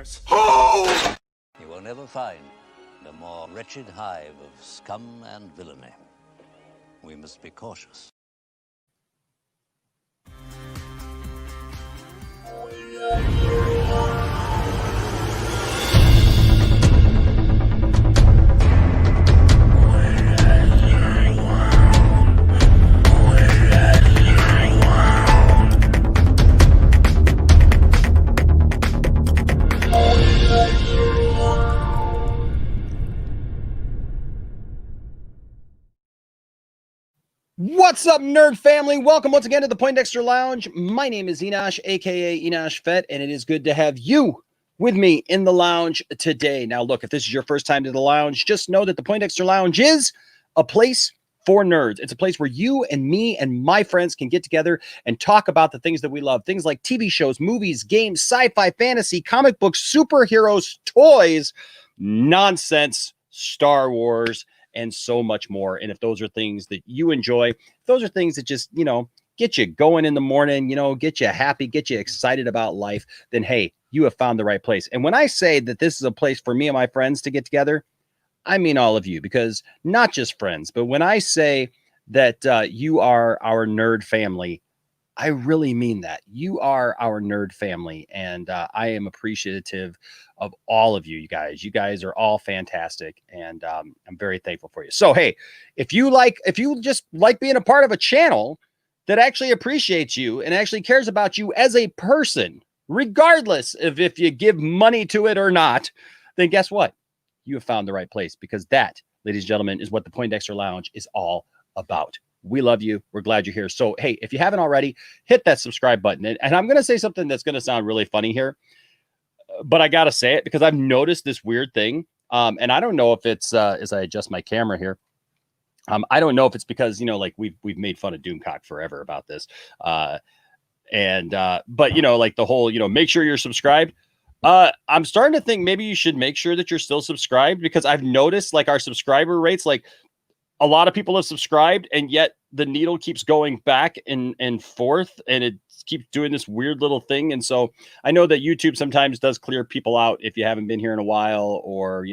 nightmares. Oh! You will never find a more wretched hive of scum and villainy. We must be cautious. What's up, nerd family? Welcome once again to the Poindexter Lounge. My name is Enosh, aka Enosh Fett, and it is good to have you with me in the lounge today. Now, look, if this is your first time to the lounge, just know that the Poindexter Lounge is a place for nerds. It's a place where you and me and my friends can get together and talk about the things that we love. Things like TV shows, movies, games, sci-fi, fantasy, comic books, superheroes, toys, nonsense, Star Wars, and so much more. And if those are things that you enjoy, those are things that just, get you going in the morning, get you happy, get you excited about life, then hey, you have found the right place. And when I say that this is a place for me and my friends to get together, I mean all of you, because not just friends, but when I say that you are our nerd family, I really mean that. You are our nerd family, and I am appreciative of all of you guys. You guys are all fantastic, and I'm very thankful for you. So, hey, if you just like being a part of a channel that actually appreciates you and actually cares about you as a person, regardless of if you give money to it or not, then guess what? You have found the right place, because that, ladies and gentlemen, is what the Poindexter Lounge is all about. We love you. We're glad you're here. So, hey, if you haven't already, hit that subscribe button. And I'm going to say something that's going to sound really funny here, but I got to say it because I've noticed this weird thing. And I don't know if it's, as I adjust my camera here, I don't know if it's because, like we've made fun of Doomcock forever about this. But like the whole, make sure you're subscribed. I'm starting to think maybe you should make sure that you're still subscribed, because I've noticed like our subscriber rates, like, a lot of people have subscribed, and yet the needle keeps going back and forth, and it keeps doing this weird little thing. And so I know that YouTube sometimes does clear people out if you haven't been here in a while, or,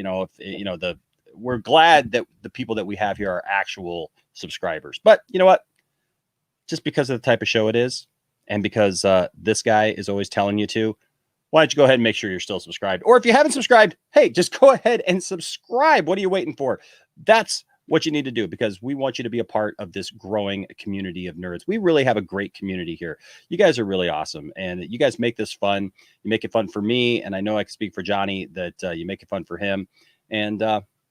we're glad that the people that we have here are actual subscribers. But you know what? Just because of the type of show it is, and because this guy is always telling you to, why don't you go ahead and make sure you're still subscribed? Or if you haven't subscribed, hey, just go ahead and subscribe. What are you waiting for? That's what you need to do, because we want you to be a part of this growing community of nerds. We really have a great community here. You guys are really awesome, and you guys make this fun. You make it fun for me, and I know I can speak for Johnny that you make it fun for him. And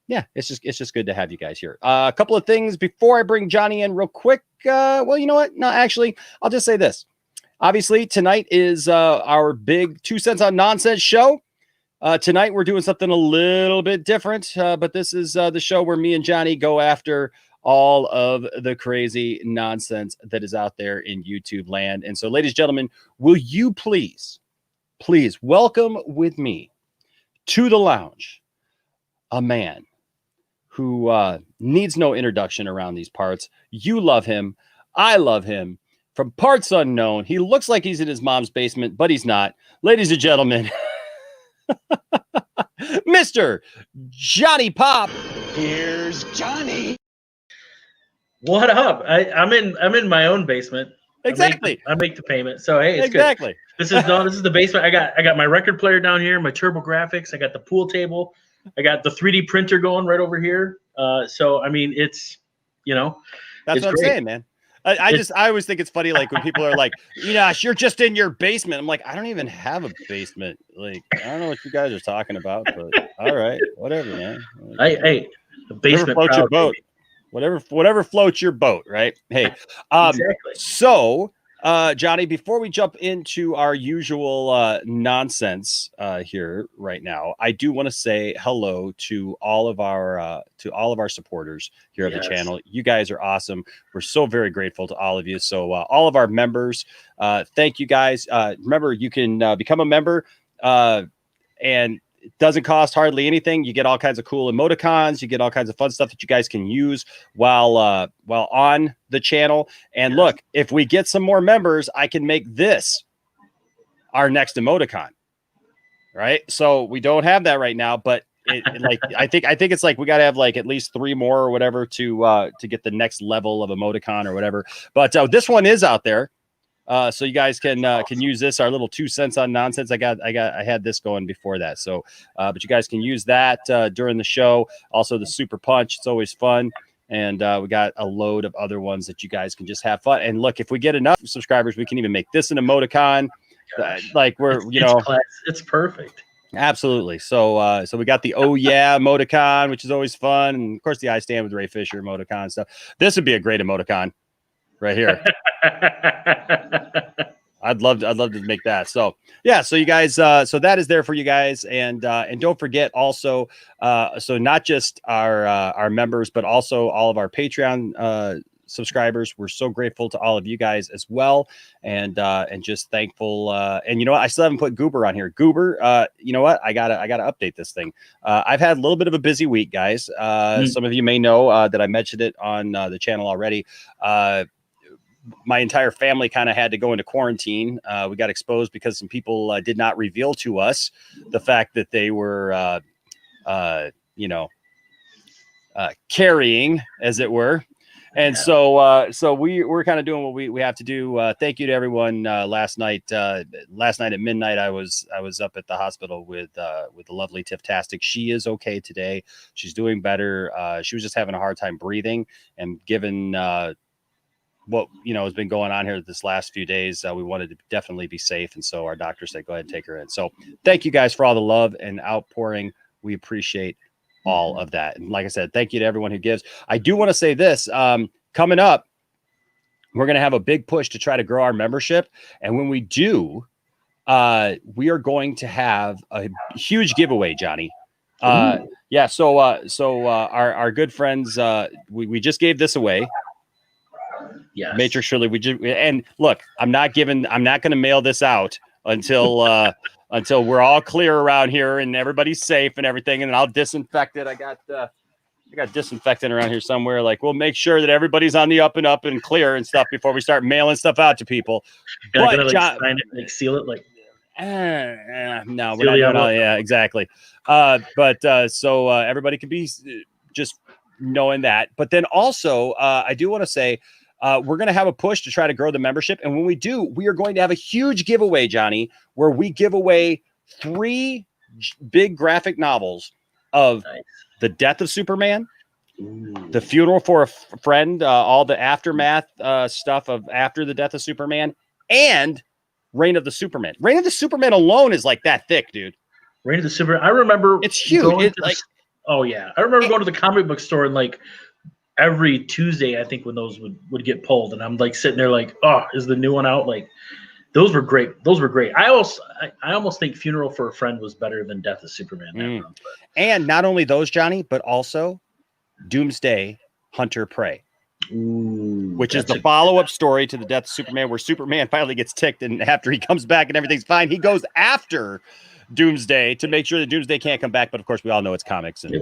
yeah, it's just good to have you guys here. A couple of things before I bring Johnny in real quick. Well, you know what? No, actually, I'll just say this. Obviously, tonight is our big 2 Cents on Nonsense show. Tonight, we're doing something a little bit different, but this is the show where me and Johnny go after all of the crazy nonsense that is out there in YouTube land. And so, ladies and gentlemen, will you please welcome with me to the lounge a man who needs no introduction around these parts. You love him. I love him. From parts unknown, he looks like he's in his mom's basement, but he's not. Ladies and gentlemen, Mr. Johnny Pop. Here's Johnny. What up? I'm in my own basement. Exactly. I make the payment. So hey, it's exactly. Good. This is the basement. I got my record player down here, my Turbo Graphics. I got the pool table. I got the 3D printer going right over here. So I mean, it's that's it's what great. I'm saying, man. I always think it's funny, like when people are like, you're just in your basement. I'm like, I don't even have a basement. Like, I don't know what you guys are talking about, but all right, whatever, man. Hey, the basement floats your boat. Whatever floats your boat, right? Hey, exactly. So, Johnny, before we jump into our usual nonsense here right now, I do want to say hello to all of our supporters here at the channel. You guys are awesome. We're so very grateful to all of you. So all of our members, thank you guys. Remember, you can become a member, and it doesn't cost hardly anything. You get all kinds of cool emoticons. You get all kinds of fun stuff that you guys can use while on the channel. And look, if we get some more members, I can make this our next emoticon. right? So we don't have that right now, but like I think it's like we got to have like at least 3 more or whatever to get the next level of emoticon or whatever. But this one is out there. So you guys can use this, our little 2 cents on nonsense. I had this going before that. So, but you guys can use that during the show. Also the super punch. It's always fun. And we got a load of other ones that you guys can just have fun. And look, if we get enough subscribers, we can even make this an emoticon. Like it's perfect. Absolutely. So we got the oh yeah emoticon, which is always fun. And of course the I stand with Ray Fisher emoticon stuff. This would be a great emoticon right here. I'd love to make that. So yeah, so you guys, so that is there for you guys, and don't forget also, so not just our members, but also all of our Patreon subscribers. We're so grateful to all of you guys as well, and just thankful. And you know what? I still haven't put Goober on here. Goober, you know what? I gotta update this thing. I've had a little bit of a busy week, guys. Some of you may know that I mentioned it on the channel already. My entire family kind of had to go into quarantine. We got exposed because some people did not reveal to us the fact that they were, carrying, as it were. And so we're kind of doing what we have to do. Thank you to everyone. Last night at midnight, I was up at the hospital with the lovely Tiff-tastic. She is okay today. She's doing better. She was just having a hard time breathing, and given what has been going on here this last few days, we wanted to definitely be safe, and so our doctor said go ahead and take her in. So thank you guys for all the love and outpouring. We appreciate all of that, and like I said, thank you to everyone who gives. I do want to say this, coming up, we're going to have a big push to try to grow our membership, and when we do, we are going to have a huge giveaway, Johnny. Yeah, so our good friends, we just gave this away. Yes. Matrix Trilogy. And look, I'm not going to mail this out until we're all clear around here and everybody's safe and everything. And I'll disinfect it. I got disinfectant around here somewhere. Like, we'll make sure that everybody's on the up and clear and stuff before we start mailing stuff out to people. You're not gonna sign it, like seal it, like. No, we're not doing. Yeah, exactly. So everybody can be just knowing that. But then also, I do want to say, we're going to have a push to try to grow the membership. And when we do, we are going to have a huge giveaway, Johnny, where we give away 3 big graphic novels of The Death of Superman, The Funeral for a Friend, all the aftermath stuff of after the death of Superman, and Reign of the Superman. Reign of the Superman alone is like that thick, dude. Reign of the Superman. I remember it's huge. Oh yeah, I remember going to the comic book store and like every Tuesday, I think, when those would get pulled, and I'm like sitting there like, oh, is the new one out? Like, those were great. I almost think Funeral for a Friend was better than Death of Superman. And not only those, Johnny, but also Doomsday Hunter Prey, which is the follow-up story to the Death of Superman, where Superman finally gets ticked, and after he comes back and everything's fine, he goes after Doomsday to make sure that Doomsday can't come back. But of course, we all know it's comics, and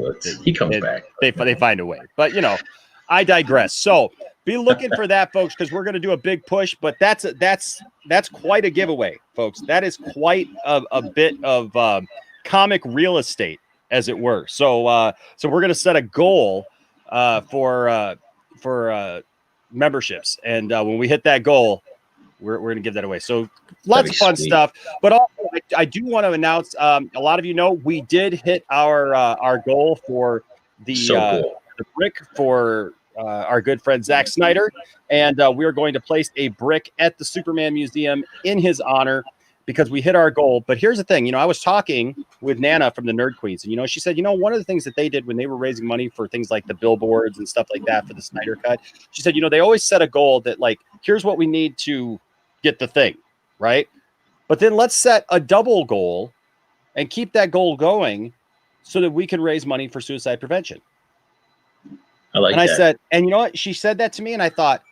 he comes back. They find a way. But I digress. So be looking for that, folks, because we're going to do a big push. But that's quite a giveaway, folks. That is quite a bit of comic real estate, as it were. So we're going to set a goal for memberships, and when we hit that goal, we're going to give that away. So lots of fun stuff. But also, I do want to announce, a lot of you know, we did hit our goal for the brick for our good friend Zack Snyder, and we are going to place a brick at the Superman Museum in his honor, because we hit our goal. But here's the thing, I was talking with Nana from the Nerd Queens, and she said, one of the things that they did when they were raising money for things like the billboards and stuff like that for the Snyder Cut, she said, they always set a goal that, like, here's what we need to get the thing, right? But then let's set a double goal and keep that goal going so that we can raise money for suicide prevention. I said, and you know what? She said that to me, and I thought,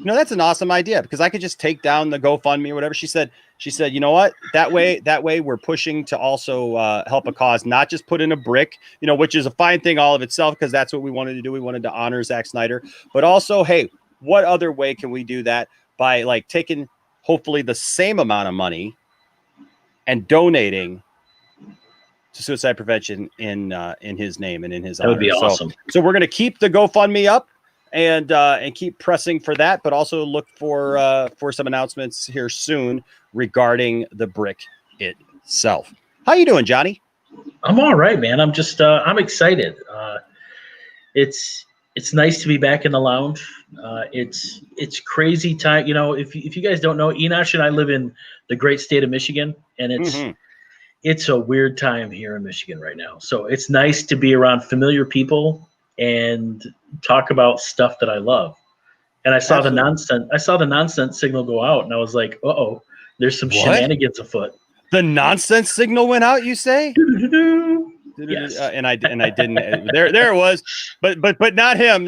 that's an awesome idea, because I could just take down the GoFundMe or whatever. She said, you know what? That way we're pushing to also help a cause, not just put in a brick, which is a fine thing all of itself, because that's what we wanted to do. We wanted to honor Zack Snyder, but also, hey, what other way can we do that by, like, taking hopefully the same amount of money and donating to suicide prevention in his name and in his honor. That would be awesome. So we're going to keep the GoFundMe up and keep pressing for that, but also look for some announcements here soon regarding the brick itself. How you doing, Johnny? I'm all right, man. I'm just I'm excited. It's nice to be back in the lounge. It's crazy time. You know, if you guys don't know, Enosh and I live in the great state of Michigan, and it's a weird time here in Michigan right now. So it's nice to be around familiar people and talk about stuff that I love. And I saw the nonsense signal go out, and I was like, "Uh-oh, there's some shenanigans afoot." The nonsense signal went out, you say? Yes. And I didn't. There it was, but not him.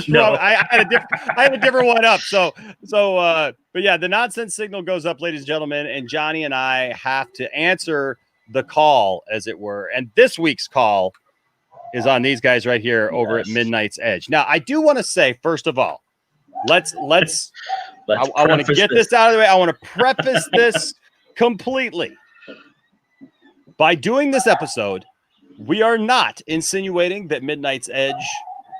No, I had a different one up. But yeah, the nonsense signal goes up, ladies and gentlemen, and Johnny and I have to answer the call, as it were. And this week's call is on these guys right here over at Midnight's Edge. Now, I do want to say, first of all, let's I want to get this out of the way. I want to preface this completely. By doing this episode, we are not insinuating that Midnight's Edge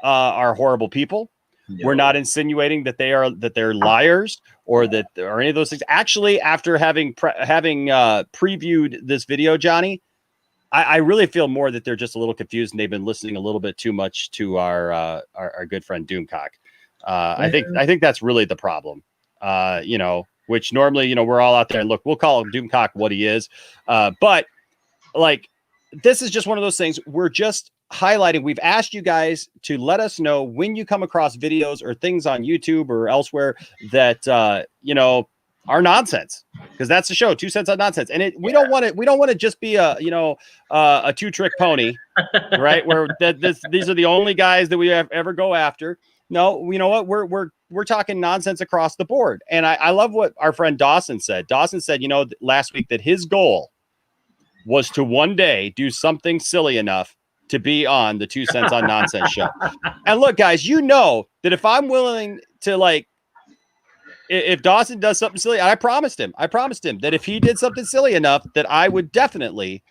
are horrible people. No. We're not insinuating that they're liars or any of those things. Actually, after having previewed this video, Johnny, I really feel more that they're just a little confused and they've been listening a little bit too much to our good friend Doomcock. I think that's really the problem. Which normally, we're all out there and look, we'll call him Doomcock what he is. But like, this is just one of those things. We're just highlighting. We've asked you guys to let us know when you come across videos or things on YouTube or elsewhere that, are nonsense, because that's the show, 2 cents on nonsense. And we don't want to just be a 2-trick pony, right? Where these are the only guys that we ever go after. No, you know what? We're talking nonsense across the board. And I love what our friend Dawson said. Dawson said, last week that his goal was to one day do something silly enough to be on the 2 cents on nonsense show. And look, guys, that if I'm willing to, if Dawson does something silly, I promised him that if he did something silly enough, that I would definitely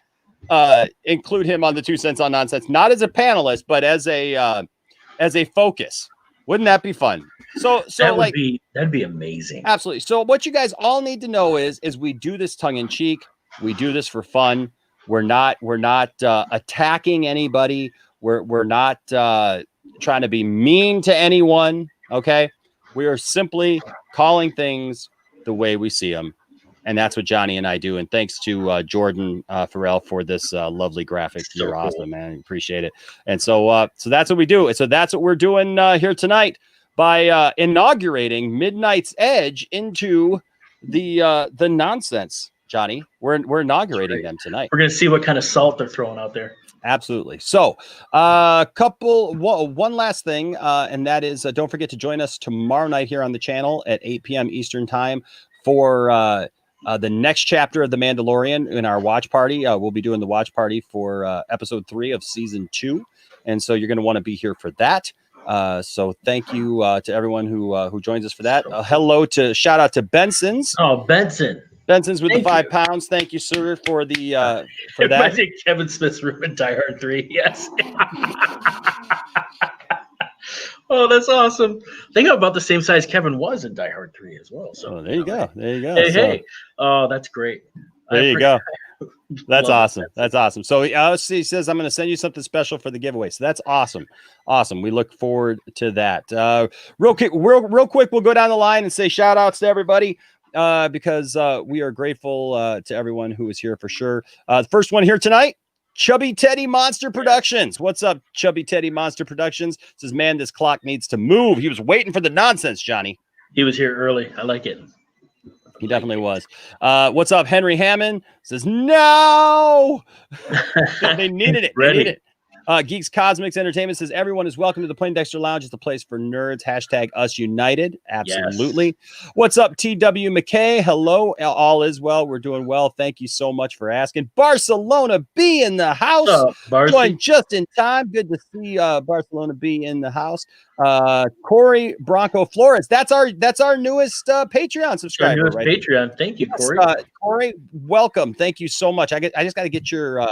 include him on the 2 cents on nonsense, not as a panelist, but as a focus. Wouldn't that be fun? So that'd be amazing. Absolutely. So what you guys all need to know is we do this tongue in cheek. We do this for fun. We're not attacking anybody. We're not trying to be mean to anyone. Okay. We are simply calling things the way we see them. And that's what Johnny and I do. And thanks to Jordan Farrell for this lovely graphic. You're awesome, man. Appreciate it. And so that's what we do. And so that's what we're doing here tonight by inaugurating Midnight's Edge into the nonsense. Johnny, we're inaugurating them tonight. We're going to see what kind of salt they're throwing out there. Absolutely. So one last thing, and that is don't forget to join us tomorrow night here on the channel at 8 p.m. Eastern time for the next chapter of The Mandalorian in our watch party. We'll be doing the watch party for episode 3 of season 2. And so you're going to want to be here for that. So thank you to everyone who joins us for that. Shout out to Benson's. Oh, Benson's with the £5. Thank you, sir, for the for that. I think Kevin Smith's room in Die Hard 3. Yes. Oh, that's awesome. I think I'm about the same size Kevin was in Die Hard 3 as well. So there you go. Hey. Oh, that's great. There you go. That's awesome. That's awesome. So he says, I'm going to send you something special for the giveaway. So that's awesome. Awesome. We look forward to that. Real quick, we'll go down the line and say shout outs to everybody. Because we are grateful to everyone who is here for sure. The first one here tonight, Chubby Teddy Monster Productions. What's up, Chubby Teddy Monster Productions? Says, man, this clock needs to move. He was waiting for the nonsense, Johnny. He was here early. I like it. He definitely was. What's up, Henry Hammond? Says, no! They needed it. They needed it. Geeks Cosmics Entertainment says, everyone is welcome to the Poindexter Lounge. It's the place for nerds. Hashtag us united. Absolutely. Yes. What's up, TW McKay? Hello. All is well. We're doing well. Thank you so much for asking. Barcelona B in the house. Joined just in time. Good to see Barcelona B in the house. Corey Bronco Flores. That's our newest Patreon subscriber. Right Patreon. Thank you, Corey. Corey, welcome. Thank you so much. I just got to get your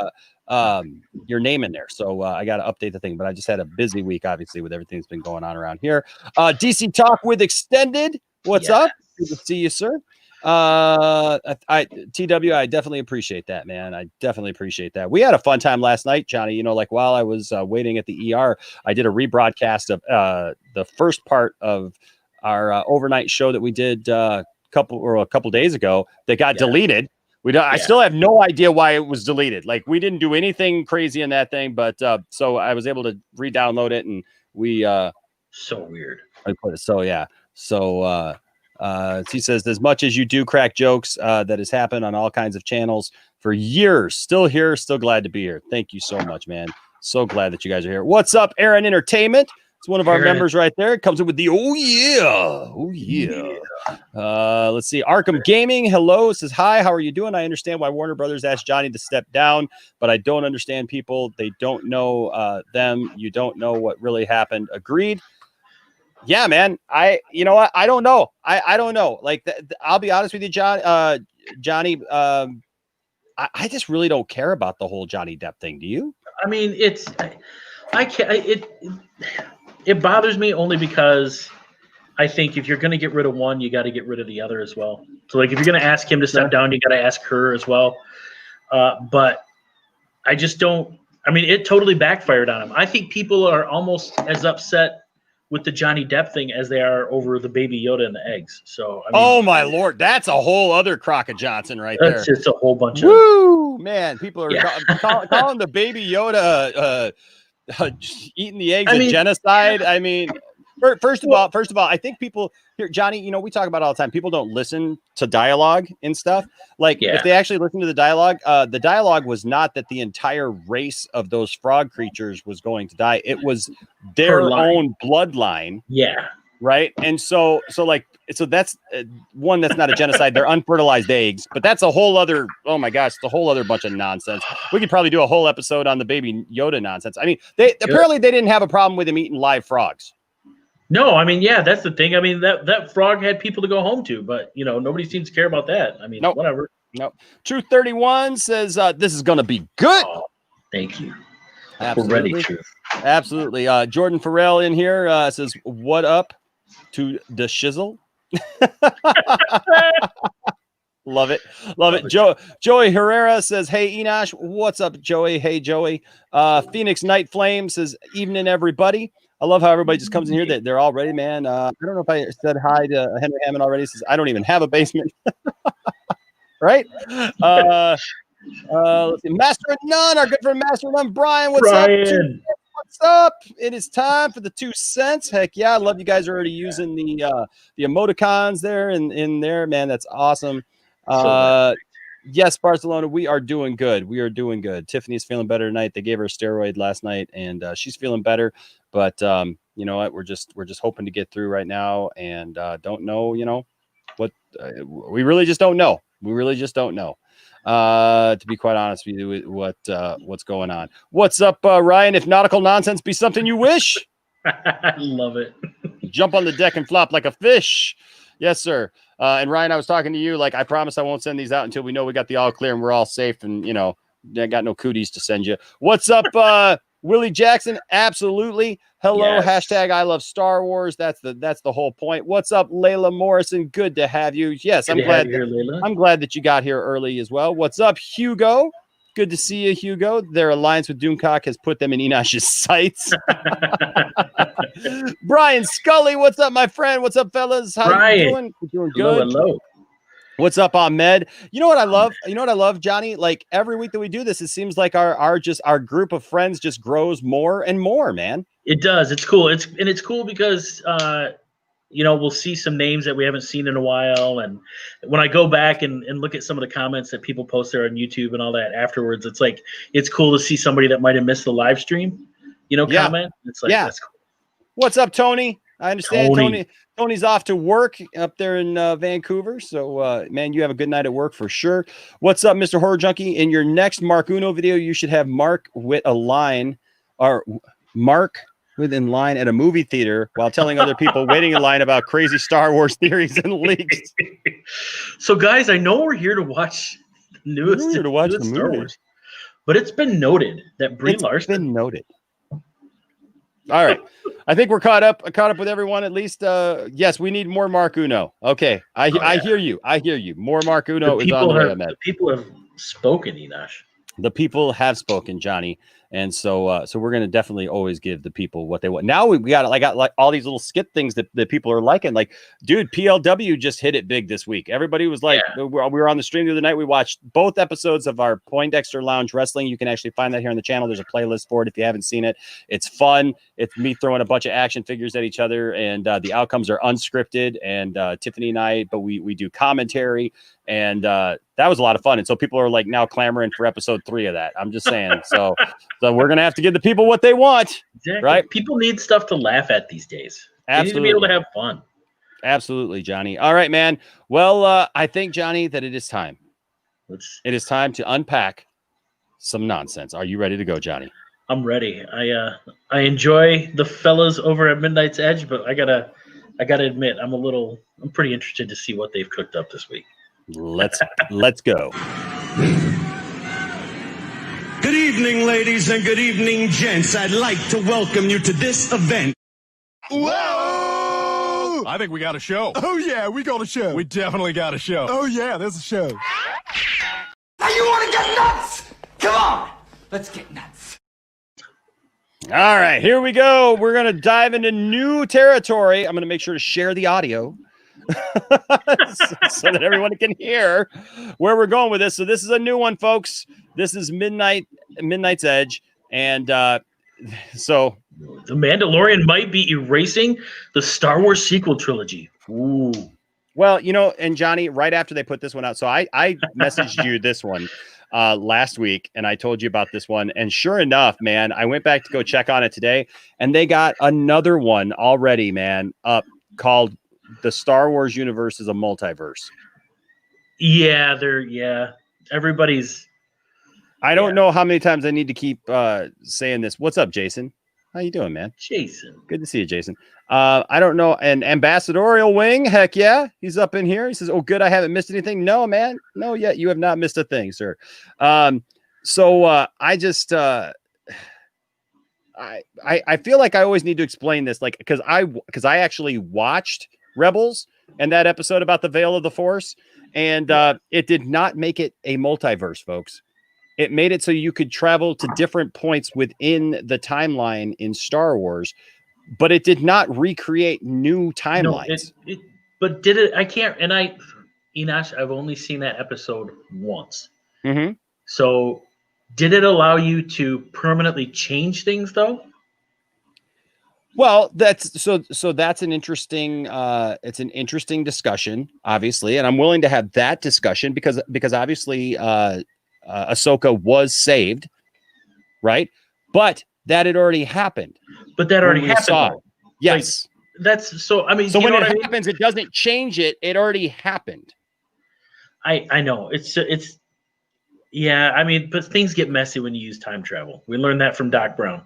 your name in there. So I got to update the thing, but I just had a busy week, obviously, with everything that's been going on around here. DC Talk with Extended. What's up? Good to see you, sir. TW, I definitely appreciate that, man. I definitely appreciate that. We had a fun time last night, Johnny. You know, like while I was waiting at the ER, I did a rebroadcast of the first part of our overnight show that we did a couple days ago that got deleted. I still have no idea why it was deleted. Like, we didn't do anything crazy in that thing, but so I was able to re-download it, and we so weird. I put it. So yeah. So he says, as much as you do crack jokes, that has happened on all kinds of channels for years. Still here, still glad to be here. Thank you so much, man. So glad that you guys are here. What's up, Aaron Entertainment? It's one of our members right there. It comes in with the let's see. Arkham Gaming, hello. Says hi. How are you doing? I understand why Warner Brothers asked Johnny to step down, but I don't understand people. They don't know them. You don't know what really happened. Agreed. Yeah, man. You know what? I don't know. I don't know. Like, I'll be honest with you, Johnny. I just really don't care about the whole Johnny Depp thing. Do you? I mean, it bothers me only because I think if you're going to get rid of one, you got to get rid of the other as well. So, like, if you're going to ask him to step down, you got to ask her as well. But I just don't. I mean, it totally backfired on him. I think people are almost as upset with the Johnny Depp thing as they are over the Baby Yoda and the eggs. So, I mean, oh my Lord, that's a whole other Crockett Johnson right there. That's just a whole bunch of man. People are calling the Baby Yoda eating the eggs a genocide. I mean, first of all, I think people here, Johnny, you know, we talk about it all the time. People don't listen to dialogue and stuff. Like, if they actually listen to the dialogue was not that the entire race of those frog creatures was going to die. It was their own bloodline. Yeah. Right. And so that's one that's not a genocide. They're unfertilized eggs, but that's a whole other. Oh my gosh, it's a whole other bunch of nonsense. We could probably do a whole episode on the Baby Yoda nonsense. I mean, apparently they didn't have a problem with him eating live frogs. No, I mean, yeah, that's the thing. I mean, that frog had people to go home to, but you know, nobody seems to care about that. I mean, whatever. No. Truth 31 says this is gonna be good. Oh, thank you. Absolutely. We're ready, Truth. Absolutely. Jordan Farrell in here says, "What up to the shizzle?" Love it. Joey Herrera says, "Hey Enosh, what's up, Joey? Hey Joey." Phoenix Night Flame says, "Evening, everybody." I love how everybody just comes in here. They're all ready, man. I don't know if I said hi to Henry Hammond already. Says, I don't even have a basement. Right? Let's see. Master of None, our good friend Master of None, Brian. What's up? What's up? It is time for the 2 cents. Heck yeah. I love you guys are already using the emoticons there in there, man. That's awesome. Yes, Barcelona, we are doing good. We are doing good. Tiffany's feeling better tonight. They gave her a steroid last night, and she's feeling better. But you know what? We're just hoping to get through right now, and don't know. You know what? We really just don't know. We really just don't know. To be quite honest with you, what's going on? What's up, Ryan? If nautical nonsense be something you wish, I love it. Jump on the deck and flop like a fish. Yes, sir. And Ryan, I was talking to you. Like, I promise I won't send these out until we know we got the all clear and we're all safe. And, you know, I got no cooties to send you. What's up, Willie Jackson? Absolutely. Hello. Yes. Hashtag I love Star Wars. That's the whole point. What's up, Layla Morrison? Good to have you. Yes, I'm glad that you got here early as well. What's up, Hugo? Good to see you, Hugo. Their alliance with Doomcock has put them in Enosh's sights. Brian Scully, what's up, my friend? What's up, fellas? How you doing? You're doing good. Hello. What's up, Ahmed? You know what I love? You know what I love, Johnny? Like, every week that we do this, it seems like our group of friends just grows more and more, man. It does. It's cool. It's cool because you know, we'll see some names that we haven't seen in a while. And when I go back and look at some of the comments that people post there on YouTube and all that afterwards, it's like, it's cool to see somebody that might have missed the live stream, you know, comment. It's like, that's cool. What's up, Tony? I understand Tony's off to work up there in Vancouver. So, man, you have a good night at work for sure. What's up, Mr. Horror Junkie? In your next Mark Uno video, you should have Mark with a line or Mark in line at a movie theater while telling other people waiting in line about crazy Star Wars theories and leaks. So, guys, I know we're here to watch the newest Star Wars, But it's been noted that Brie It's Larson. been noted. All right. I think we're caught up with everyone at least. Yes, we need more Mark Uno. Okay. I hear you. I hear you. More Mark Uno is on the way, Ahmed. The people have spoken, Enosh. The people have spoken, Johnny. And so we're going to definitely always give the people what they want. Now we got like all these little skit things that people are liking. Like, dude, PLW just hit it big this week. Everybody was like, we were on the stream the other night. We watched both episodes of our Poindexter Lounge Wrestling. You can actually find that here on the channel. There's a playlist for it if you haven't seen it. It's fun. It's me throwing a bunch of action figures at each other, and the outcomes are unscripted. And Tiffany and I, but we do commentary, and that was a lot of fun. And so people are like now clamoring for episode 3 of that. I'm just saying. So we're gonna have to give the people what they want, exactly. Right? People need stuff to laugh at these days. Absolutely. They need to be able to have fun. Absolutely, Johnny. All right, man. Well, I think, Johnny, that it is time. It is time to unpack some nonsense. Are you ready to go, Johnny? I'm ready. I enjoy the fellas over at Midnight's Edge, but I gotta admit I'm pretty interested to see what they've cooked up this week. Let's go. Good evening, ladies, and good evening, gents. I'd like to welcome you to this event. Whoa! I think we got a show. Oh, yeah, we got a show. We definitely got a show. Oh, yeah, there's a show. Now you want to get nuts? Come on, let's get nuts. All right, here we go. We're going to dive into new territory. I'm going to make sure to share the audio so that everyone can hear where we're going with this. So this is a new one, folks. This is Midnight's Edge. And so the Mandalorian might be erasing the Star Wars sequel trilogy. Ooh. Well, and Johnny, right after they put this one out, so I messaged you this one last week, and I told you about this one. And sure enough, man, I went back to go check on it today, and they got another one already, man, up called The Star Wars Universe is a Multiverse. Yeah, everybody's. I don't know how many times I need to keep saying this. What's up, Jason? How you doing, man? Jason. Good to see you, Jason. I don't know. And Ambassadorial Wing, heck yeah. He's up in here. He says, oh, good. I haven't missed anything. No, man. No, yet. You have not missed a thing, sir. So I just I feel like I always need to explain this, like, because I actually watched Rebels and that episode about the Veil of the Force, and it did not make it a multiverse, folks. It made it so you could travel to different points within the timeline in Star Wars, but it did not recreate new timelines. No, but did it? I can't. And Enosh, I've only seen that episode once. Mm-hmm. So did it allow you to permanently change things, though? Well, that's an interesting it's an interesting discussion, obviously, and I'm willing to have that discussion because obviously Ahsoka was saved, right? But that had already happened. But that already happened. Yes. Like, that's so. I mean, so when it happens, it doesn't change it. It already happened. I know it's yeah. I mean, but things get messy when you use time travel. We learned that from Doc Brown.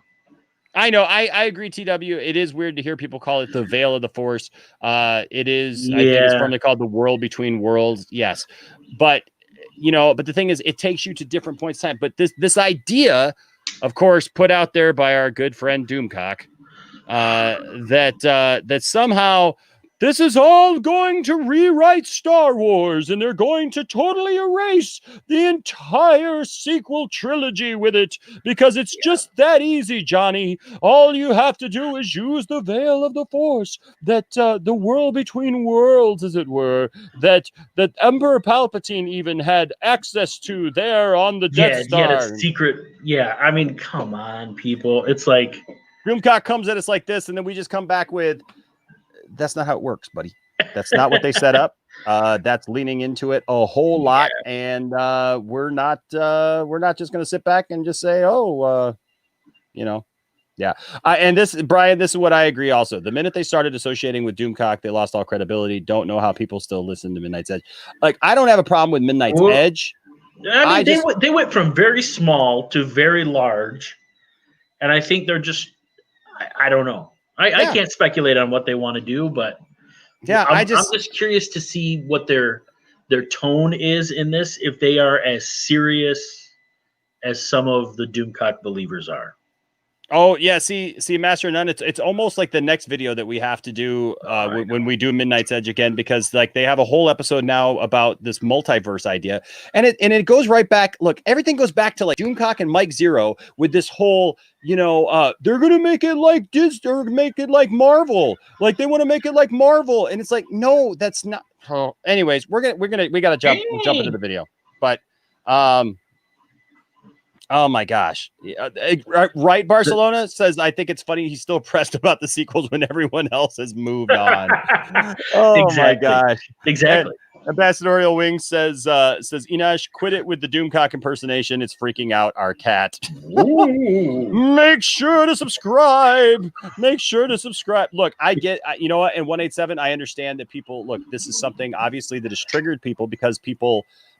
I know. I agree, TW. It is weird to hear people call it the Veil of the Force. It is. Yeah. I think it's formerly called the World Between Worlds. Yes, but the thing is, it takes you to different points in time. But this idea, of course, put out there by our good friend Doomcock, that somehow this is all going to rewrite Star Wars, and they're going to totally erase the entire sequel trilogy with it because it's just that easy, Johnny. All you have to do is use the Veil of the Force, that the world between worlds, as it were, that Emperor Palpatine even had access to there on the Death Star. Yeah, the secret. Yeah, I mean, come on, people. It's like Doomcock comes at us like this, and then we just come back with, that's not how it works, buddy. That's not what they set up. That's leaning into it a whole lot, and we're not just going to sit back and just say, and this, Brian, this is what I agree. Also, the minute they started associating with Doomcock, they lost all credibility. Don't know how people still listen to Midnight's Edge. Like, I don't have a problem with Midnight's Edge. I mean, they went from very small to very large, and I think they're just, I don't know. I can't speculate on what they want to do, but I'm just curious to see what their tone is in this. If they are as serious as some of the Doomcock believers are. Oh yeah, see, Master None. It's almost like the next video that we have to do when we do Midnight's Edge again, because like they have a whole episode now about this multiverse idea, and it goes right back. Look, everything goes back to like Doomcock and Mike Zero with this whole, they're gonna make it like Disney or make it like Marvel, like they want to make it like Marvel, and it's like, no, that's not. Oh, anyways, we gotta jump into the video, but oh my gosh. Right. Barcelona says, I think it's funny he's still pressed about the sequels when everyone else has moved on. Oh Exactly. my gosh. Exactly. And Ambassadorial Wing says Enosh, quit it with the Doomcock impersonation. It's freaking out our cat. Make sure to subscribe. Look, I get, you know what? In 187, I understand that people, look, this is something obviously that has triggered people because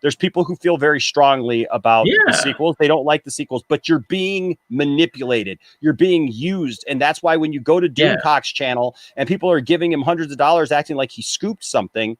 there's people who feel very strongly about the sequels. They don't like the sequels, but you're being manipulated. You're being used. And that's why when you go to Doomcock's channel and people are giving him hundreds of dollars acting like he scooped something,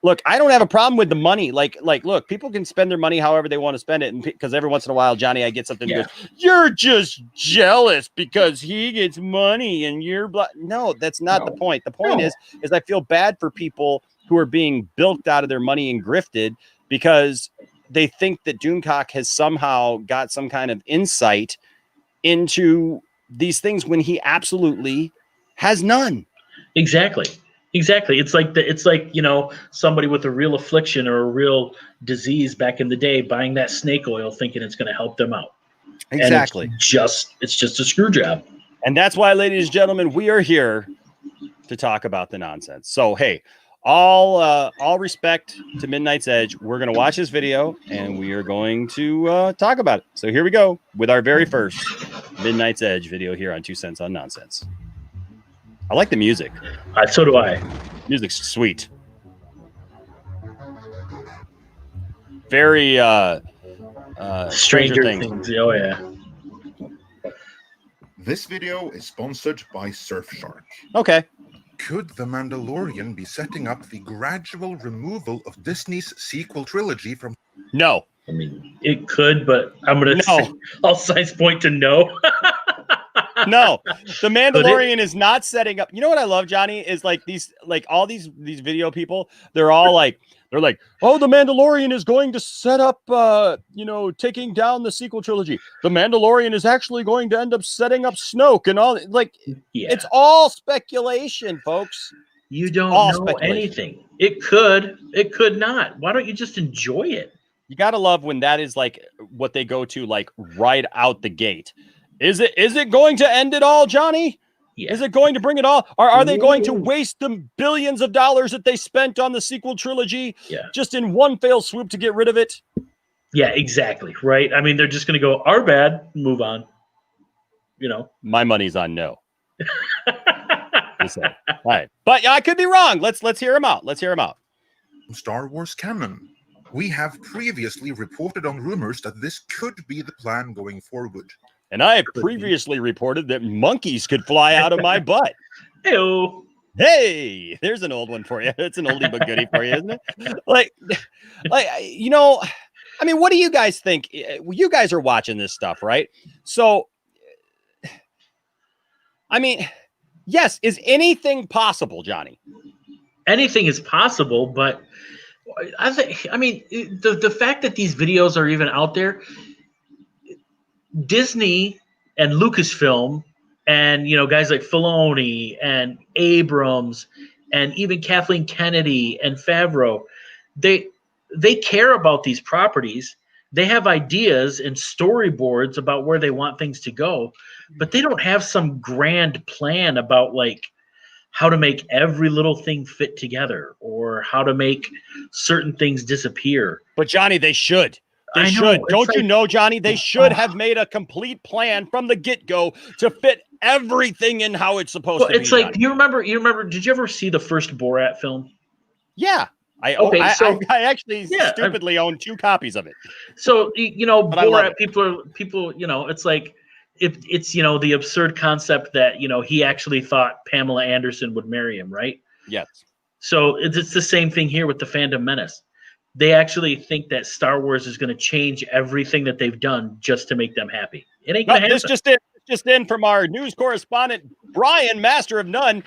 look, I don't have a problem with the money. Like, look, people can spend their money however they want to spend it. And because every once in a while, Johnny, I get something that goes, you're just jealous because he gets money and you're no, that's not the point. The point is I feel bad for people who are being bilked out of their money and grifted because they think that Doomcock has somehow got some kind of insight into these things when he absolutely has none. Exactly. It's like somebody with a real affliction or a real disease back in the day buying that snake oil thinking it's going to help them out. Exactly. And it's just a screw job. And that's why, ladies and gentlemen, we are here to talk about the nonsense. So, hey, all respect to Midnight's Edge. We're going to watch this video and we are going to talk about it. So here we go with our very first Midnight's Edge video here on 2 Cents on Nonsense. I like the music. So do I. Music's sweet. Very Stranger Things. Oh yeah. This video is sponsored by Surfshark. Okay. Could The Mandalorian be setting up the gradual removal of Disney's sequel trilogy from... No. I mean, it could, but I'm going to say, I'll size point to no. No, The Mandalorian is not setting up. You know what I love, Johnny, is like all these video people, they're like, oh, The Mandalorian is going to set up, taking down the sequel trilogy. The Mandalorian is actually going to end up setting up Snoke and all. It's all speculation, folks. You don't know anything. It could not. Why don't you just enjoy it? You got to love when that is like what they go to, like right out the gate. Is it going to end it all, Johnny? Yeah. Is it going to bring it all? Are they going to waste the billions of dollars that they spent on the sequel trilogy just in one fell swoop to get rid of it? Yeah, exactly. Right. I mean, they're just going to go, our bad, move on. My money's on no. All right. But I could be wrong. Let's hear him out. Star Wars canon. We have previously reported on rumors that this could be the plan going forward. And I have previously reported that monkeys could fly out of my butt. Ew. Hey, there's an old one for you. It's an oldie but goodie for you, isn't it? I mean, what do you guys think? You guys are watching this stuff, right? So, I mean, yes, is anything possible, Johnny? Anything is possible, but the fact that these videos are even out there, Disney and Lucasfilm and, guys like Filoni and Abrams and even Kathleen Kennedy and Favreau, they care about these properties. They have ideas and storyboards about where they want things to go, but they don't have some grand plan about how to make every little thing fit together or how to make certain things disappear. But Johnny, they should. They should. Don't you know, Johnny? They should have made a complete plan from the get-go to fit everything in how it's supposed to be. It's like, you remember, did you ever see the first Borat film? Yeah. I actually stupidly own 2 copies of it. So, Borat, people, it's like, it's the absurd concept that, he actually thought Pamela Anderson would marry him, right? Yes. So it's the same thing here with the Phantom Menace. they actually think that Star Wars is going to change everything that they've done just to make them happy. It ain't going to happen. This just in from our news correspondent, Brian, Master of None.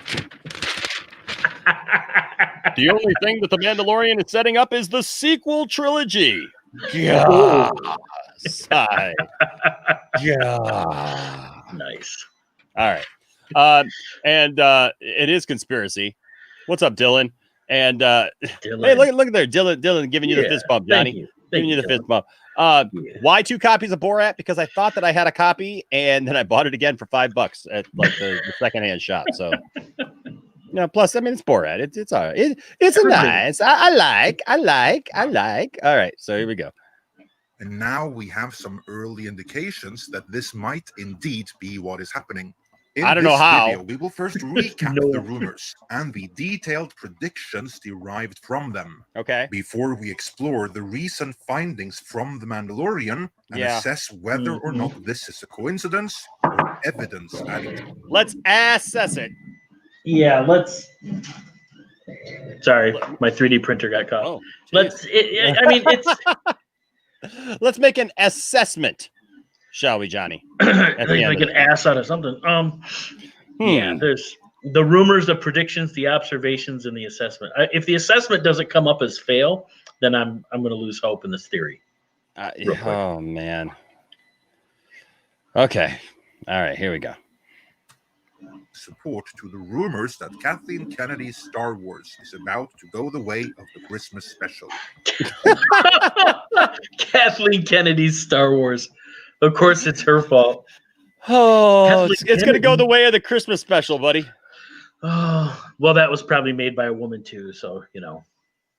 The only thing that The Mandalorian is setting up is the sequel trilogy. Yeah. Yeah. Nice. All right. And it is conspiracy. What's up, Dylan? And Dylan. hey, look at there, Dylan giving you the fist bump, Johnny. Giving you the fist bump. Why 2 copies of Borat? Because I thought that I had a copy, and then I bought it again for $5 at like the secondhand shop. So, plus, I mean, it's Borat. It's all right. It's a nice. I like. All right, so here we go. And now we have some early indications that this might indeed be what is happening. In I don't know this how. video, we will first recap the rumors and the detailed predictions derived from them. Okay. Before we explore the recent findings from The Mandalorian and assess whether or not this is a coincidence or evidence adding. Let's assess it. Yeah, let's. Sorry, my 3D printer got caught. Oh, it's. Let's make an assessment, shall we, Johnny? Make an ass out of something. Yeah, there's the rumors, the predictions, the observations, and the assessment. If the assessment doesn't come up as fail, then I'm going to lose hope in this theory. Oh man. Okay. All right. Here we go. Support to the rumors that Kathleen Kennedy's Star Wars is about to go the way of the Christmas special. Kathleen Kennedy's Star Wars. Of course, it's her fault. Oh, it's going to go the way of the Christmas special, buddy. Oh, well, that was probably made by a woman too, so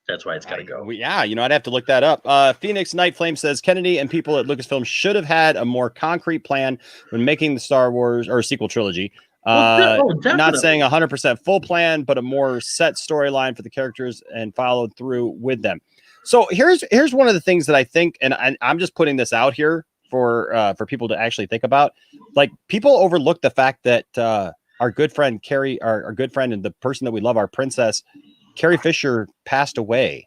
that's why it's got to go. I'd have to look that up. Phoenix Night Flame says Kennedy and people at Lucasfilm should have had a more concrete plan when making the Star Wars or sequel trilogy. Not saying 100% full plan, but a more set storyline for the characters and followed through with them. So here's one of the things that I think, and I'm just putting this out here for people to actually think about. Like, people overlook the fact that our good friend Carrie, our good friend and the person that we love, our princess, Carrie Fisher, passed away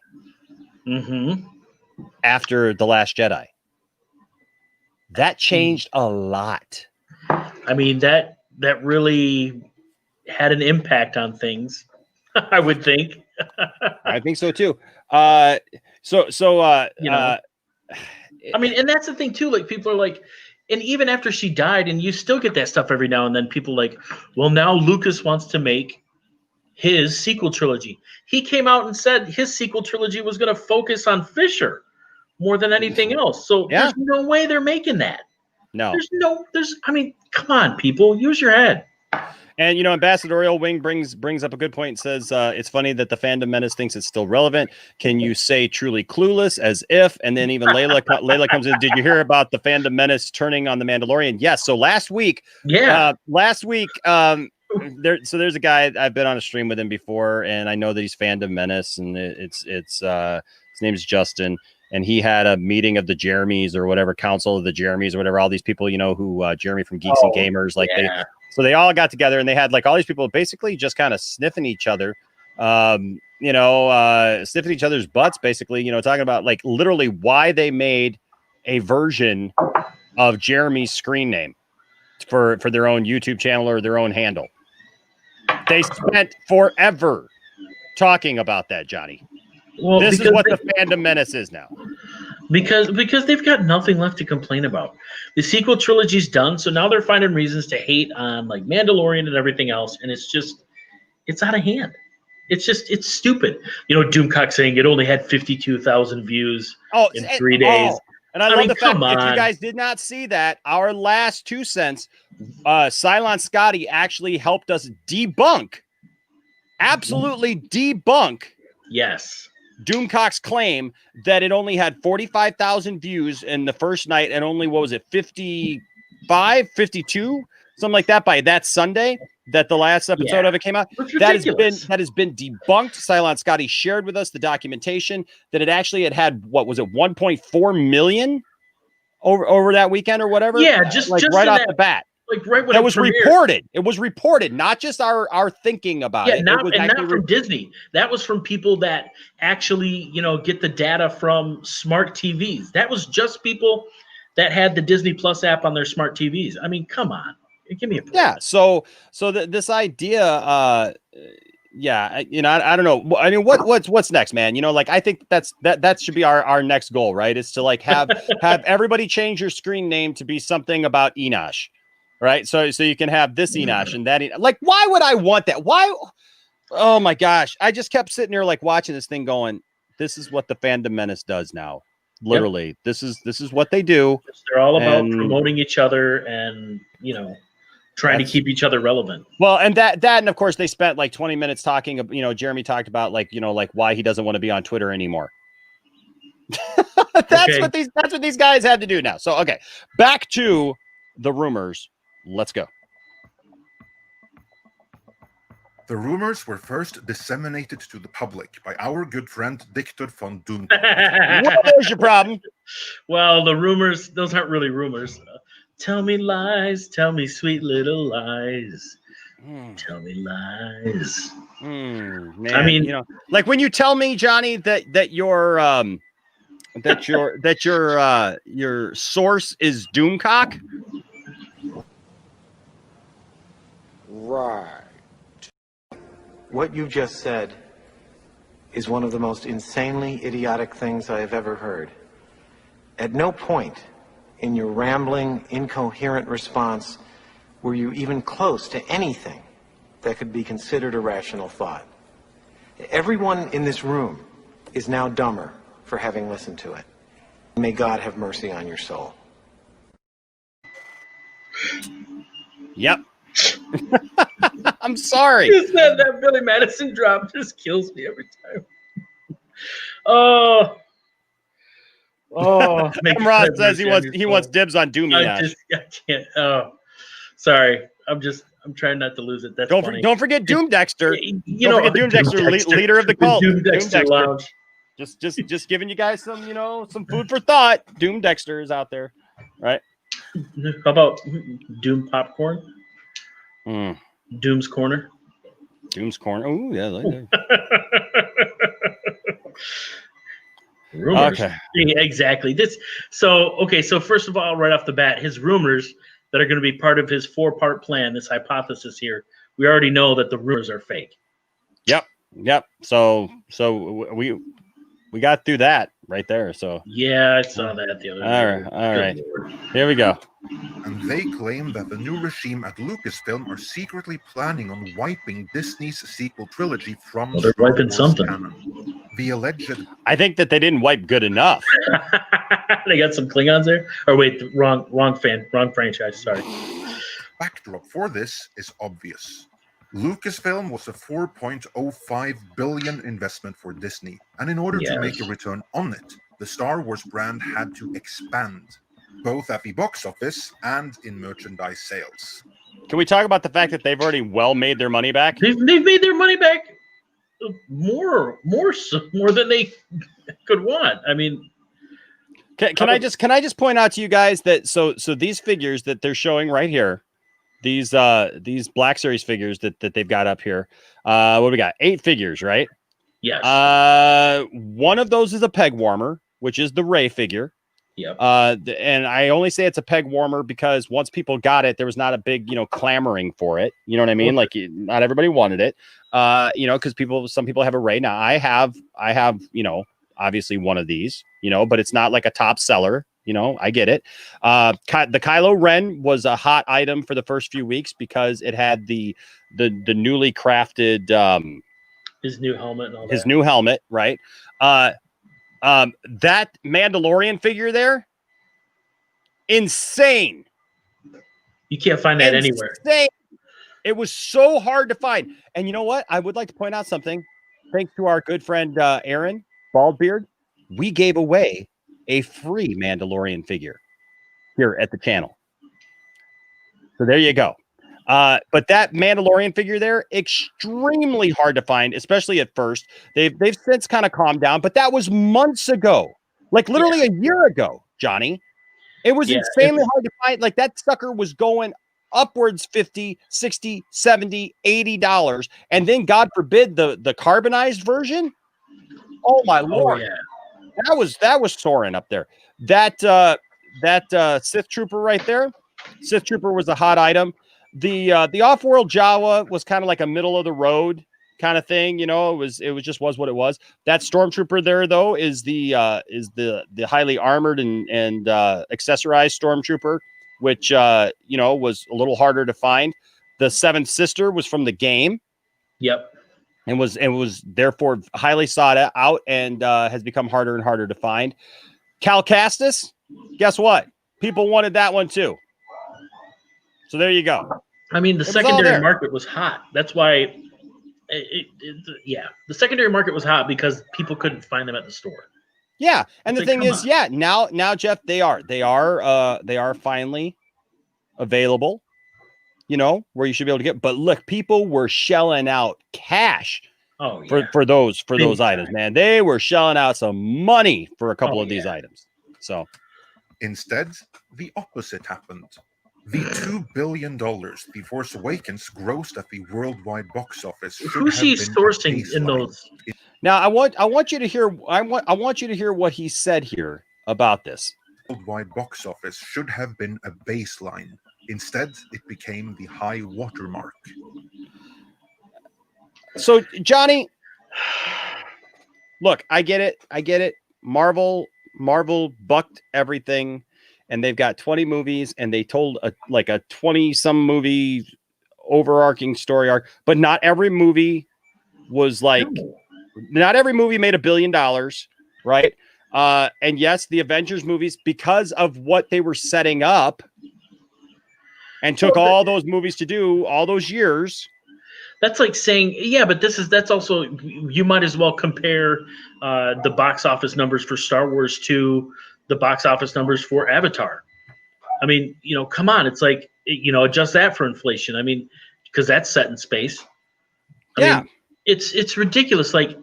after The Last Jedi. That changed a lot. I mean, that really had an impact on things, I would think. I think so too. I mean, and that's the thing too. Like, people are like, and even after she died, and you still get that stuff every now and then, people like, well, now Lucas wants to make his sequel trilogy. He came out and said his sequel trilogy was going to focus on Fisher more than anything else. So there's no way they're making that. No, I mean, come on, people, use your head. And, Ambassadorial Wing brings up a good point. Says it's funny that the fandom menace thinks it's still relevant. Can you say truly clueless as if? And then even Layla comes in. Did you hear about the fandom menace turning on the Mandalorian? Yes. So last week, there's a guy, I've been on a stream with him before, and I know that he's fandom menace, and it's his name is Justin. And he had a meeting of the Jeremys or whatever, Council of the Jeremys or whatever, all these people, who Jeremy from Geeks and Gamers, they all got together and they had like all these people basically just kind of sniffing each other, sniffing each other's butts, basically, talking about like literally why they made a version of Jeremy's screen name for their own YouTube channel or their own handle. They spent forever talking about that, Johnny. Well, this is what the fandom menace is now. Because they've got nothing left to complain about. The sequel trilogy's done, so now they're finding reasons to hate on like Mandalorian and everything else, and it's out of hand. It's stupid. Doomcock saying it only had 52,000 views in 3 days. And I love the fact that if you guys did not see that, our last 2 cents, Cylon Scotty actually helped us absolutely debunk. Yes. Doomcock's claim that it only had 45,000 views in the first night and only, 55, 52, something like that by that Sunday that the last episode of it came out. That has been debunked. Cylon Scotty shared with us the documentation that it actually had 1.4 million over that weekend or whatever. Yeah, just right off the bat. like right when that it was premiered. reported. It was reported, not just our thinking about it. Not It was from Disney. That was from people that actually, get the data from smart TVs. That was just people that had the Disney Plus app on their smart TVs. I mean, come on, give me a break. Yeah. So this idea, I don't know. I mean, what's next, man? Like I think that should be our next goal, right? Is to like have everybody change your screen name to be something about Enosh, right? So you can have this Enosh and that. Like, why would I want that? Why? Oh my gosh! I just kept sitting there like watching this thing, going, "This is what the Fandom Menace does now." Literally, this is what they do. They're all about promoting each other and trying to keep each other relevant. Well, and and of course they spent like 20 minutes talking. Jeremy talked about like why he doesn't want to be on Twitter anymore. That's what these guys have to do now. So okay, back to the rumors. Let's go. The rumors were first disseminated to the public by our good friend Dictor von Debunking. What was your problem? Well, the rumors, those aren't really rumors. Tell me lies, tell me sweet little lies. Tell me lies. Man, I mean, like when you tell me, Johnny, that your source is Doomcock. Right. What you just said is one of the most insanely idiotic things I have ever heard. At no point in your rambling, incoherent response were you even close to anything that could be considered a rational thought. Everyone in this room is now dumber for having listened to it. May God have mercy on your soul. Yep. I'm sorry. That Billy Madison drop just kills me every time. Oh, Ross says he wants dibs on Doomy. I can't. Oh, sorry. I'm trying not to lose it. That's funny. Don't forget Doom Dexter. Don't forget Doom Dexter, leader of the cult. Doom Dexter Lounge. Just giving you guys some some food for thought. Doom Dexter is out there, right? How about Doom Popcorn? Doom's Corner. Doom's Corner. Oh yeah, like that. Rumors. Okay. Exactly. So first of all, right off the bat, his rumors that are going to be part of his 4-part plan, this hypothesis here, we already know that the rumors are fake. Yep. So we got through that right there. So yeah, I saw that the other day. All right. Here we go. And they claim that the new regime at Lucasfilm are secretly planning on wiping Disney's sequel trilogy from they're wiping something. Canon. The alleged. I think that they didn't wipe good enough. They got some Klingons there. Or wait, wrong franchise. Sorry. Backdrop for this is obvious. Lucasfilm was a $4.05 billion investment for Disney, and in order to make a return on it, the Star Wars brand had to expand, both at the box office and in merchandise sales. Can we talk about the fact that they've already made their money back? They've made their money back more than they could want. I mean, can I just point out to you guys that so these figures that they're showing right here, these Black Series figures that they've got up here, what do we got? 8 figures, right? Yes. One of those is a peg warmer, which is the Rey figure. Yep. And I only say it's a peg warmer because once people got it, there was not a big, clamoring for it. You know what I mean? Like not everybody wanted it. Because some people have a Rey. Now I have, obviously one of these, but it's not like a top seller. I get it. The Kylo Ren was a hot item for the first few weeks because it had the newly crafted his new helmet and all that. His new helmet, right? That Mandalorian figure there, insane. You can't find that anywhere. It was so hard to find. And you know what? I would like to point out something. Thanks to our good friend Aaron Baldbeard, we gave away a free Mandalorian figure here at the channel. So there you go. But that Mandalorian figure there, extremely hard to find, especially at first. They've since kind of calmed down, but that was months ago, like literally a year ago, Johnny. It was insanely hard to find. Like that sucker was going upwards $50, $60, $70, $80. And then God forbid the carbonized version. Oh my Lord. yeah. That was soaring up there. That Sith Trooper right there. Sith Trooper was a hot item. The off-world Jawa was kind of like a middle of the road kind of thing, you know. It was just what it was. That Stormtrooper there though is the highly armored and accessorized Stormtrooper, which you know, was a little harder to find. The Seventh Sister was from the game. Yep. And was therefore highly sought out and has become harder and harder to find. Cal Kestis, guess what? People wanted that one too. So there you go. I mean, the secondary market was hot. That's why, the secondary market was hot because people couldn't find them at the store. Yeah, and the thing is, now Jeff, they are finally available. You know, where you should be able to get. But look, people were shelling out cash for those items, man. They were shelling out some money for a couple of these items. So instead, the opposite happened. The $2 billion The Force Awakens grossed at the worldwide box office. Who's he sourcing in those? Now I want you to hear what he said here about this. Worldwide box office should have been a baseline. Instead, it became the high watermark. So, Johnny, look, I get it. Marvel bucked everything, and they've got 20 movies, and they told a 20-some movie overarching story arc, but not every movie was like, not every movie made $1 billion, right? And yes, the Avengers movies, because of what they were setting up, and took all those movies to do all those years. That's like saying, but that's also, you might as well compare the box office numbers for Star Wars to the box office numbers for Avatar. I mean, you know, come on. It's like, you know, adjust that for inflation. I mean, because that's set in space. I mean, it's ridiculous. Like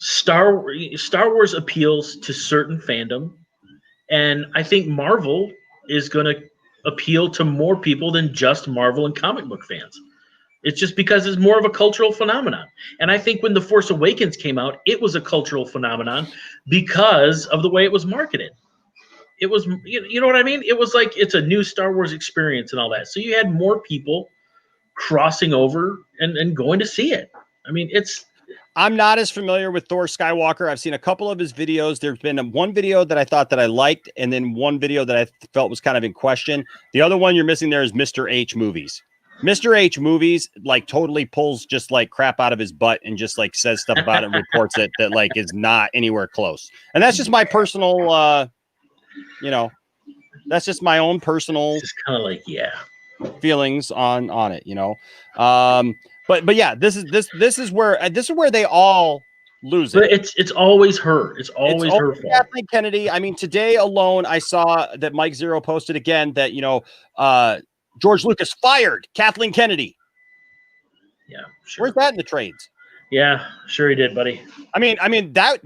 Star Wars appeals to certain fandom. And I think Marvel is going to appeal to more people than just Marvel and comic book fans. It's just because it's more of a cultural phenomenon. And I think when The Force Awakens came out, it was a cultural phenomenon because of the way it was marketed. It was, you know what I mean? It was like, it's a new Star Wars experience and all that. So you had more people crossing over and going to see it. I mean, I'm not as familiar with Thor Skywalker. I've seen a couple of his videos. There's been one video that I thought that I liked, and then one video that I felt was kind of in question. The other one you're missing there is Mr. H Movies. Mr. H Movies like totally pulls just like crap out of his butt and just like says stuff about it and reports it that like is not anywhere close. And that's just my personal, you know, that's just my own personal, just kind of like feelings on it, you know. But yeah, this is where they all lose it. But it's always her. It's always her fault. Kathleen Kennedy. I mean, today alone, I saw that Mike Zero posted again that, you know, George Lucas fired Kathleen Kennedy. Yeah, sure. Where's that in the trades? Yeah, sure he did, buddy. I mean that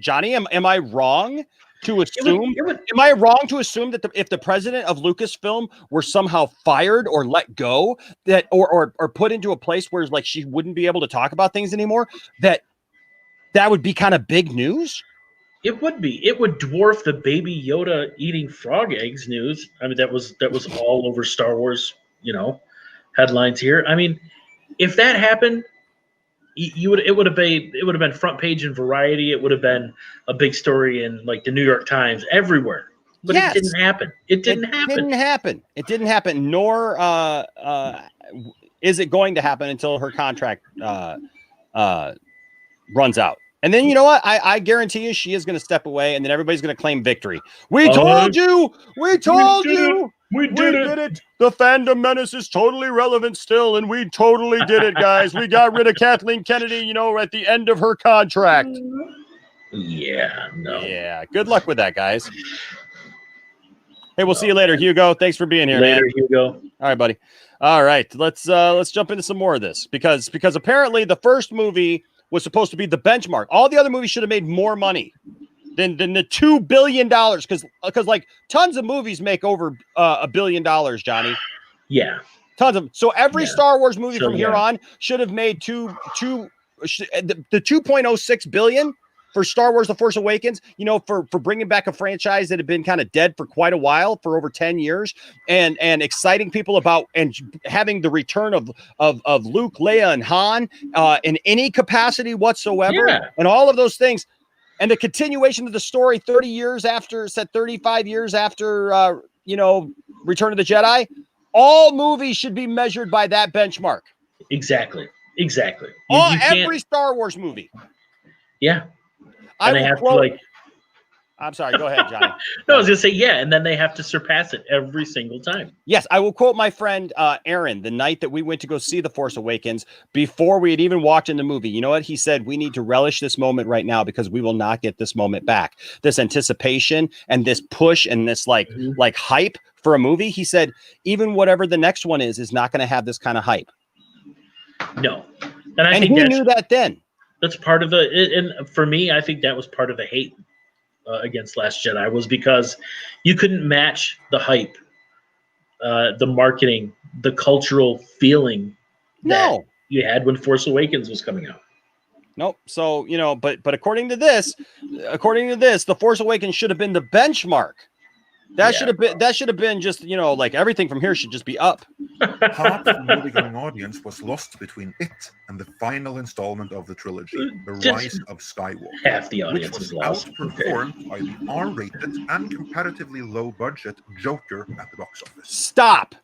Johnny, am I wrong to assume? Am I wrong to assume that if the president of Lucasfilm were somehow fired or let go, that or put into a place where like she wouldn't be able to talk about things anymore, that would be kind of big news? It would be. It would dwarf the Baby Yoda eating frog eggs news. I mean, that was all over Star Wars, you know, headlines here. I mean, if that happened, it would have been front page in Variety. It would have been a big story in like the New York Times, everywhere. But It didn't happen. It didn't happen. Nor is it going to happen until her contract runs out. And then, you know what? I guarantee you she is going to step away, and then everybody's going to claim victory. We told you. We told you. We did it. The fandom menace is totally relevant still, and we totally did it, guys. We got rid of Kathleen Kennedy, you know, at the end of her contract. Yeah, no. Yeah, good luck with that, guys. Hey, we'll see you later, Hugo. Thanks for being here, later, man. Hugo. All right, buddy. All right, let's jump into some more of this because apparently the first movie was supposed to be the benchmark. All the other movies should have made more money. than the $2 billion. Because like tons of movies make over $1 billion, Johnny. Yeah. Tons of. So every Star Wars movie from here on should have made the 2.06 billion for Star Wars: The Force Awakens, you know, for bringing back a franchise that had been kind of dead for quite a while, for over 10 years, and exciting people about and having the return of Luke, Leia, and Han in any capacity whatsoever, and all of those things, and the continuation of the story 35 years after Return of the Jedi. All movies should be measured by that benchmark. Exactly. Every Star Wars movie. Yeah. And I'm sorry, go ahead, Johnny. No, I was going to say, yeah, and then they have to surpass it every single time. Yes, I will quote my friend Aaron the night that we went to go see The Force Awakens before we had even walked in the movie. You know what? He said, we need to relish this moment right now because we will not get this moment back. This anticipation and this push and this like hype for a movie. He said, even whatever the next one is not going to have this kind of hype. No. And he knew that then. That's part of and for me, I think that was part of the hate against Last Jedi, was because you couldn't match the hype, the marketing, the cultural feeling that you had when Force Awakens was coming out. Nope. So, you know, but according to this, The Force Awakens should have been the benchmark. That should have been just, you know, like everything from here should just be up. Half the movie-going audience was lost between it and the final installment of the trilogy, The Rise of Skywalker. Half the audience was lost. Outperformed by the R-rated and comparatively low-budget Joker at the box office. Stop.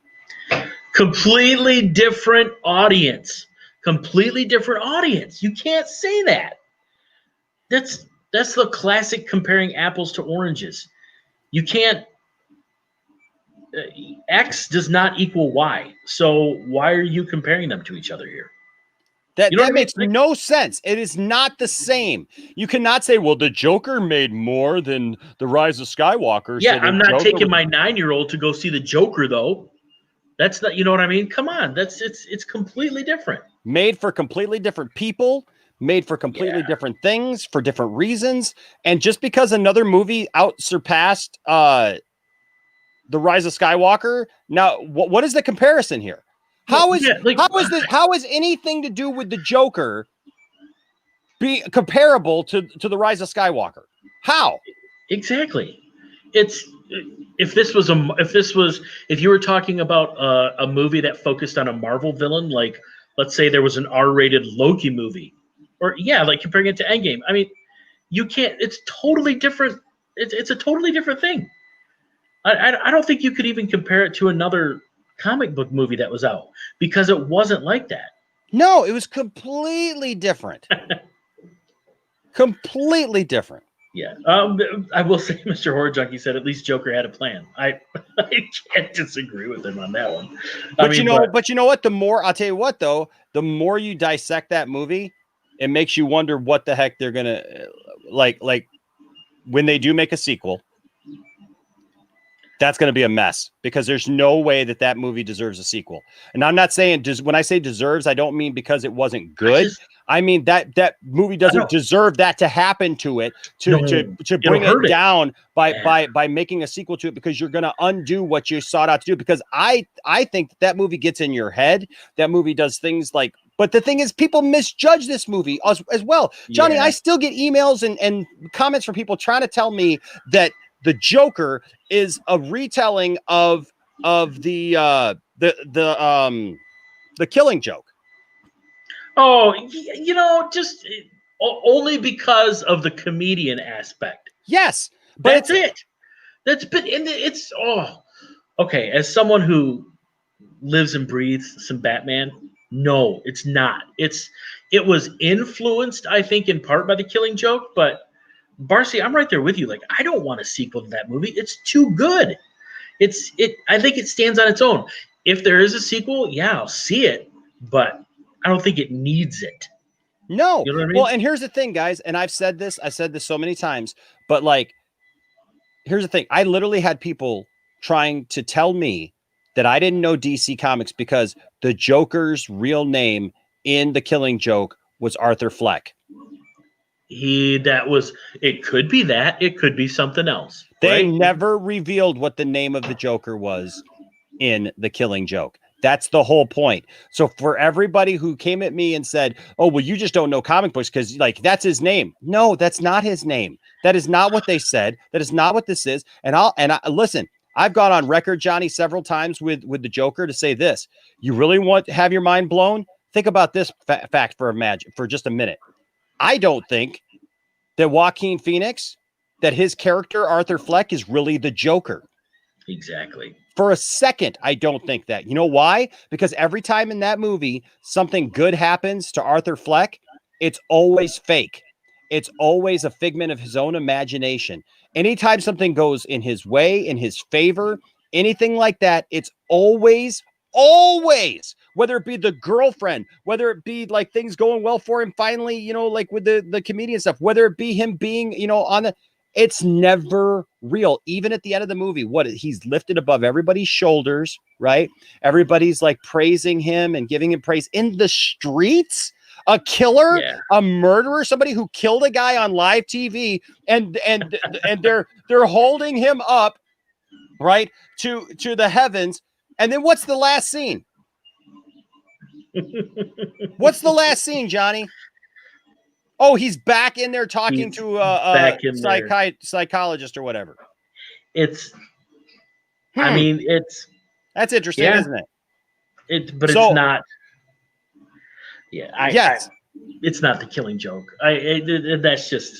Completely different audience. You can't say that. That's the classic comparing apples to oranges. You can't. X does not equal Y. So why are you comparing them to each other here? That makes no sense. It is not the same. You cannot say, well, the Joker made more than The Rise of Skywalker. Yeah, I'm not taking my 9-year-old to go see the Joker, though. That's not, you know what I mean? Come on. It's completely different. Made for completely different people, made for completely different things, for different reasons. And just because another movie surpassed The Rise of Skywalker, now what is the comparison here? How is anything to do with the Joker be comparable to The Rise of Skywalker? How? Exactly. It's if you were talking about a movie that focused on a Marvel villain, like let's say there was an R-rated Loki movie, or like comparing it to Endgame. I mean, you can't. It's totally different. It's a totally different thing. I don't think you could even compare it to another comic book movie that was out, because it wasn't like that. No, it was completely different. Completely different. Yeah. I will say, Mr. Horror Junkie said at least Joker had a plan. I can't disagree with him on that one. But you know what? I'll tell you what, though, the more you dissect that movie, it makes you wonder what the heck they're gonna like when they do make a sequel. That's going to be a mess, because there's no way that movie deserves a sequel. And I'm not saying when I say deserves, I don't mean because it wasn't good. I mean that movie doesn't deserve that to happen to it, to bring it down by making a sequel to it, because you're going to undo what you sought out to do. Because I think that movie gets in your head. That movie does things like, but the thing is, people misjudge this movie as well. Johnny, I still get emails and comments from people trying to tell me that the Joker is a retelling of the Killing Joke. Oh, just only because of the comedian aspect. Yes, but okay. As someone who lives and breathes some Batman, no, it's not. It was influenced, I think, in part by the Killing Joke, but Barcy, I'm right there with you. Like, I don't want a sequel to that movie. It's too good. I think it stands on its own. If there is a sequel, I'll see it, but I don't think it needs it. No. You know what I mean? Well, and here's the thing, guys, and I've said this so many times, but like, here's the thing. I literally had people trying to tell me that I didn't know DC Comics because the Joker's real name in The Killing Joke was Arthur Fleck. It could be that. It could be something else. They right? never revealed what the name of the Joker was in The Killing Joke. That's the whole point. So for everybody who came at me and said, "Oh, well, you just don't know comic books because like that's his name." No, that's not his name. That is not what they said. That is not what this is. And I listen. I've gone on record, Johnny, several times with the Joker to say this. You really want to have your mind blown? Think about this fact for just a minute. I don't think that Joaquin Phoenix, that his character Arthur Fleck is really the Joker. Exactly. For a second, I don't think that. You know why? Because every time in that movie something good happens to Arthur Fleck, it's always fake. It's always a figment of his own imagination. Anytime something goes in his way, in his favor, anything like that, it's always, whether it be the girlfriend, whether it be like things going well for him finally, you know, like with the comedian stuff, whether it be him being, you know, it's never real. Even at the end of the movie, he's lifted above everybody's shoulders, right? Everybody's like praising him and giving him praise in the streets. A killer, a murderer, somebody who killed a guy on live TV, and they're holding him up, right, to the heavens. And then what's the last scene? What's the last scene, Johnny? Oh, he's back in there talking to a psychologist or whatever. I mean, that's interesting, isn't it? It's not. Yeah, yes, it's not The Killing Joke. That's just.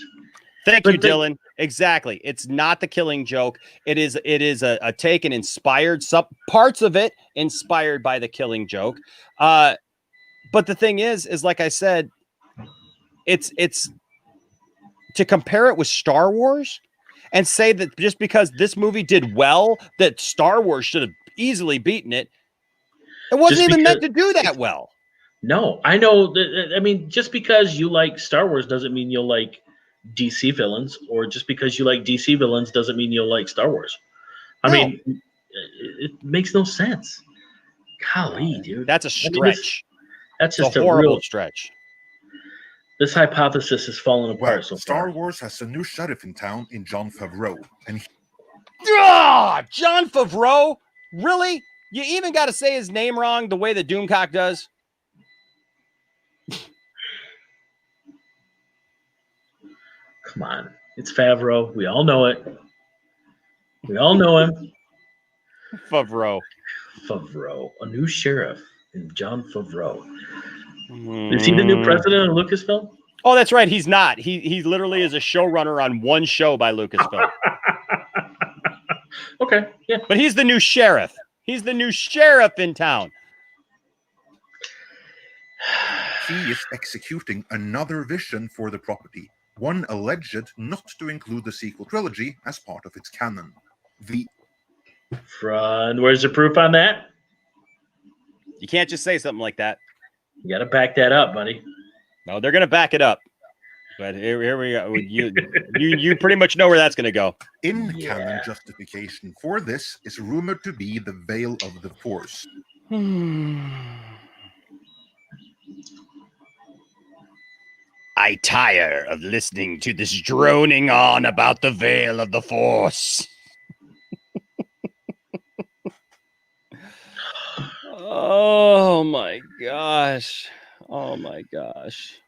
Thank you, Dylan. Exactly. It's not The Killing Joke. It is a take and inspired, some parts of it inspired by The Killing Joke. But the thing is like I said, it's to compare it with Star Wars and say that just because this movie did well, that Star Wars should have easily beaten it. It wasn't even meant to do that well. No, I know. I mean, just because you like Star Wars doesn't mean you'll like DC villains, or just because you like DC villains doesn't mean you'll like Star Wars. I mean, it makes no sense. Golly, dude. That's a stretch. That's just a horrible stretch. This hypothesis is falling apart so far. Star Wars has a new sheriff in town in Jon Favreau. And Jon Favreau? Really? You even got to say his name wrong the way that Doomcock does? Come on. It's Favreau. We all know it. We all know him. Favreau. A new sheriff in Jon Favreau. Is he the new president of Lucasfilm? Oh, that's right. He's not. He literally is a showrunner on one show by Lucasfilm. Okay, yeah. But he's the new sheriff. He's the new sheriff in town. He is executing another vision for the property, one alleged not to include the sequel trilogy as part of its canon. Where's the proof on that? You can't just say something like that. You got to back that up, buddy. No, they're going to back it up. But here we go. You pretty much know where that's going to go. In-canon justification for this is rumored to be the Veil of the Force. I tire of listening to this droning on about the Veil of the Force. Oh my gosh. Oh my gosh.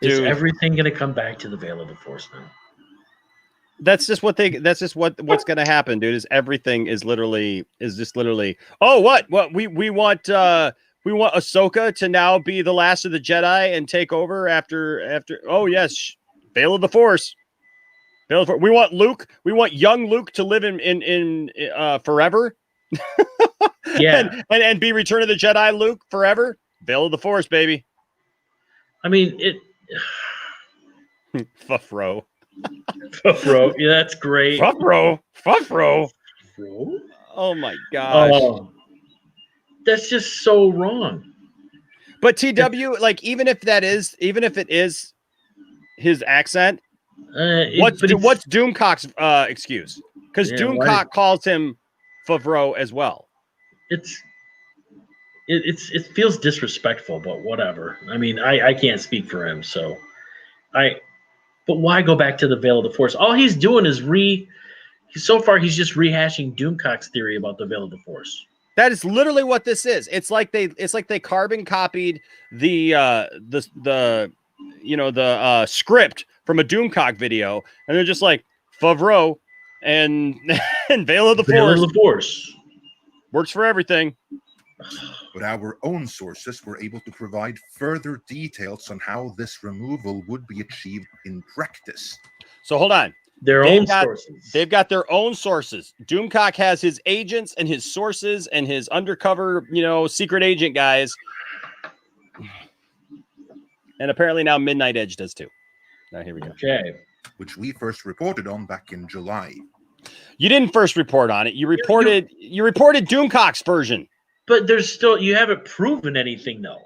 Is everything going to come back to the Veil of the Force now? That's just what's going to happen, dude. Is everything is just literally. Oh, what we want Ahsoka to now be the last of the Jedi and take over after. Oh yes, Veil of the Force. Veil of the Force. We want Luke. We want young Luke to live in forever. Yeah, and be Return of the Jedi Luke forever. Veil of the Force, baby. I mean it. Favreau. Yeah, that's great. Favreau. Oh my gosh. Oh, that's just so wrong. But TW, like, even if it is his accent, what's Doomcock's excuse? Because Doomcock calls him Favreau as well. it feels disrespectful, but whatever. I mean, I can't speak for him, so but why go back to the Veil of the Force? All he's doing is so far he's just rehashing Doomcock's theory about the Veil of the Force. That is literally what this is. It's like they carbon copied the script from a Doomcock video, and they're just like Favreau and and Veil of the Force works for everything. But our own sources were able to provide further details on how this removal would be achieved in practice. So hold on. Sources. They've got their own sources. Doomcock has his agents and his sources and his undercover, secret agent guys. And apparently now Midnight Edge does too. Now here we go. Okay. Which we first reported on back in July. You didn't first report on it. You reported Doomcock's version. But you haven't proven anything though.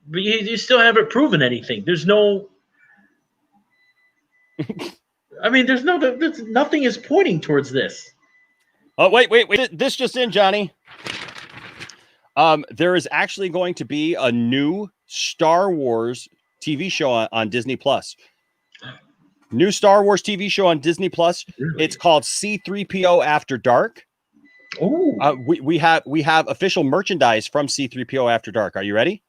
But you still haven't proven anything. There's no. I mean, there's nothing is pointing towards this. Oh, wait. This just in, Johnny. There is actually going to be a new Star Wars TV show on Disney Plus. New Star Wars TV show on Disney Plus. Really? It's called C-3PO After Dark. Oh, we have official merchandise from C-3PO After Dark. Are you ready?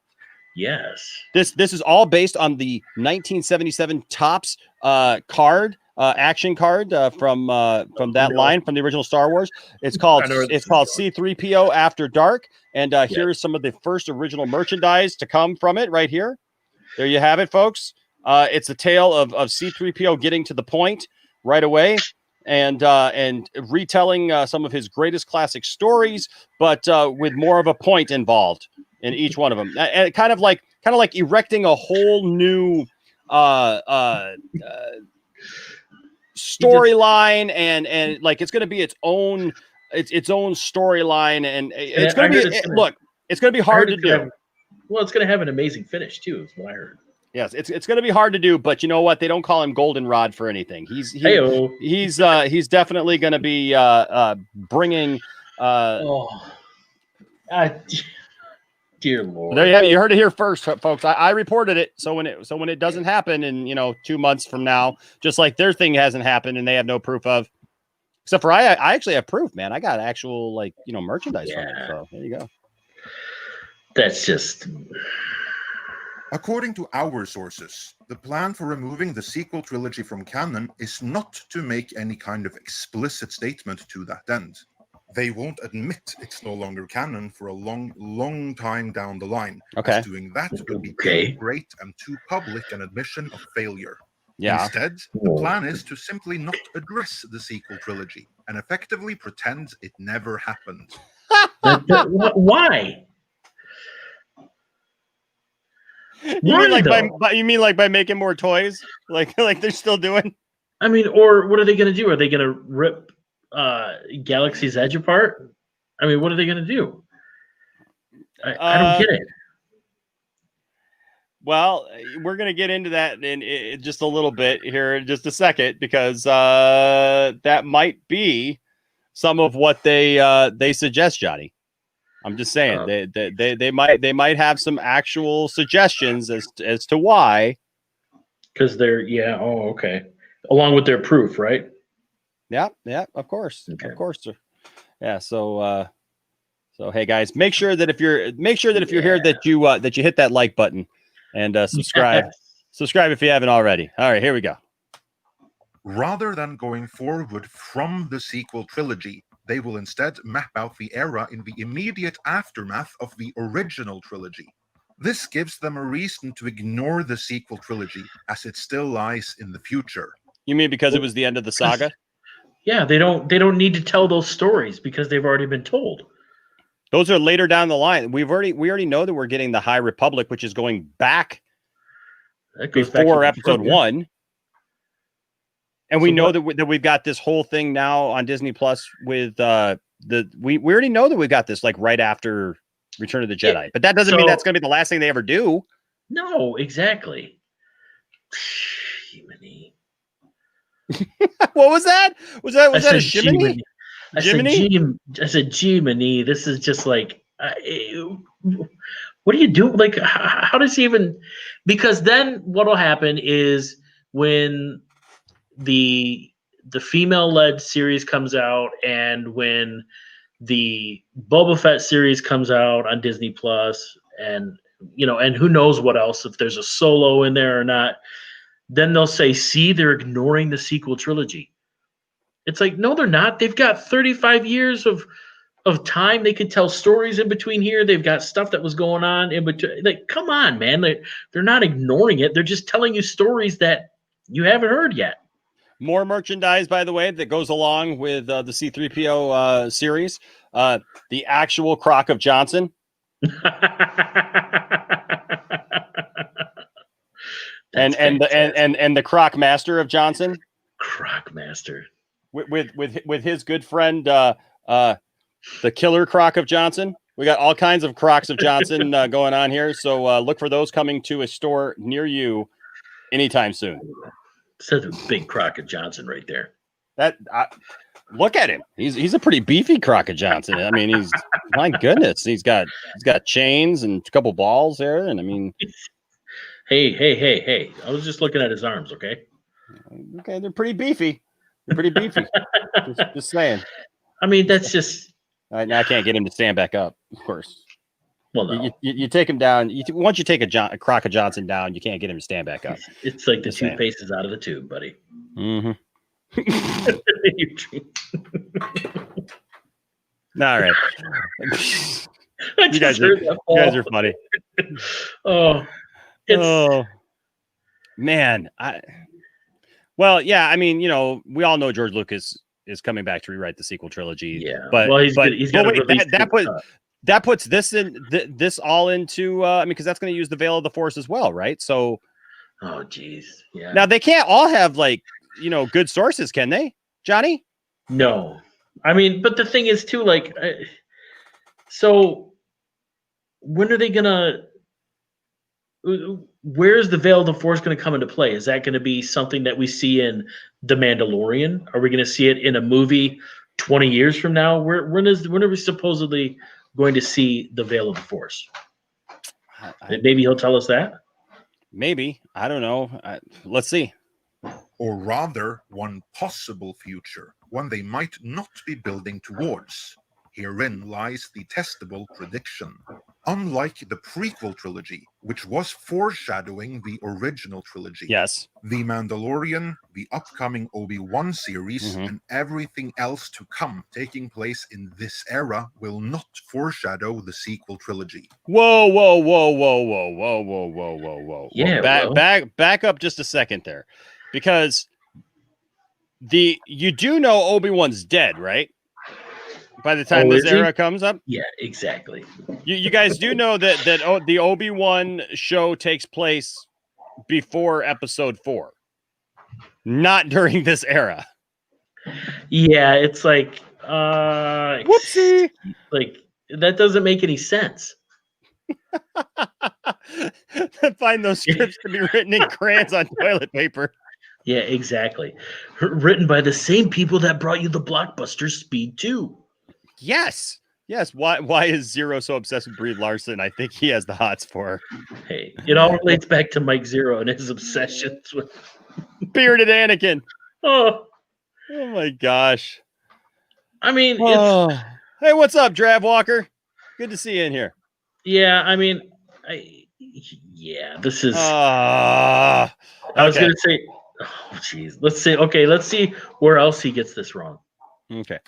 Yes. This is all based on the 1977 Topps card, action card from that line from the original Star Wars. It's called C-3PO After Dark, and here is some of the first original merchandise to come from it right here. There you have it, folks. It's a tale of C-3PO getting to the point right away. And retelling some of his greatest classic stories, but with more of a point involved in each one of them, and kind of like erecting a whole new storyline, and like it's going to be its own storyline, and it's going to be it's going to be hard to do. It's going to have an amazing finish too, is what I heard. Yes, it's going to be hard to do, but you know what? They don't call him Goldenrod for anything. He's definitely going to be bringing. Dear Lord! There you have it. You heard it here first, folks. I reported it. So when it doesn't happen in 2 months from now, just like their thing hasn't happened and they have no proof of, except for I actually have proof, man. I got actual merchandise from it. So there you go. That's just. According to our sources, the plan for removing the sequel trilogy from canon is not to make any kind of explicit statement to that end. They won't admit it's no longer canon for a long, long time down the line. Okay. As doing that would be too great and too public an admission of failure. Yeah. Instead, the plan is to simply not address the sequel trilogy and effectively pretend it never happened. Why? You mean by making more toys, like they're still doing? I mean, or what are they going to do? Are they going to rip Galaxy's Edge apart? I mean, what are they going to do? I don't get it. Well, we're going to get into that in just a little bit here in just a second, because that might be some of what they suggest, Johnny. I'm just saying they might have some actual suggestions as to why. Because okay. Along with their proof, right? Yeah, of course. Okay. Of course. Yeah, so hey guys, make sure that if you're here that you hit that like button and subscribe. Yes. Subscribe if you haven't already. All right, here we go. Rather than going forward from the sequel trilogy, they will instead map out the era in the immediate aftermath of the original trilogy. This gives them a reason to ignore the sequel trilogy, as it still lies in the future. You mean because it was the end of the saga? Yeah, they don't need to tell those stories because they've already been told. Those are later down the line. We already know that we're getting the High Republic, which is going back before episode 1. And we know that we've got this whole thing now on Disney Plus with we already know that we've got this like right after Return of the Jedi, but that doesn't mean that's going to be the last thing they ever do. No, exactly. What was that? Was that a shimmy? I said, Jiminy, this is just like, what do you do? Like, how does he even? Because then what'll happen is when the female-led series comes out, and when the Boba Fett series comes out on Disney Plus, and and who knows what else, if there's a Solo in there or not, then they'll say, see, they're ignoring the sequel trilogy. It's like, no, they're not. They've got 35 years of time. They could tell stories in between here. They've got stuff that was going on in between. Like, come on, man. They're not ignoring it. They're just telling you stories that you haven't heard yet. More merchandise, by the way, that goes along with the C-3PO series. The actual Croc of Johnson. and the Croc Master of Johnson. Croc Master. With his good friend the Killer Croc of Johnson. We got all kinds of Crocs of Johnson going on here. So look for those coming to a store near you anytime soon. Says a big Croc of Johnson right there. Look at him. He's a pretty beefy Croc of Johnson. I mean, he's my goodness. He's got chains and a couple balls there, and I mean, hey! I was just looking at his arms. Okay, they're pretty beefy. just saying. I mean, that's just. I can't get him to stand back up, of course. Well, no. You take him down. Once you take a Croc of Johnson down, you can't get him to stand back up. It's like the toothpaste is out of the tube, buddy. Mm-hmm. All right. You guys are funny. Oh, man. Well, yeah. I mean, we all know George Lucas is coming back to rewrite the sequel trilogy. Yeah, but he's got that puts this this all into because that's going to use the Veil of the Force as well, right? So, oh geez, yeah. Now they can't all have good sources, can they, Johnny? No, I mean, but the thing is too, so when are they gonna? Where's the Veil of the Force going to come into play? Is that going to be something that we see in The Mandalorian? Are we going to see it in a movie 20 years from now? When are we supposedly going to see the Veil of the Force? Maybe he'll tell us that. Maybe. I don't know. Let's see. Or rather, one possible future, one they might not be building towards. Herein lies the testable prediction. Unlike the prequel trilogy, which was foreshadowing the original trilogy, yes, The Mandalorian, the upcoming Obi-Wan series, and everything else to come taking place in this era will not foreshadow the sequel trilogy. Whoa. Yeah, back up just a second there, because you do know Obi-Wan's dead, right? By the time this era comes up? Yeah, exactly. You guys do know that the Obi-Wan show takes place before episode 4. Not during this era. Yeah, it's like whoopsie. Like that doesn't make any sense. Find those scripts to be written in crayons on toilet paper. Yeah, exactly. Written by the same people that brought you the blockbuster Speed 2. Yes. Why is Zero so obsessed with Brie Larson? I think he has the hots for her. Hey, it all relates back to Mike Zero and his obsessions with bearded Anakin. Oh my gosh. I mean, hey, what's up, Drav Walker? Good to see you in here. Yeah, I mean, this is. I was gonna say, oh, geez. Let's see where else he gets this wrong. Okay.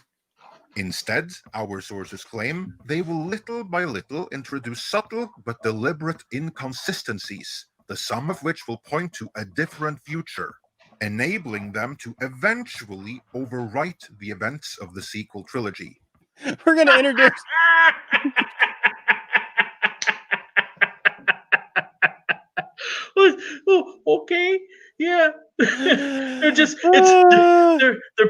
Instead, our sources claim they will little by little introduce subtle but deliberate inconsistencies, the sum of which will point to a different future, enabling them to eventually overwrite the events of the sequel trilogy. We're going to introduce... Oh, okay. Yeah. They're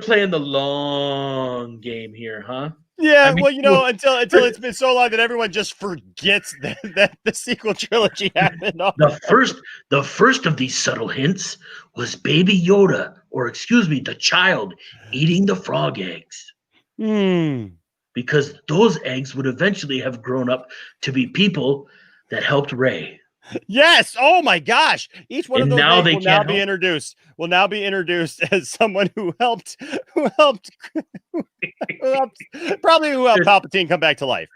playing the long game here, huh? Yeah, I mean, until it's been so long that everyone just forgets that the sequel trilogy happened. The first of these subtle hints was Baby Yoda, or excuse me, the child eating the frog eggs. Because those eggs would eventually have grown up to be people that helped Rey. Yes. Oh my gosh. Each one of those now eggs they will now can't be help. introduced. Will now be introduced as someone who helped Palpatine come back to life.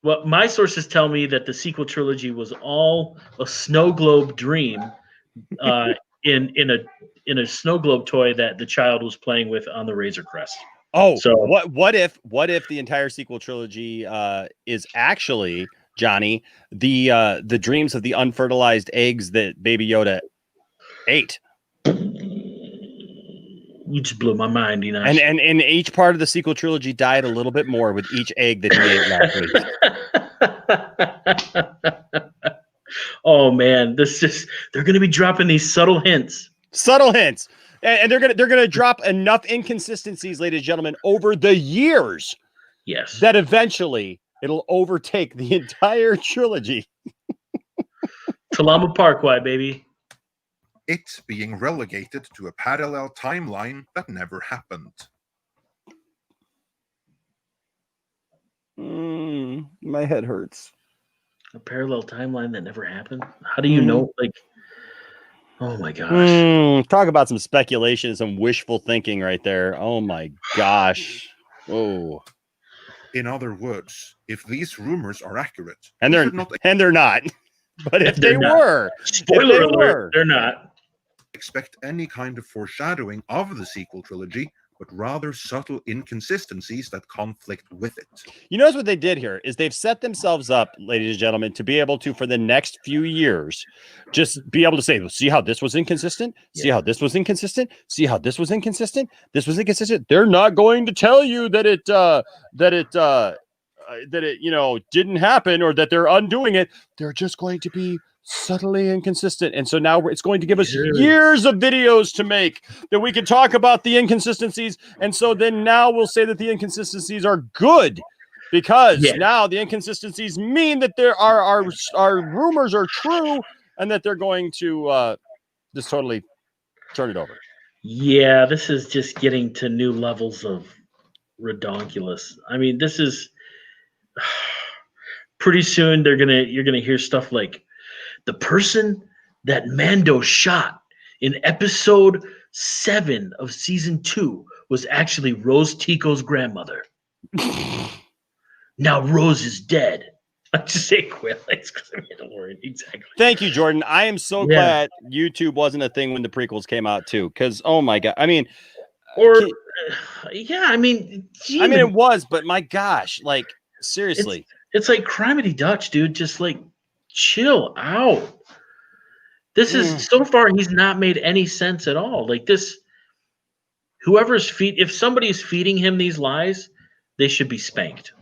Well, my sources tell me that the sequel trilogy was all a snow globe dream, in a snow globe toy that the child was playing with on the Razor Crest. Oh, so what if the entire sequel trilogy is actually, Johnny, the dreams of the unfertilized eggs that Baby Yoda ate? You just blew my mind, And each part of the sequel trilogy died a little bit more with each egg that he ate last week. Oh man, they're going to be dropping these subtle hints. And they're gonna drop enough inconsistencies, ladies and gentlemen, over the years. Yes. That eventually it'll overtake the entire trilogy. Talama Parkway, baby. It being relegated to a parallel timeline that never happened. My head hurts. A parallel timeline that never happened? How do you know? Like, oh my gosh. Talk about some speculation, some wishful thinking right there. Oh my gosh. Oh. In other words, if these rumors are accurate, and they're not, but if they were, spoiler alert, they're not. Expect any kind of foreshadowing of the sequel trilogy, but rather subtle inconsistencies that conflict with it. You notice what they did here is they've set themselves up, ladies and gentlemen, to be able to, for the next few years, just be able to say, see how this was inconsistent? See how this was inconsistent? See how this was inconsistent? This was inconsistent. They're not going to tell you that it didn't happen or that they're undoing it. They're just going to be subtly inconsistent. And so now it's going to give us years of videos to make that we can talk about the inconsistencies. And so then now we'll say that the inconsistencies are good because now the inconsistencies mean that there are our rumors are true and that they're going to just totally turn it over. Yeah, this is just getting to new levels of redonkulous. I mean, this is pretty soon you're gonna hear stuff like the person that Mando shot in episode 7 of season 2 was actually Rose Tico's grandmother. Now Rose is dead. I just say quit. Mandalorian. Exactly. Thank you, Jordan. I am so glad YouTube wasn't a thing when the prequels came out too. Because oh my god, I mean, I mean, it was, but my gosh, like seriously, it's like Criminy Dutch, dude. Just like chill out. This is so far he's not made any sense at all. Like this, if somebody's feeding him these lies, they should be spanked.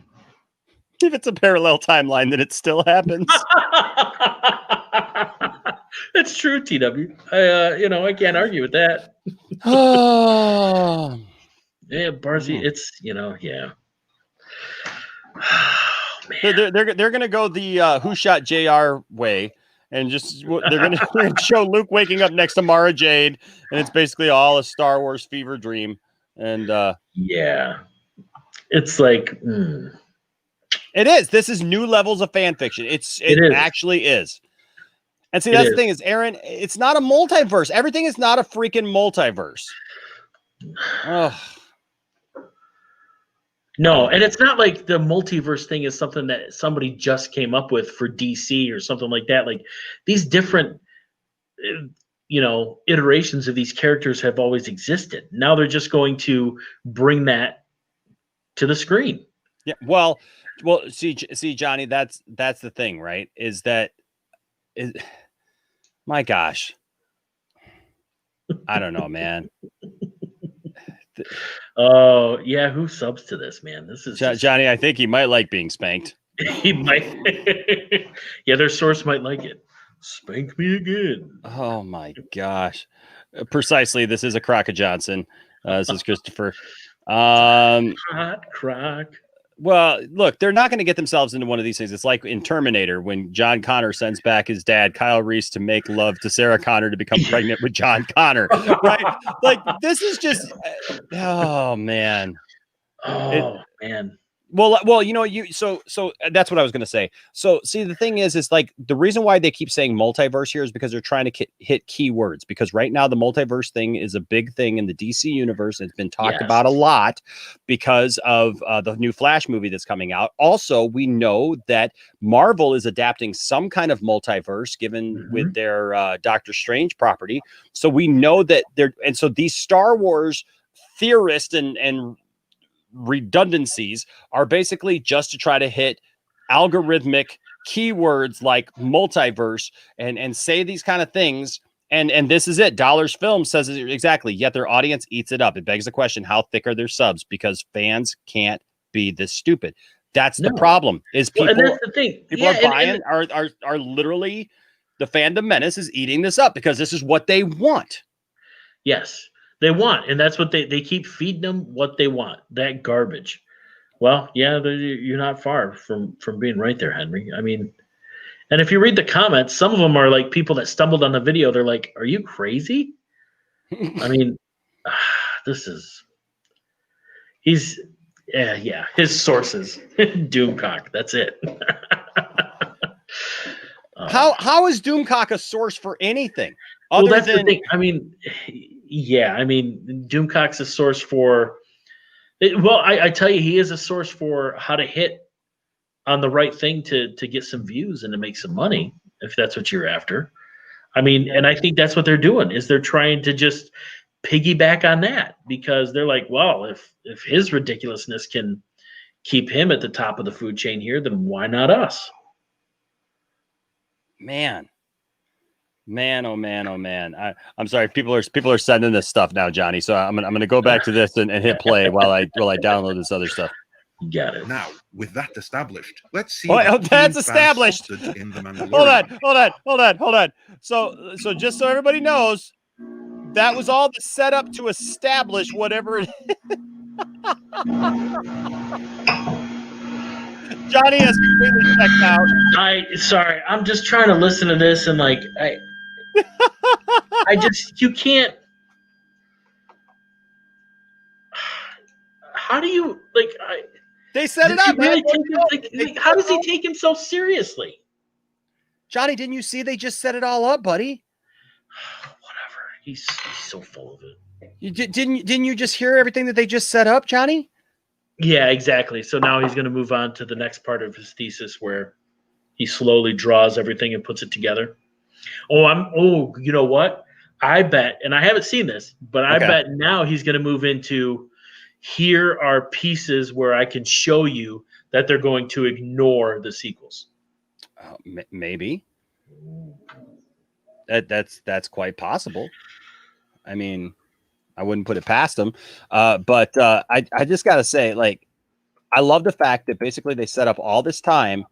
If it's a parallel timeline, then it still happens. That's true, TW. I can't argue with that. Oh, yeah, Barzy, it's yeah. They're gonna go the Who Shot JR way, and just they're gonna show Luke waking up next to Mara Jade, and it's basically all a Star Wars fever dream. And it's like it is. This is new levels of fan fiction. It actually is. And see, that's the thing is, Aaron, it's not a multiverse. Everything is not a freaking multiverse. Oh. No, and it's not like the multiverse thing is something that somebody just came up with for DC or something like that. Like these different, iterations of these characters have always existed. Now they're just going to bring that to the screen. Yeah. Well, see, Johnny, that's the thing, right? Is that my gosh, I don't know, man. Oh yeah, who subs to this, man? This is Johnny. I think he might like being spanked. He might. Yeah, their source might like it. Spank me again. Oh my gosh! Precisely. This is a Crocker Johnson. This is Christopher. Hot croc. Well, look, they're not going to get themselves into one of these things. It's like in Terminator when John Connor sends back his dad, Kyle Reese, to make love to Sarah Connor to become pregnant with John Connor, right? Like this is just, oh man. Oh man. Well, so that's what I was going to say. So, see, the thing is like the reason why they keep saying multiverse here is because they're trying to hit keywords. Because right now the multiverse thing is a big thing in the DC universe. It's been talked about a lot because of the new Flash movie that's coming out. Also, we know that Marvel is adapting some kind of multiverse, given with their Doctor Strange property. So we know that so these Star Wars theorists and redundancies are basically just to try to hit algorithmic keywords like multiverse and say these kind of things. And this is it. Dollars Film says it exactly, yet their audience eats it up. It begs the question, how thick are their subs? Because fans can't be this stupid. That's the problem. Is people, and that's the thing. People are buying, are literally, the fandom menace is eating this up because this is what they want. Yes. They want, and that's what they keep feeding them what they want, that garbage. Well, yeah, you're not far from being right there, Henry. I mean, and if you read the comments, some of them are like people that stumbled on the video. They're like, "Are you crazy?" I mean, his sources, Doomcock. That's it. How is Doomcock a source for anything? Well, that's the thing. I mean, Doomcock's a source for. I tell you, he is a source for how to hit on the right thing to get some views and to make some money, if that's what you're after. I mean, and I think that's what they're doing, is they're trying to just piggyback on that, because they're like, well, if his ridiculousness can keep him at the top of the food chain here, then why not us? Man, oh man. I'm sorry. People are sending this stuff now, Johnny. So I'm gonna go back to this and hit play while I download this other stuff. You got it. Now, with that established, let's see. That's established. In the Mandalorian. Hold on. So just so everybody knows, that was all the setup to establish whatever it is. Johnny has completely checked out. Sorry, I'm just trying to listen to this and like you can't. How do you like? They set it up. Really how does he take himself seriously? Johnny, didn't you see they just set it all up, buddy? Whatever. He's so full of it. Didn't you just hear everything that they just set up, Johnny? Yeah, exactly. So now he's going to move on to the next part of his thesis, where he slowly draws everything and puts it together. You know what? I bet, and I haven't seen this, but I bet now he's going to move into, here are pieces where I can show you that they're going to ignore the sequels. Maybe. That's quite possible. I mean, I wouldn't put it past them. But I just got to say, like, I love the fact that basically they set up all this time.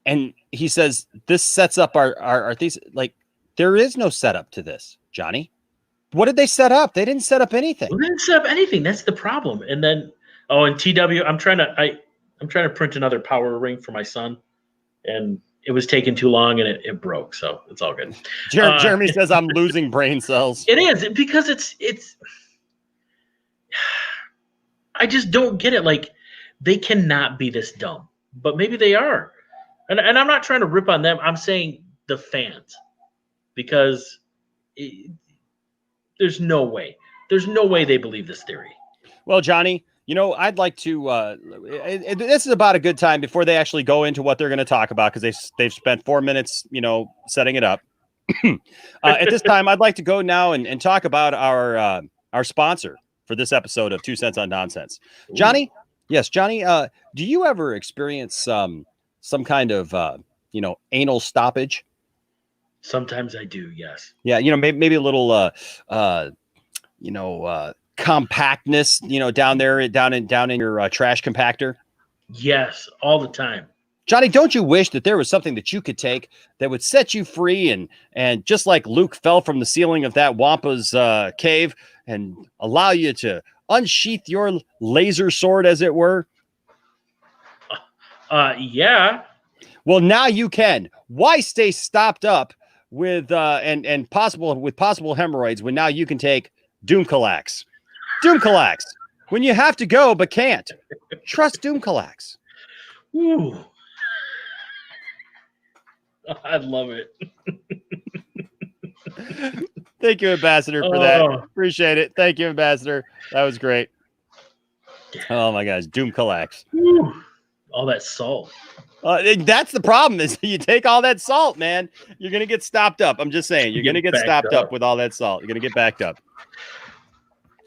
And he says, this sets up our thesis. Like, there is no setup to this, Johnny. What did they set up? They didn't set up anything. They didn't set up anything. That's the problem. And then, and TW, I'm trying to print another power ring for my son. And it was taking too long and it broke. So it's all good. Jeremy says I'm losing brain cells. It is, because it's I just don't get it. Like, they cannot be this dumb, but maybe they are. And I'm not trying to rip on them. I'm saying the fans, because there's no way they believe this theory. Well, Johnny, I'd like to, this is about a good time before they actually go into what they're going to talk about, because they've spent 4 minutes, setting it up. At this time, I'd like to go now and talk about our sponsor for this episode of 2 Cents on Nonsense. Johnny? Yes, Johnny, do you ever experience some kind of, anal stoppage? Sometimes I do, yes. Yeah, maybe a little, compactness, down in your trash compactor. Yes, all the time. Johnny, don't you wish that there was something that you could take that would set you free and just like Luke fell from the ceiling of that Wampa's cave and allow you to unsheath your laser sword, as it were? Yeah. Well, now you can. Why stay stopped up with possible hemorrhoids when now you can take Doomcalax? Doomcalax, When you have to go but can't. Trust Doomcalax. Ooh. I love it. Thank you, Ambassador, for that. Appreciate it. Thank you, Ambassador. That was great. Oh my gosh, Doomcalax. All that salt. That's the problem is you take all that salt, man. You're going to get stopped up. I'm just saying. You're going to get stopped up with all that salt. You're going to get backed up.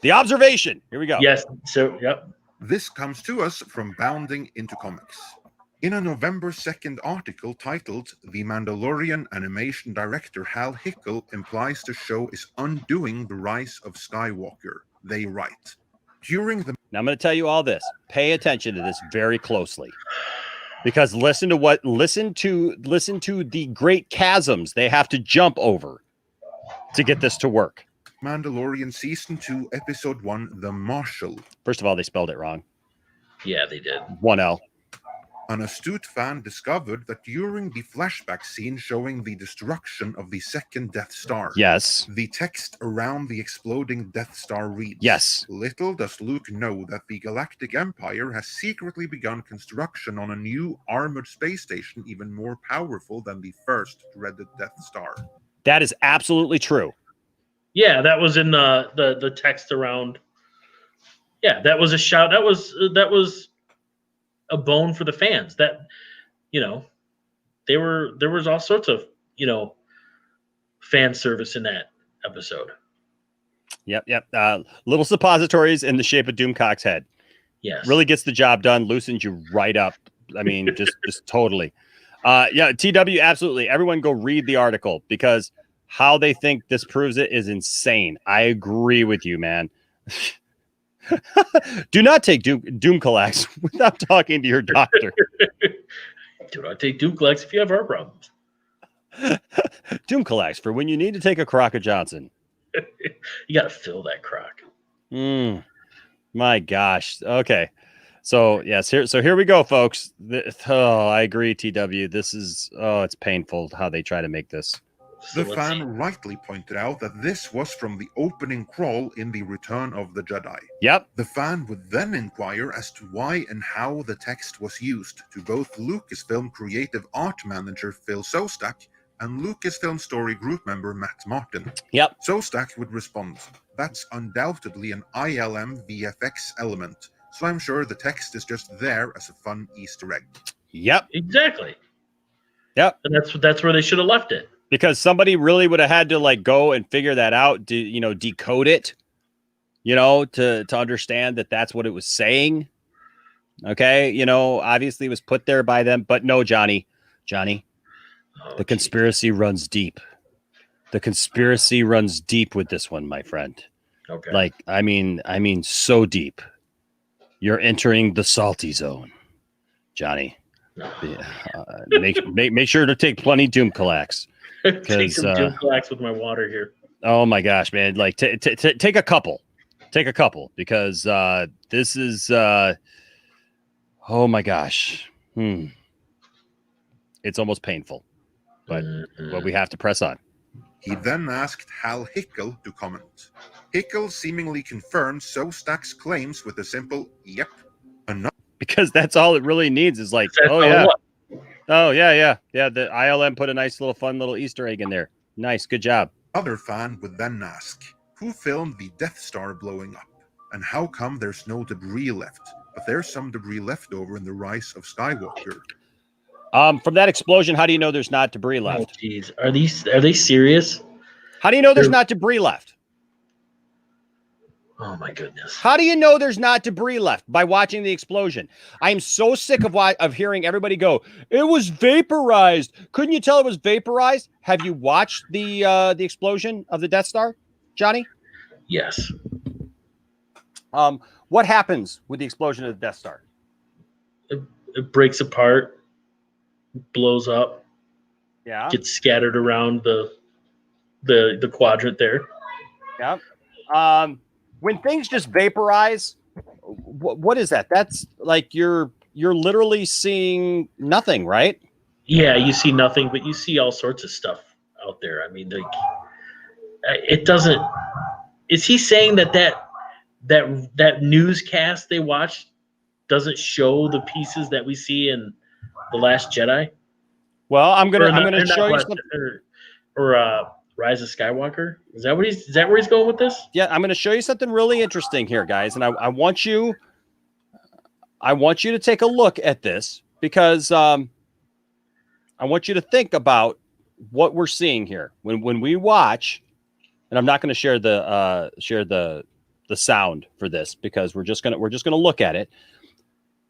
The observation. Here we go. Yes. So, yep. This comes to us from Bounding into Comics. In a November 2nd article titled The Mandalorian Animation Director Hal Hickel Implies the Show is Undoing the Rise of Skywalker, they write, Now I'm going to tell you all this. Pay attention to this very closely. Because listen to the great chasms they have to jump over to get this to work. Mandalorian Season 2, Episode 1, The Marshal. First of all, they spelled it wrong. Yeah, they did. 1L. An astute fan discovered that during the flashback scene showing the destruction of the second Death Star, yes, the text around the exploding Death Star reads, yes, little does Luke know that the Galactic Empire has secretly begun construction on a new armored space station even more powerful than the first dreaded Death Star. That is absolutely true. Yeah, that was in the text around. Yeah, that was a shout. That was a bone for the fans. That, there was all sorts of, fan service in that episode. Yep. Little suppositories in the shape of Doomcock's head. Yes. Really gets the job done, loosens you right up. I mean, just totally. Yeah, TW, absolutely. Everyone go read the article because how they think this proves it is insane. I agree with you, man. Do not take Doomcalax without talking to your doctor. Do not take Doomcalax if you have heart problems. Doomcalax for when you need to take a crock of Johnson. You got to fill that crock. My gosh. Okay. So yes, here we go, folks. I agree, TW. This is it's painful how they try to make this. The fan rightly pointed out that this was from the opening crawl in The Return of the Jedi. Yep. The fan would then inquire as to why and how the text was used to both Lucasfilm creative art manager Phil Szostak and Lucasfilm story group member Matt Martin. Yep. Szostak would respond, that's undoubtedly an ILM VFX element, so I'm sure the text is just there as a fun Easter egg. Yep. Exactly. Yep. And that's where they should have left it. Because somebody really would have had to go and figure that out, decode it, to understand that that's what it was saying. Okay. Obviously it was put there by them, but no, Johnny, the conspiracy runs deep. The conspiracy runs deep with this one, my friend. Okay. I mean, so deep. You're entering the salty zone, Johnny. Make sure to take plenty Doomcalax. Take some Doomcalax with my water here. Oh my gosh, man! Take a couple, because this is oh my gosh, it's almost painful, but we have to press on. He then asked Hal Hickel to comment. Hickel seemingly confirmed Szostak's claims with a simple "yep." Because that's all it really needs is the ILM put a nice fun little Easter egg in there. Nice, good job. Other fan would then ask, who filmed the Death Star blowing up? And how come there's no debris left? But there's some debris left over in the Rise of Skywalker. From that explosion, how do you know there's not debris left? Oh, jeez. Are they serious? How do you know there's not debris left? Oh my goodness. How do you know there's not debris left? By watching the explosion. I am so sick of hearing everybody go, it was vaporized. Couldn't you tell it was vaporized? Have you watched the explosion of the Death Star, Johnny? Yes. What happens with the explosion of the Death Star? It breaks apart, blows up. Yeah. Gets scattered around the quadrant there. Yeah. When things just vaporize, what is that? That's you're literally seeing nothing, right? Yeah, you see nothing, but you see all sorts of stuff out there. I mean, it doesn't. Is he saying that that newscast they watch doesn't show the pieces that we see in The Last Jedi? Well, I'm gonna show you something. Or Rise of Skywalker. Is that where he's going with this? Yeah, I'm gonna show you something really interesting here, guys, and I want you to take a look at this because I want you to think about what we're seeing here when we watch. And I'm not going to share the sound for this because we're just gonna look at it.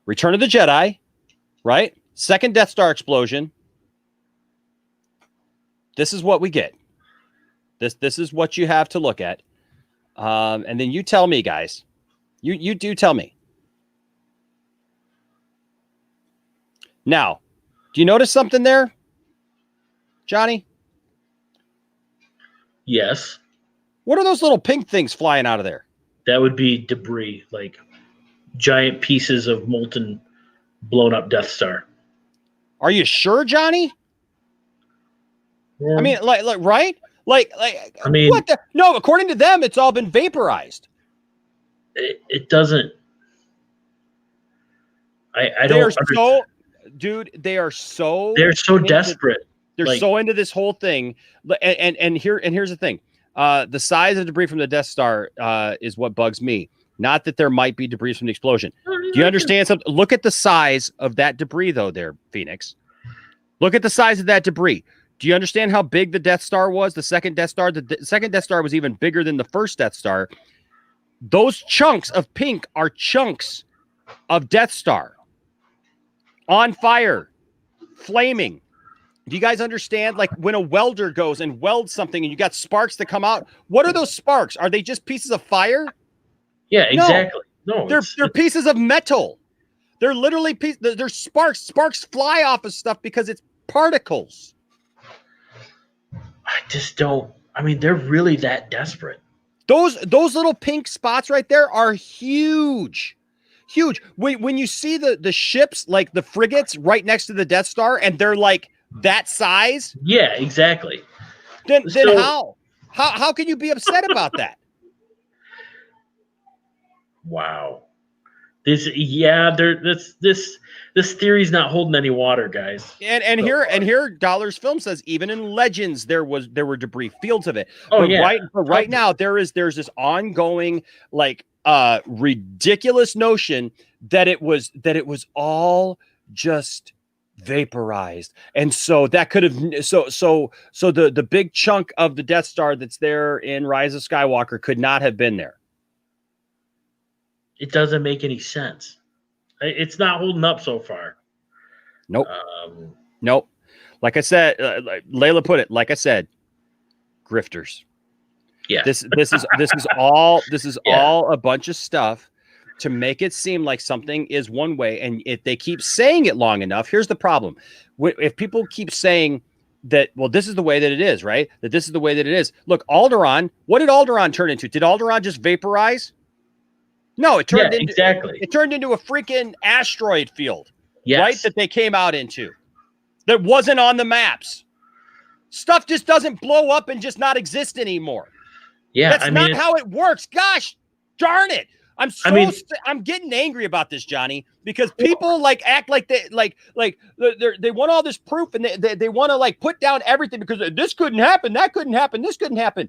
Return of the Jedi, right? Second Death Star explosion. This is what we get. This is what you have to look at, and then you tell me, guys. You do tell me. Now, do you notice something there, Johnny? Yes. What are those little pink things flying out of there? That would be debris, like giant pieces of molten, blown up Death Star. Are you sure, Johnny? Yeah. I mean, like, right? Like, I mean, what the? No, according to them, it's all been vaporized. It doesn't. I They don't. are so, dude. They're so desperate. They're so into this whole thing. And here's the thing. The size of debris from the Death Star is what bugs me. Not that there might be debris from the explosion. Do you understand something? Look at the size of that debris, though, there, Phoenix. Look at the size of that debris. Do you understand how big the Death Star was? The second Death Star? The second Death Star was even bigger than the first Death Star. Those chunks of pink are chunks of Death Star. On fire. Flaming. Do you guys understand? Like when a welder goes and welds something and you got sparks that come out. What are those sparks? Are they just pieces of fire? Yeah, exactly. No, they're pieces of metal. They're literally they're sparks. Sparks fly off of stuff because it's particles. I just don't. I mean, they're really that desperate. Those little pink spots right there are huge. Huge. When you see the ships, like the frigates right next to the Death Star, and they're like that size. Yeah, exactly. Then how can you be upset about that? Wow. This theory's not holding any water, guys. And here Dollars Film says even in Legends there were debris fields of it. Oh, but yeah. right now there's this ongoing like ridiculous notion that it was all just vaporized. And so that could have so the big chunk of the Death Star that's there in Rise of Skywalker could not have been there. It doesn't make any sense. It's not holding up so far. Nope. Nope. Like I said, Layla put it. Like I said, grifters. Yeah. This is all all a bunch of stuff to make it seem like something is one way, and if they keep saying it long enough, here's the problem: if people keep saying that, well, this is the way that it is, right? That this is the way that it is. Look, Alderaan. What did Alderaan turn into? Did Alderaan just vaporize? No, it turned into exactly. It turned into a freaking asteroid field, yes. Right? That they came out into. That wasn't on the maps. Stuff just doesn't blow up and just not exist anymore. Yeah, that's not how it works. Gosh, darn it! I'm getting angry about this, Johnny, because people like act like they they want all this proof and they want to like put down everything because this couldn't happen, that couldn't happen, this couldn't happen.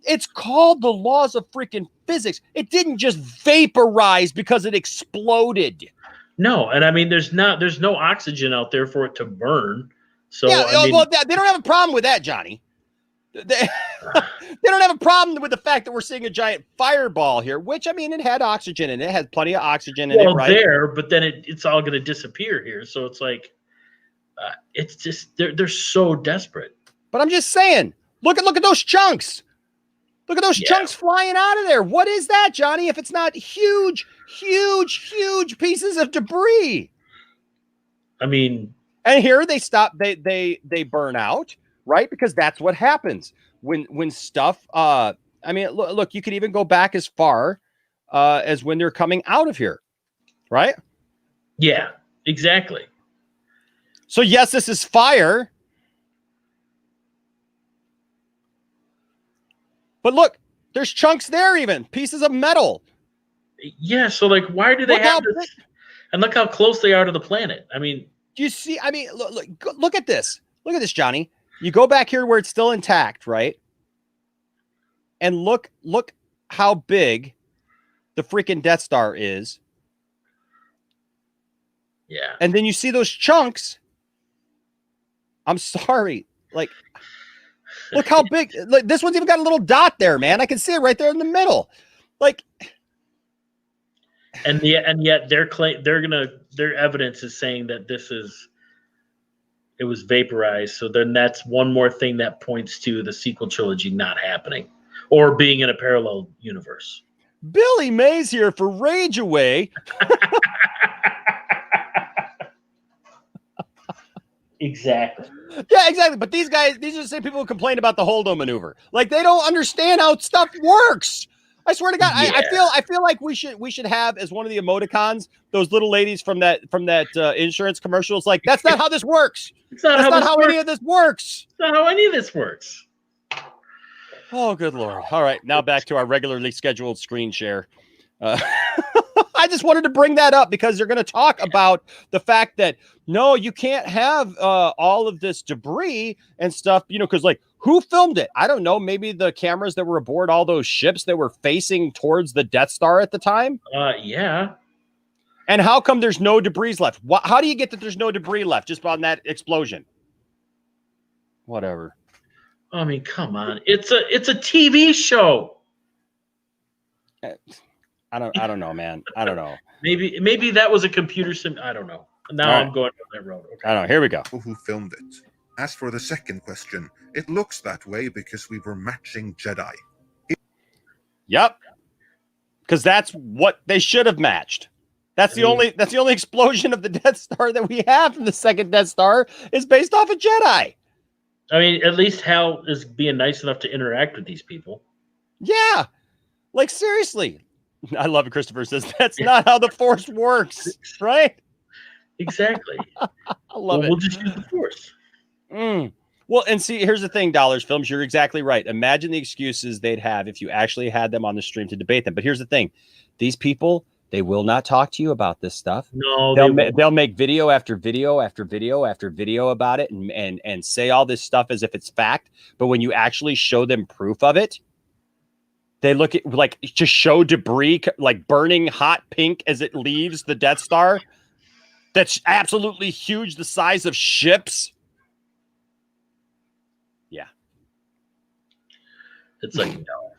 It's called the laws of freaking physics. It didn't just vaporize because it exploded. No, and I mean, there's no oxygen out there for it to burn. So yeah, I mean, well, they don't have a problem with that, Johnny. They don't have a problem with the fact that we're seeing a giant fireball here, which I mean, it had oxygen in it. It had plenty of oxygen in it, right? There, but then it's all going to disappear here. So it's like, it's just they're so desperate. But I'm just saying, look at those chunks. Look at those chunks flying out of there. What is that, Johnny? If it's not huge, huge, huge pieces of debris. I mean, and here they stop. They burn out, right? Because that's what happens when stuff. I mean, look. You could even go back as far as when they're coming out of here, right? Yeah, exactly. So yes, this is fire. But look, there's chunks there, even pieces of metal. Yeah, so like, why do they have this? And look how close they are to the planet. I mean, do you see? I mean, look at this. Look at this, Johnny. You go back here where it's still intact, right? And look how big the freaking Death Star is. Yeah. And then you see those chunks. I'm sorry. Like, look how big. Like, this one's even got a little dot there, man. I can see it right there in the middle. Like, and yet their evidence is saying that it was vaporized. So then that's one more thing that points to the sequel trilogy not happening or being in a parallel universe. Billy Mays here for Rage Away. Exactly. Yeah, exactly. But these are the same people who complain about the Holdo maneuver. Like, they don't understand how stuff works. I swear to God, yeah. I feel like we should have as one of the emoticons those little ladies from that insurance commercial. It's like, that's not how this works. That's not how any of this works. It's not how any of this works. Oh, good Lord. All right, now back to our regularly scheduled screen share. I just wanted to bring that up because they're going to talk about the fact that, no, you can't have all of this debris and stuff, because like, who filmed it? I don't know. Maybe the cameras that were aboard all those ships that were facing towards the Death Star at the time? Yeah. And how come there's no debris left? How do you get that there's no debris left just on that explosion? Whatever. I mean, come on. It's a TV show. I don't know, man. I don't know. Maybe that was a computer sim. I don't know. Now I'm going down that road. Okay. I don't know. Here we go. Who filmed it? As for the second question, it looks that way because we were matching Jedi. Yep. Because that's what they should have matched. That's the only explosion of the Death Star that we have from the second Death Star is based off a Jedi. I mean, at least Hal is being nice enough to interact with these people. Yeah. Like, seriously. I love it. Christopher says that's not how the Force works, right? Exactly. I love it. We'll just use the Force. Well, and see, here's the thing, Dollars Films. You're exactly right. Imagine the excuses they'd have if you actually had them on the stream to debate them. But here's the thing. These people, they will not talk to you about this stuff. No, they'll make video after video after video after video about it and say all this stuff as if it's fact. But when you actually show them proof of it, they look at like to show debris like burning hot pink as it leaves the Death Star. That's absolutely huge, the size of ships. Yeah. It's like, no.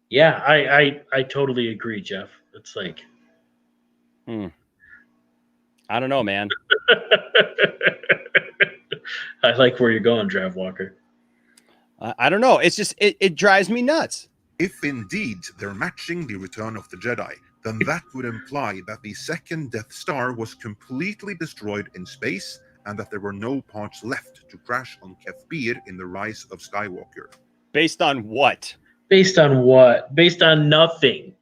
Yeah, I totally agree, Jeff. It's like, I don't know, man. I like where you're going, Drav Walker. I don't know. It's just, it drives me nuts. If indeed they're matching the Return of the Jedi, then that would imply that the second Death Star was completely destroyed in space and that there were no parts left to crash on Kefir in The Rise of Skywalker. Based on what? Based on what? Based on nothing.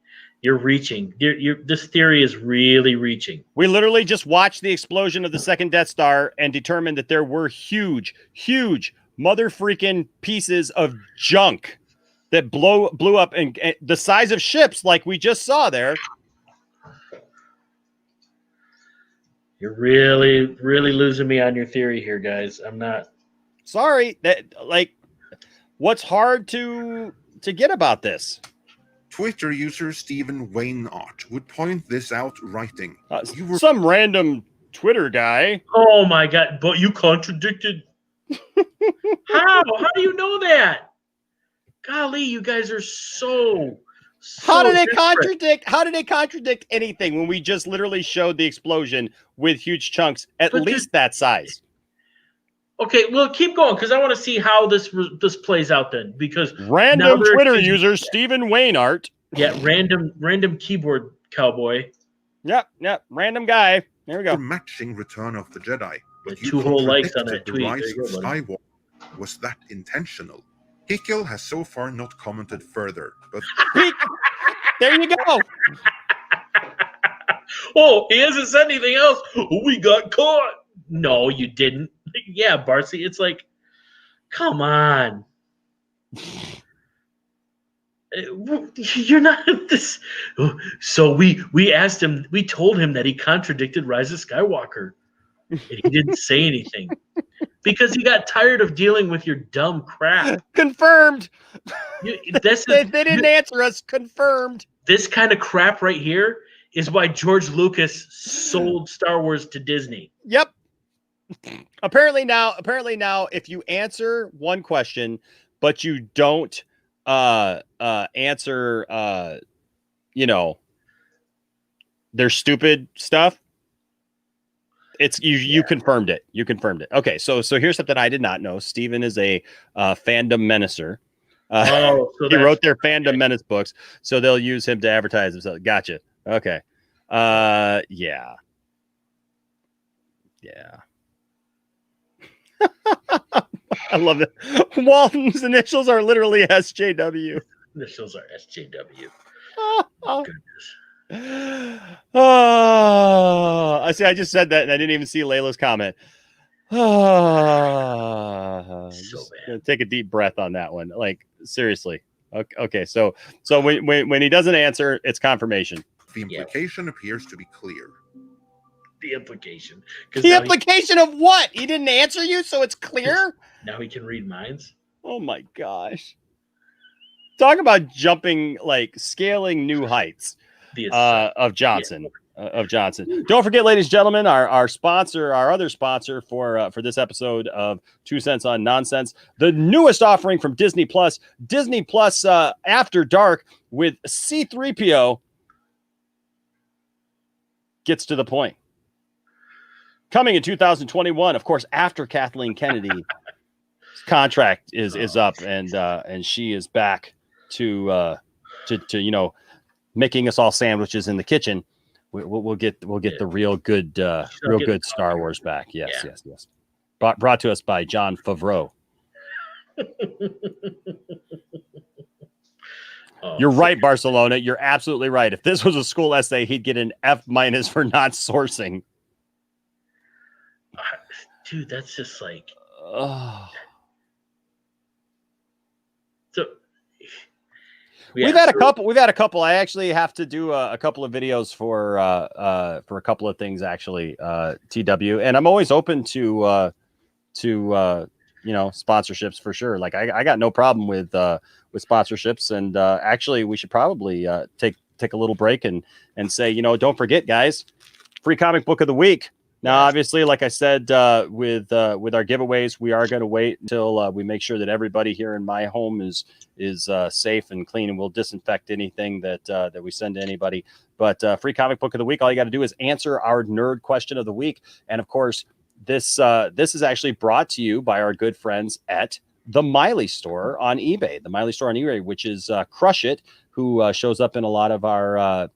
You're reaching. This theory is really reaching. We literally just watched the explosion of the second Death Star and determined that there were huge mother freaking pieces of junk that blew up and the size of ships like we just saw there. You're really, really losing me on your theory here, guys. I'm not. Sorry. That like, what's hard to get about this? Twitter user Stephen Wainart would point this out, writing, some random Twitter guy. Oh my God! But you contradicted. How? How do you know that? Golly, you guys are so how did it contradict? How did it contradict anything when we just literally showed the explosion with huge chunks at least that size? Okay, well, keep going because I want to see how this plays out then. Because random Twitter user Stephen Wainart. Yeah, random keyboard cowboy. Yep, random guy. There we go. Matching Return of the Jedi. But two whole likes on that tweet. The Rise of Skywalker. Was that intentional? Hickel has so far not commented further, but there you go. Oh, he hasn't said anything else. We got caught. No, you didn't. Yeah, Barcy, it's like, come on. You're not this. So we asked him. We told him that he contradicted Rise of Skywalker, and he didn't say anything because he got tired of dealing with your dumb crap. Confirmed. They didn't answer us. Confirmed. This kind of crap right here is why George Lucas sold Star Wars to Disney. Yep. Apparently now, if you answer one question, but you don't answer their stupid stuff, it's you confirmed it. You confirmed it. Okay, so here's something I did not know. Steven is a fandom menacer. He wrote their fandom menace books, so they'll use him to advertise themselves. Gotcha. Okay. Yeah. I love it. Walton's initials are literally SJW. Initials are SJW. Oh, oh, I see. I just said that, and I didn't even see Layla's comment. Just gonna take a deep breath on that one. Like, seriously. Okay. So when he doesn't answer, it's confirmation. The implication appears to be clear. The implication. The implication of what? He didn't answer you, so it's clear? Now he can read minds? Oh my gosh. Talk about jumping, like scaling new heights of Johnson. Don't forget, ladies and gentlemen, our sponsor, our other sponsor for this episode of 2 Cents on Nonsense, the newest offering from Disney Plus After Dark with C-3PO gets to the point. Coming in 2021, of course, after Kathleen Kennedy's contract is up and she is back to making us all sandwiches in the kitchen. We'll get the real good Star Wars back. Yes. Brought to us by John Favreau. You're right, Barcelona. You're absolutely right. If this was a school essay, he'd get an F- for not sourcing. Dude, that's just like. So we've had a couple. I actually have to do a couple of videos for a couple of things actually. TW, and I'm always open to sponsorships for sure. Like I got no problem with sponsorships, and actually we should probably take a little break and say, don't forget, guys, free comic book of the week. Now, obviously, like I said, with our giveaways, we are going to wait until we make sure that everybody here in my home is safe and clean, and we'll disinfect anything that we send to anybody. But free comic book of the week, all you got to do is answer our nerd question of the week. And of course, this is actually brought to you by our good friends at the Miley Store on eBay. The Miley Store on eBay, which is Crush It, who shows up in a lot of our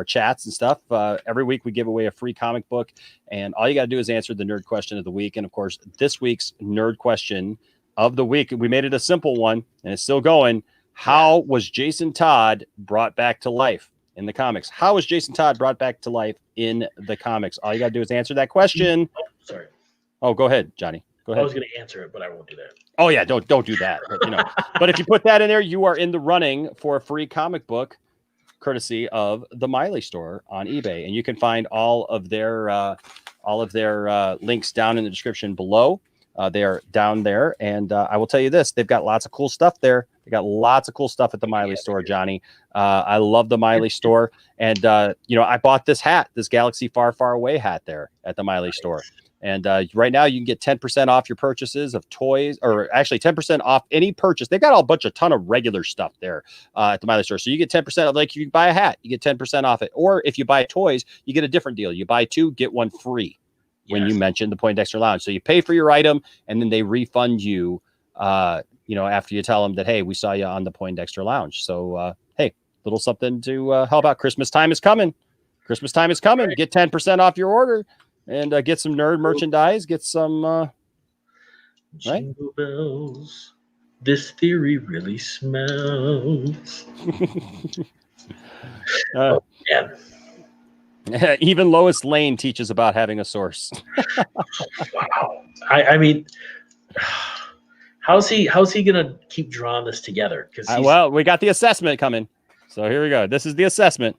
chats and stuff. Every week we give away a free comic book, and all you got to do is answer the nerd question of the week. And of course, this week's nerd question of the week, we made it a simple one, and it's still going. How was Jason Todd brought back to life in the comics? How was Jason Todd brought back to life in the comics? All you got to do is answer that question. Oh, sorry. Oh, go ahead, Johnny. Go ahead. I was going to answer it, but I won't do that. Oh yeah, don't do that. But, but if you put that in there, you are in the running for a free comic book, courtesy of the Miley Store on eBay. And you can find all of their links down in the description below. They are down there. And I will tell you this, they've got lots of cool stuff there. They got lots of cool stuff at the Miley Store, Johnny. I love the Miley Store. And, I bought this hat, this Galaxy Far, Far Away hat there at the Miley Store. And right now you can get 10% off your purchases of toys, or actually 10% off any purchase. They've got a ton of regular stuff there at the Miley Store. So you get 10% off. Like if you buy a hat, you get 10% off it. Or if you buy toys, you get a different deal. You buy 2, get 1 free when you mention the Poindexter Lounge. So you pay for your item, and then they refund you, after you tell them that, hey, we saw you on the Poindexter Lounge. So, hey, little something to help out. Christmas time is coming. Get 10% off your order. And get some nerd merchandise. Get some Jingle bells. This theory really smells. Even Lois Lane teaches about having a source. Wow. I mean, How's he gonna keep drawing this together? Because well, we got the assessment coming, so here we go. This is the assessment.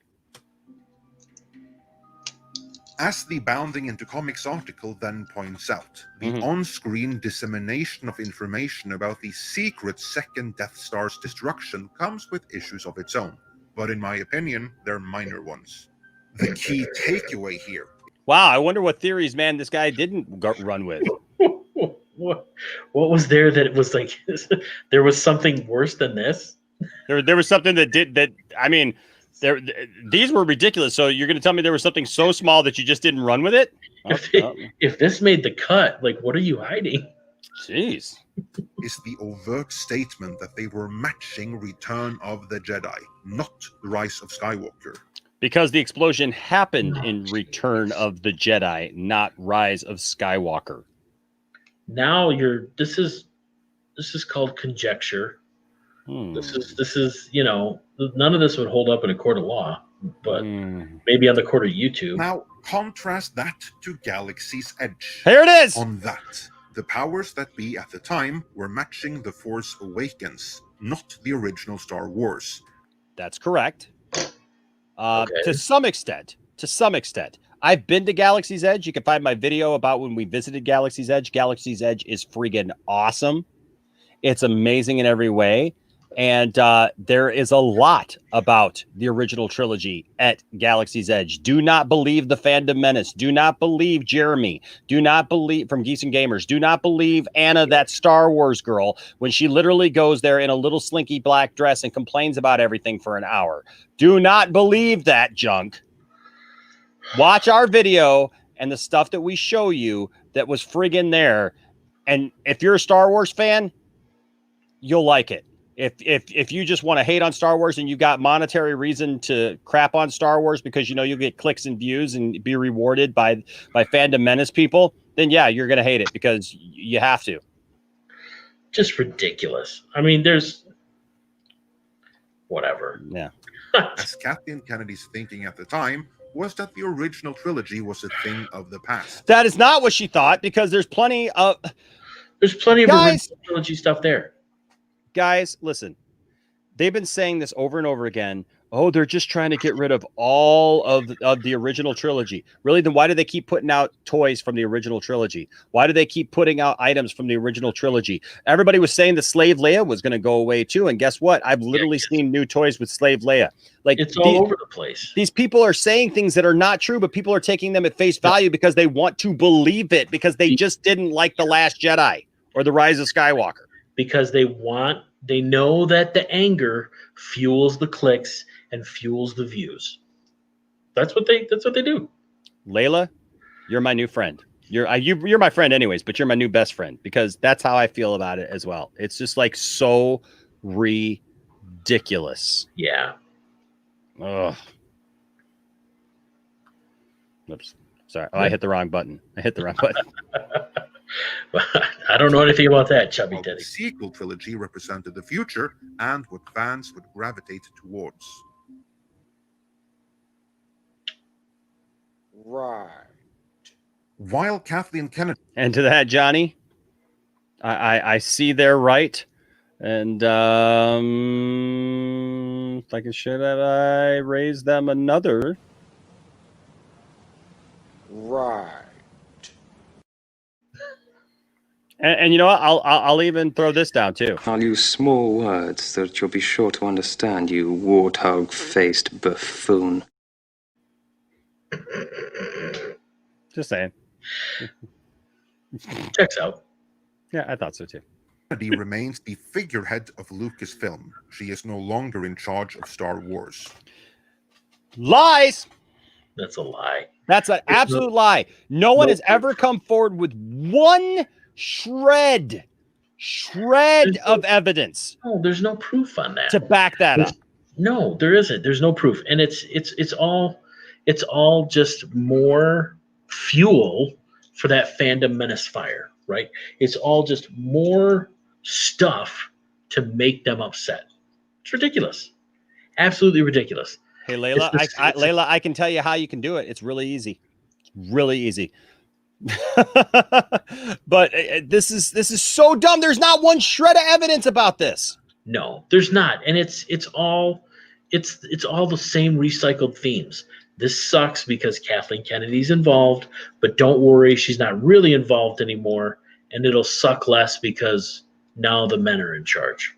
As the Bounding into Comics article then points out, the on-screen dissemination of information about the secret second Death Star's destruction comes with issues of its own, but in my opinion, they're minor ones. The key takeaway here. Wow, I wonder what theories, man, this guy didn't run with. What was there that it was like there was something worse than this? There was something that I mean, these were ridiculous. So you're going to tell me there was something so small that you just didn't run with it? If this made the cut, like, what are you hiding? Jeez. Is the overt statement that they were matching Return of the Jedi, not The Rise of Skywalker. Because the explosion happened in Return of the Jedi, not Rise of Skywalker. Now this is called conjecture. This is none of this would hold up in a court of law, but maybe on the court of YouTube. Now contrast that to Galaxy's Edge. Here it is. On that, the powers that be at the time were matching The Force Awakens, not the original Star Wars. That's correct. To some extent. I've been to Galaxy's Edge. You can find my video about when we visited Galaxy's Edge. Galaxy's Edge is friggin' awesome. It's amazing in every way. And there is a lot about the original trilogy at Galaxy's Edge. Do not believe the Fandom Menace. Do not believe Jeremy. Do not believe from Geese and Gamers. Do not believe Anna, that Star Wars girl, when she literally goes there in a little slinky black dress and complains about everything for an hour. Do not believe that junk. Watch our video and the stuff that we show you that was friggin' there. And if you're a Star Wars fan, you'll like it. If you just want to hate on Star Wars and you got monetary reason to crap on Star Wars because you know you'll get clicks and views and be rewarded by Fandom Menace people, then yeah, you're gonna hate it because you have to. Just ridiculous. I mean, there's whatever. Yeah. As Kathleen Kennedy's thinking at the time was that the original trilogy was a thing of the past. That is not what she thought, because there's plenty of original trilogy stuff there. Guys, listen. They've been saying this over and over again. Oh, they're just trying to get rid of all of the original trilogy. Really? Then why do they keep putting out toys from the original trilogy? Why do they keep putting out items from the original trilogy? Everybody was saying the Slave Leia was going to go away too. And guess what? I've literally seen new toys with Slave Leia. Like, it's all over the place. These people are saying things that are not true, but people are taking them at face value because they want to believe it, because they just didn't like The Last Jedi or The Rise of Skywalker. Because they know that the anger fuels the clicks and fuels the views. That's what they do. Layla, you're my new friend. You're my friend anyways, but you're my new best friend, because that's how I feel about it as well. It's just like so ridiculous. Yeah. Ugh. Oops. Sorry. Oh, I hit the wrong button. I don't know anything about that, Chubby Teddy. The sequel trilogy represented the future and what fans would gravitate towards. Right. While Kathleen Kennedy... And to that, Johnny, I see they're right. And if I can show that, I raise them another. Right. And you know what? I'll even throw this down too. I'll use small words so that you'll be sure to understand, you warthog-faced buffoon. Just saying. Checks out. Yeah, I thought so too. Kennedy remains the figurehead of Lucasfilm. She is no longer in charge of Star Wars. Lies! That's a lie. That's an absolute lie. No one has ever come forward with one shred of evidence. No, there's no proof on that to back that up. No, there isn't. There's no proof, and it's all just more fuel for that Fandom Menace fire, right? It's all just more stuff to make them upset. It's ridiculous, absolutely ridiculous. Hey, Layla, Layla, I can tell you how you can do it. It's really easy. It's really easy. But this is so dumb. There's not one shred of evidence about this. No, there's not, and it's all the same recycled themes. This sucks because Kathleen Kennedy's involved, but don't worry, she's not really involved anymore, and it'll suck less because now the men are in charge.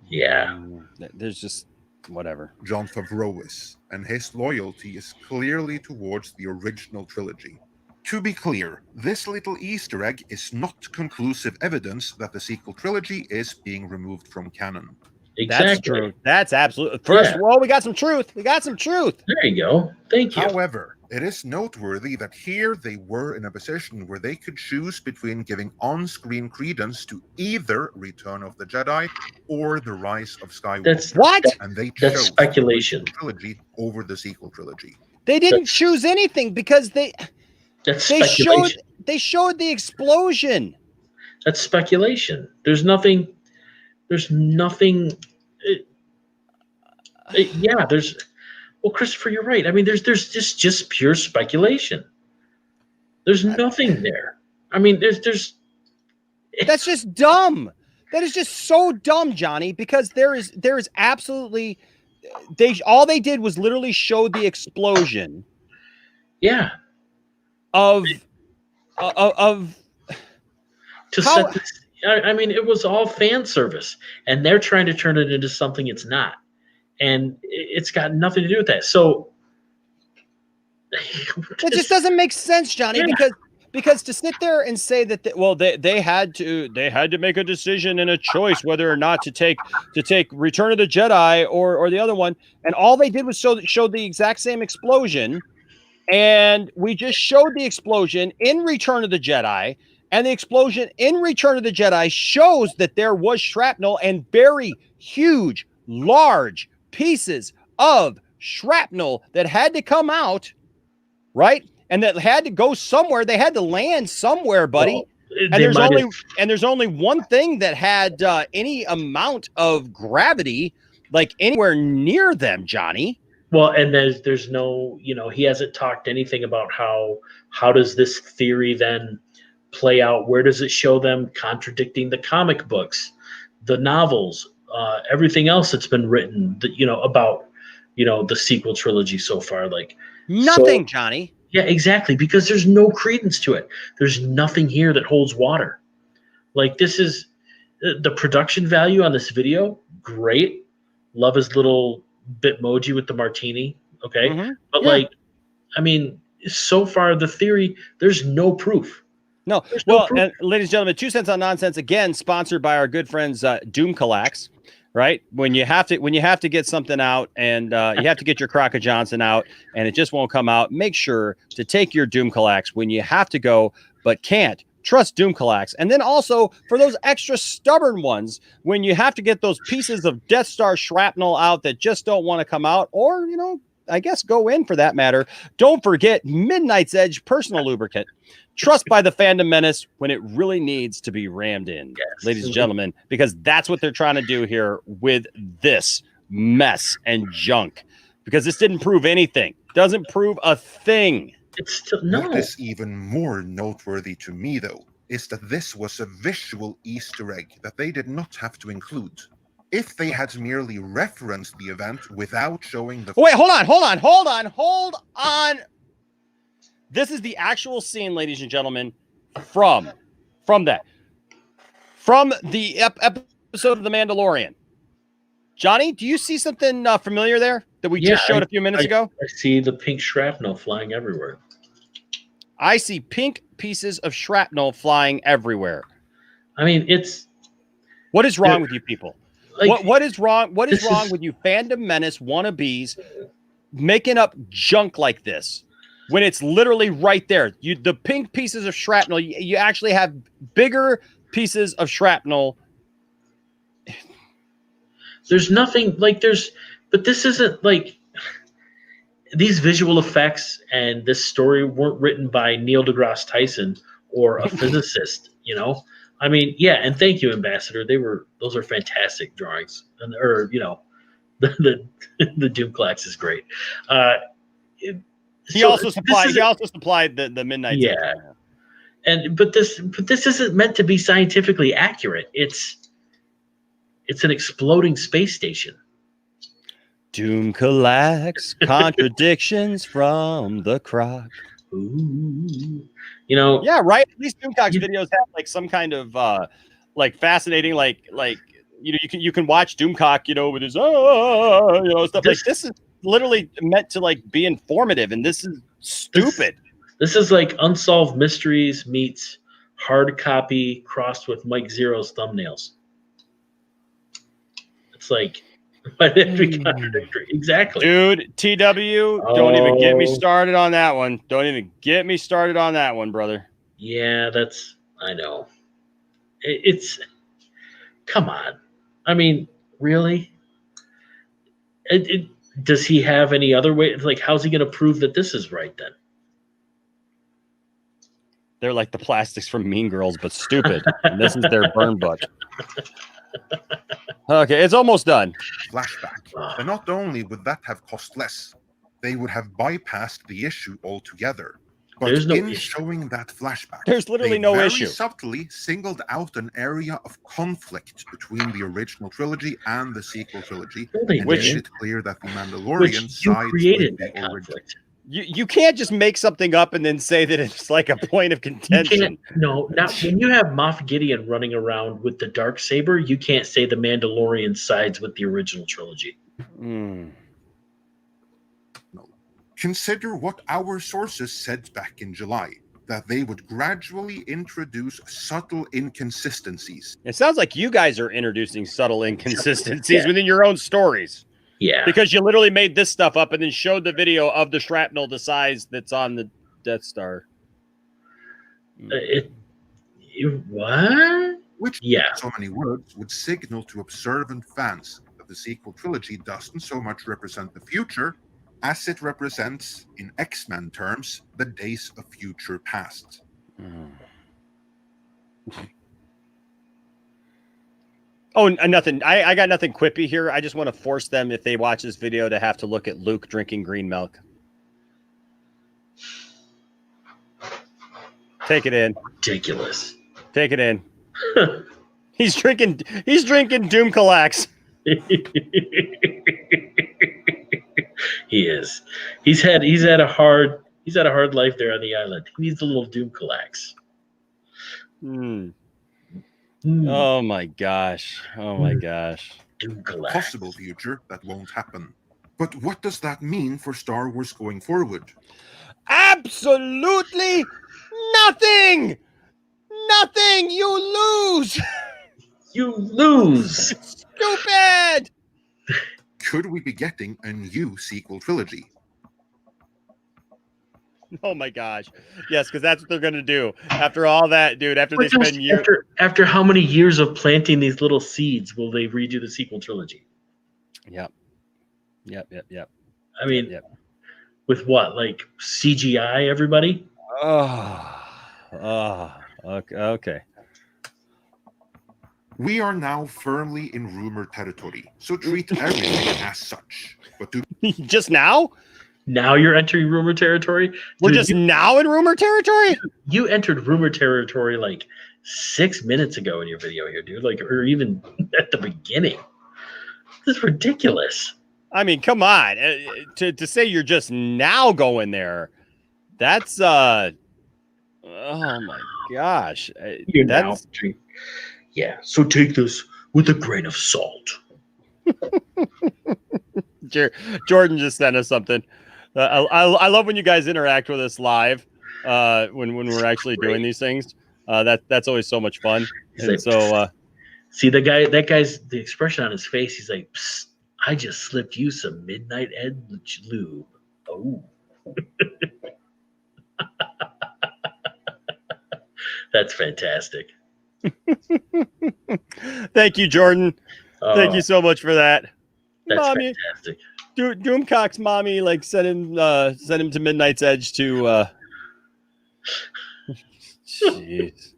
Yeah. There's just whatever. Jon Favreau is, and his loyalty is clearly towards the original trilogy. To be clear, this little Easter egg is not conclusive evidence that the sequel trilogy is being removed from canon. Exactly. That's true. That's absolutely. First of all, we got some truth. We got some truth. There you go. Thank you. However, it is noteworthy that here they were in a position where they could choose between giving on-screen credence to either Return of the Jedi or The Rise of Skywalker. That's speculation. The trilogy over the sequel trilogy. They didn't choose anything because they showed the explosion. That's speculation. There's nothing. Well, Christopher, you're right. I mean, there's just pure speculation. There's nothing there. I mean, there's. That's just dumb. That is just so dumb, Johnny. Because there is absolutely. All they did was literally show the explosion. Yeah. I mean, it was all fan service, and they're trying to turn it into something it's not, and it's got nothing to do with that. So it just doesn't make sense, Johnny, because to sit there and say that they had to make a decision and a choice whether or not to take Return of the Jedi or the other one, and all they did was show the exact same explosion, and we just showed the explosion in Return of the Jedi. And the explosion in Return of the Jedi shows that there was shrapnel and very huge, large pieces of shrapnel that had to come out, right? And that had to go somewhere. They had to land somewhere, buddy. Well, and there's only one thing that had any amount of gravity, like anywhere near them, Johnny. Well, and there's no, he hasn't talked anything about how does this theory then play out? Where does it show them contradicting the comic books, the novels, everything else that's been written about the sequel trilogy so far? Like nothing, Johnny. Yeah, exactly, because there's no credence to it. There's nothing here that holds water. Like, this is the production value on this video, great. Love his little Bitmoji with the martini, okay? Mm-hmm. But I mean, so far the theory, there's no proof. No. Well, and ladies and gentlemen, 2 Cents on Nonsense, again, sponsored by our good friends Doomcalax, right? When you have to get something out and you have to get your Crocker Johnson out and it just won't come out, make sure to take your Doomcalax when you have to go but can't. Trust Doomcalax. And then also for those extra stubborn ones, when you have to get those pieces of Death Star shrapnel out that just don't want to come out, or, I guess go in for that matter, don't forget Midnight's Edge personal lubricant. Trust by the fandom menace when it really needs to be rammed in, ladies and gentlemen, because that's what they're trying to do here with this mess and junk, because this didn't prove anything. Doesn't prove a thing. It's still no. What is even more noteworthy to me, though, is that this was a visual Easter egg that they did not have to include. If they had merely referenced the event without showing the... Wait, hold on. This is the actual scene, ladies and gentlemen, from the episode of The Mandalorian. Johnny, do you see something familiar there that we just showed a few minutes ago? I see the pink shrapnel flying everywhere. I see pink pieces of shrapnel flying everywhere. I mean, what is wrong with you people? Like, what is wrong? What is wrong with you fandom menace wannabes making up junk like this when it's literally right there? The pink pieces of shrapnel, you actually have bigger pieces of shrapnel. There's nothing but this isn't like these visual effects and this story weren't written by Neil deGrasse Tyson or a physicist, I mean, yeah, and thank you, Ambassador. Those are fantastic drawings, The Doomclax is great. He also supplied the Midnight. Yeah. But this isn't meant to be scientifically accurate. It's an exploding space station. Doom collects contradictions from the croc. Ooh. Yeah, right. At least Doomcock's videos have like some kind of fascinating like you can watch Doomcock with his stuff. Like this is literally meant to like be informative, and this is stupid. This is like Unsolved Mysteries meets hard copy crossed with Mike Zero's thumbnails. It's like, why did it be contradictory? Exactly. Dude, TW, don't even get me started on that one. Don't even get me started on that one, brother. Yeah, I know. It's, come on. I mean, really? Does he have any other way? Like, how's he going to prove that this is right then? They're like the plastics from Mean Girls, but stupid. And this is their burn book. Okay, it's almost done. Flashback. And not only would that have cost less, they would have bypassed the issue altogether. But There's no in issue. showing that flashback, there's literally no very issue. Subtly singled out an area of conflict between the original trilogy and the sequel trilogy, and made it clear that the Mandalorian sides with the original. You can't just make something up and then say that it's like a point of contention. No, not when you have Moff Gideon running around with the Darksaber, you can't say the Mandalorian sides with the original trilogy. Mm. No. Consider what our sources said back in July, that they would gradually introduce subtle inconsistencies. It sounds like you guys are introducing subtle inconsistencies within your own stories. Yeah. Because you literally made this stuff up and then showed the video of the shrapnel the size that's on the Death Star. What? Which, so many words, would signal to observant fans that the sequel trilogy doesn't so much represent the future as it represents, in X-Men terms, the days of future past. Oh, nothing. I got nothing quippy here. I just want to force them, if they watch this video, to have to look at Luke drinking green milk. Take it in. Ridiculous. Take it in. He's drinking Doomcalax. He is. He's had a hard life there on the island. He needs a little Doomcalax. Oh my gosh. Oh my gosh. Doomcalax. Possible future that won't happen. But what does that mean for Star Wars going forward? Absolutely nothing. Nothing. You lose. You lose. Stupid. Could we be getting a new sequel trilogy? Oh my gosh. Yes, because that's what they're going to do. After all that, dude, after they spend years. After how many years of planting these little seeds will they redo the sequel trilogy? Yep. I mean, with what? Like CGI, everybody? Okay. We are now firmly in rumor territory, so treat everything as such. But just now? Now you're entering rumor territory? We're just now in rumor territory? You entered rumor territory like 6 minutes ago in your video here, dude. Like, or even at the beginning. This is ridiculous. I mean, come on. To say you're just now going there, that's oh my gosh. Yeah, so take this with a grain of salt. Jordan just sent us something. I love when you guys interact with us live when we're actually doing these things. That's always so much fun. And like, so see that guy's the expression on his face. He's like, psst, I just slipped you some Midnight Edge lube. Oh. That's fantastic. Thank you, Jordan. Thank you so much for that. That's Mommy, fantastic. Doomcock's mommy like sent him to Midnight's Edge to jeez.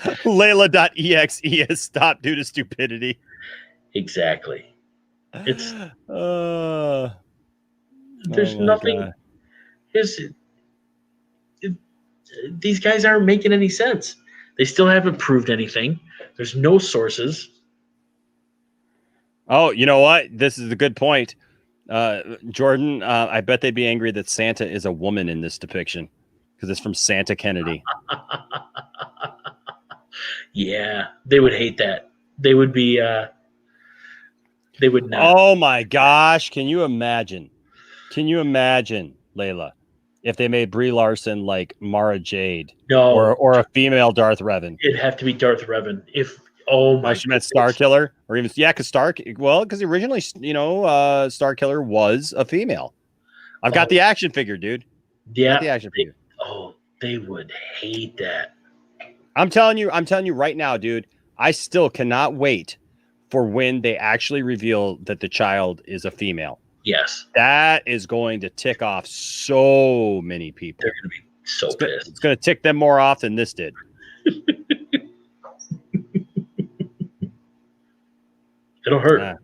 Layla.exe has stopped due to stupidity. Exactly. It's oh there's my nothing. God. These guys aren't making any sense. They still haven't proved anything. There's no sources. Oh, you know what? This is a good point. Jordan, I bet they'd be angry that Santa is a woman in this depiction because it's from Santa Kennedy. Yeah, they would hate that. They would be. They would not. Oh my gosh! Can you imagine? Can you imagine, Layla, if they made Brie Larson like Mara Jade, No, or a female Darth Revan? It'd have to be Darth Revan. Oh my! She meant Star Killer, or even because originally, Star Killer was a female. I've got the action figure, dude. Yeah, the action figure. They would hate that. I'm telling you right now, dude. I still cannot wait for when they actually reveal that the child is a female. Yes, that is going to tick off so many people. They're going to be so pissed. It's going to tick them more off than this did. It'll hurt.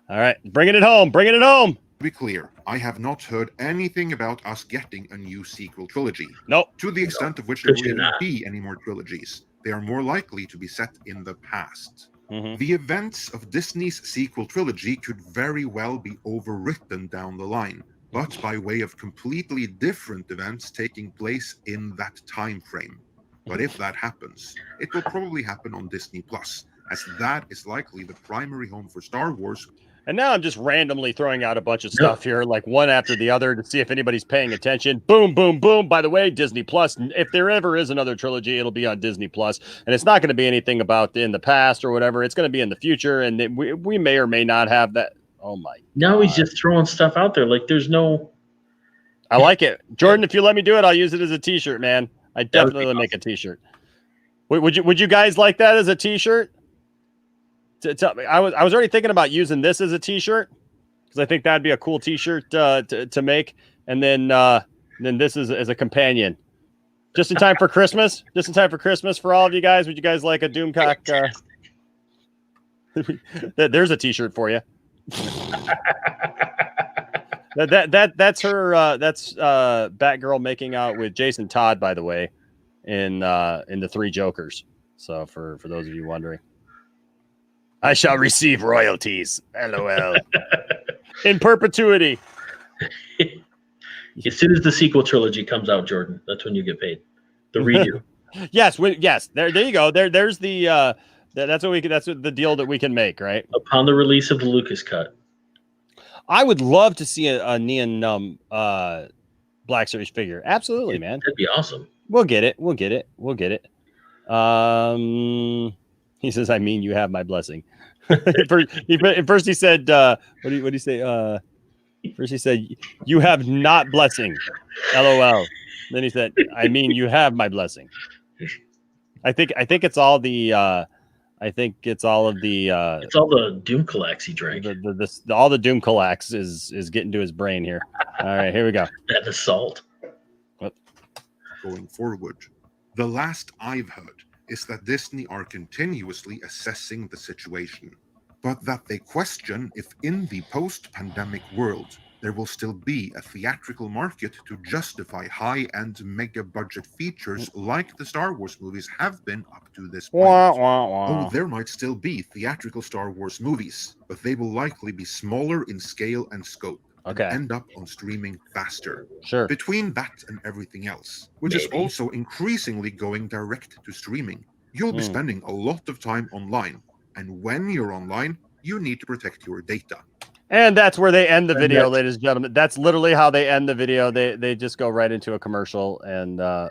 All right, bringing it home. To be clear, I have not heard anything about us getting a new sequel trilogy. Nope. To the extent of which there will even be any more trilogies, they are more likely to be set in the past. Mm-hmm. The events of Disney's sequel trilogy could very well be overwritten down the line, but by way of completely different events taking place in that time frame. But if that happens, it will probably happen on Disney Plus, as that is likely the primary home for Star Wars. And now I'm just randomly throwing out a bunch of stuff here, like one after the other, to see if anybody's paying attention. Boom, boom, boom. By the way, Disney Plus. If there ever is another trilogy, it'll be on Disney Plus, and it's not going to be anything about in the past or whatever. It's going to be in the future, and we may or may not have that. Oh my! Now he's just throwing stuff out there. Like there's no. I like it, Jordan. If you let me do it, I'll use it as a T-shirt, man. I definitely make a T-shirt. Would you guys like that as a T-shirt? I was already thinking about using this as a T-shirt because I think that'd be a cool T-shirt to make, and then this is as a companion, just in time for Christmas. Just in time for Christmas for all of you guys. Would you guys like a Doomcock? There's a T-shirt for you. That's her. That's Batgirl making out with Jason Todd, by the way, in the Three Jokers. So for those of you wondering. I shall receive royalties. LOL. In perpetuity. As soon as the sequel trilogy comes out, Jordan, that's when you get paid. The redo. Yes. There you go. There's the that's what the deal that we can make, right? Upon the release of the Lucas cut. I would love to see a Neon Numb Black Series figure. Absolutely, man. That'd be awesome. We'll get it. He says, I mean, you have my blessing. First he said, what do you say? First he said, you have not blessing. LOL. Then he said, I mean, you have my blessing. I think it's all the it's all the Doom Collax he drank. All the Doom Collax is getting to his brain here. All right, here we go. That assault. Going forward, the last I've heard is that Disney are continuously assessing the situation, but that they question if in the post-pandemic world there will still be a theatrical market to justify high-end mega-budget features like the Star Wars movies have been up to this point. Oh, there might still be theatrical Star Wars movies, but they will likely be smaller in scale and scope. Okay. And end up on streaming faster. Sure. Between that and everything else, which is also increasingly going direct to streaming, you'll be spending a lot of time online. And when you're online, you need to protect your data. And that's where they end the video, ladies and gentlemen. That's literally how they end the video. They just go right into a commercial, and I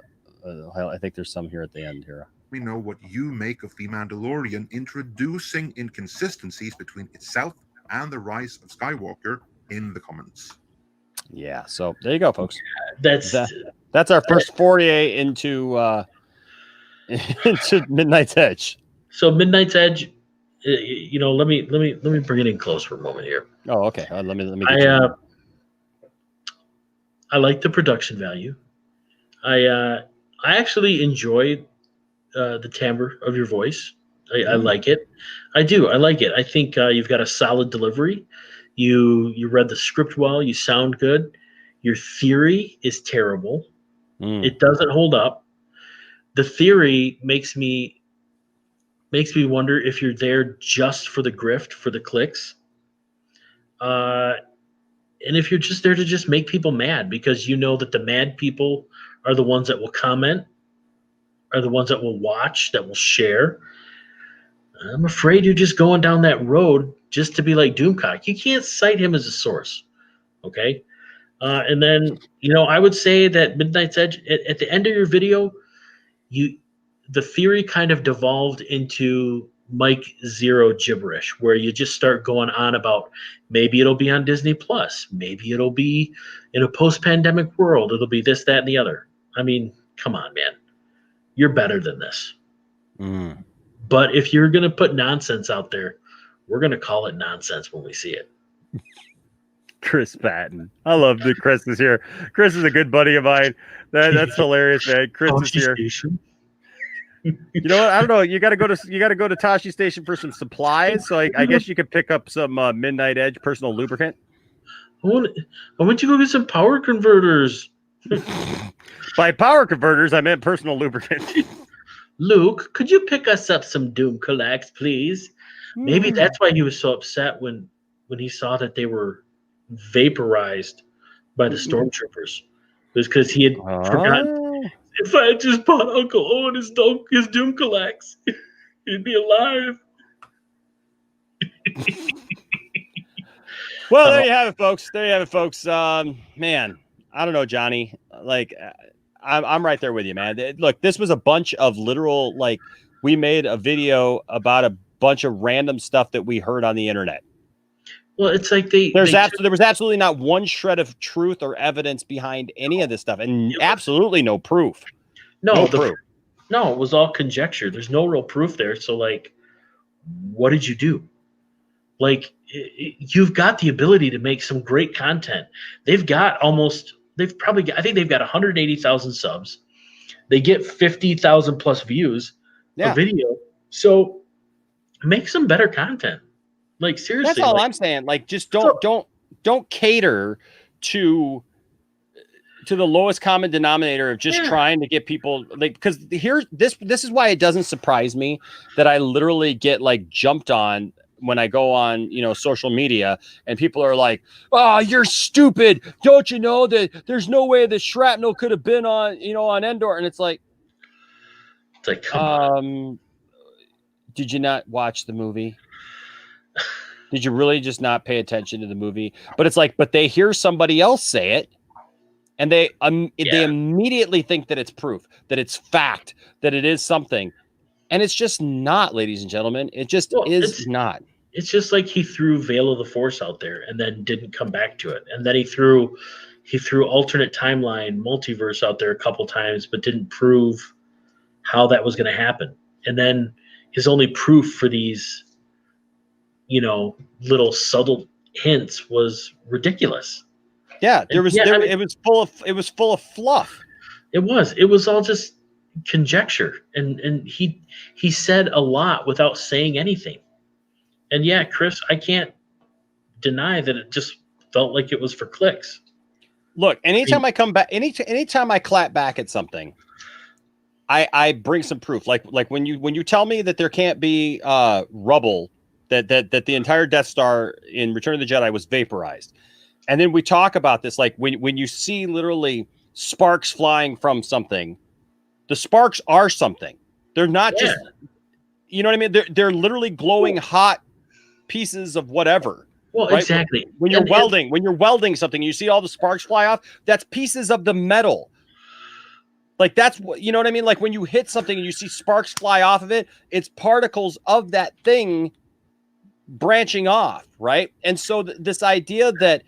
think there's some here at the end here. We know what you make of The Mandalorian introducing inconsistencies between itself and the rise of Skywalker in the comments. Yeah, so there you go, folks. That's our first foray into Midnight's Edge. So Midnight's Edge, let me bring it in close for a moment here. Oh, okay. Let me. I like the production value. I actually enjoy the timbre of your voice. I like it. I do. I like it. I think you've got a solid delivery. You read the script well. You sound good. Your theory is terrible. It doesn't hold up. The theory makes me wonder if you're there just for the grift, for the clicks, and if you're just there to just make people mad because you know that the mad people are the ones that will comment, are the ones that will watch, that will share. I'm afraid you're just going down that road just to be like Doomcock. You can't cite him as a source, okay? And then, I would say that Midnight's Edge, at the end of your video, the theory kind of devolved into Mike Zero gibberish, where you just start going on about maybe it'll be on Disney Plus, maybe it'll be in a post-pandemic world, it'll be this, that, and the other. I mean, come on, man. You're better than this. But if you're going to put nonsense out there, we're going to call it nonsense when we see it. Chris Patton. I love that Chris is here. Chris is a good buddy of mine. That's hilarious, man. Chris is here. Station. You know what? I don't know. You got to go to Tashi Station for some supplies. So I guess you could pick up some Midnight Edge personal lubricant. I want you to go get some power converters. By power converters, I meant personal lubricant. Luke, could you pick us up some Doom Collects, please? Maybe that's why he was so upset when he saw that they were vaporized by the stormtroopers. It was because he had forgotten. If I had just bought Uncle Owen his Doom Collects, he'd be alive. Well, there you have it, folks. Man, I don't know, Johnny. Like, I'm right there with you, man. Look, this was a bunch of literal, like, we made a video about a bunch of random stuff that we heard on the internet. Well, it's like there was absolutely not one shred of truth or evidence behind any of this stuff, and absolutely no proof. No proof. No, it was all conjecture. There's no real proof there. So, like, what did you do? Like, you've got the ability to make some great content. I think they've got 180,000 subs. They get 50,000 plus views a video. So make some better content. Like, seriously. That's all I'm saying. Like, just don't cater to the lowest common denominator of just trying to get people, like, because this is why it doesn't surprise me that I literally get like jumped on when I go on, social media, and people are like, "Oh, you're stupid. Don't you know that there's no way the shrapnel could have been on Endor?" And it's like, come on. Did you not watch the movie? Did you really just not pay attention to the movie? But it's like, but they hear somebody else say it, and they immediately think that it's proof, that it's fact, that it is something. And it's just not, ladies and gentlemen. It just is not. It's just like he threw Veil of the Force out there and then didn't come back to it. And then he threw alternate timeline, multiverse out there a couple times, but didn't prove how that was going to happen. And then his only proof for these, little subtle hints was ridiculous. Yeah, it was full of fluff. It was all just conjecture, and he said a lot without saying anything. And yeah, Chris, I can't deny that it just felt like it was for clicks. Look, anytime I come back, anytime I clap back at something, I bring some proof. Like when you tell me that there can't be rubble, that the entire Death Star in Return of the Jedi was vaporized, and then we talk about this, like when you see literally sparks flying from something, the sparks are something. They're not just, you know what I mean? They're literally glowing hot pieces of whatever. Well, right? exactly. When you're welding something, you see all the sparks fly off. That's pieces of the metal. Like, that's what, you know what I mean? Like, when you hit something and you see sparks fly off of it, it's particles of that thing branching off, right? And so this idea that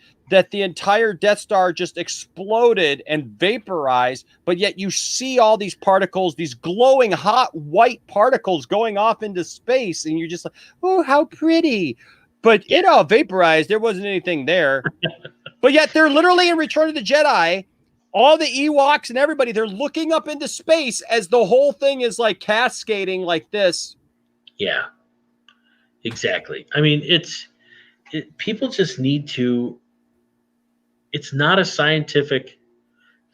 the entire Death Star just exploded and vaporized, but yet you see all these particles, these glowing hot white particles going off into space, and you're just like, oh, how pretty. But it all vaporized. There wasn't anything there. But yet they're literally in Return of the Jedi, all the Ewoks and everybody, they're looking up into space as the whole thing is like cascading like this. Yeah, exactly. I mean, people just need to. It's not a scientific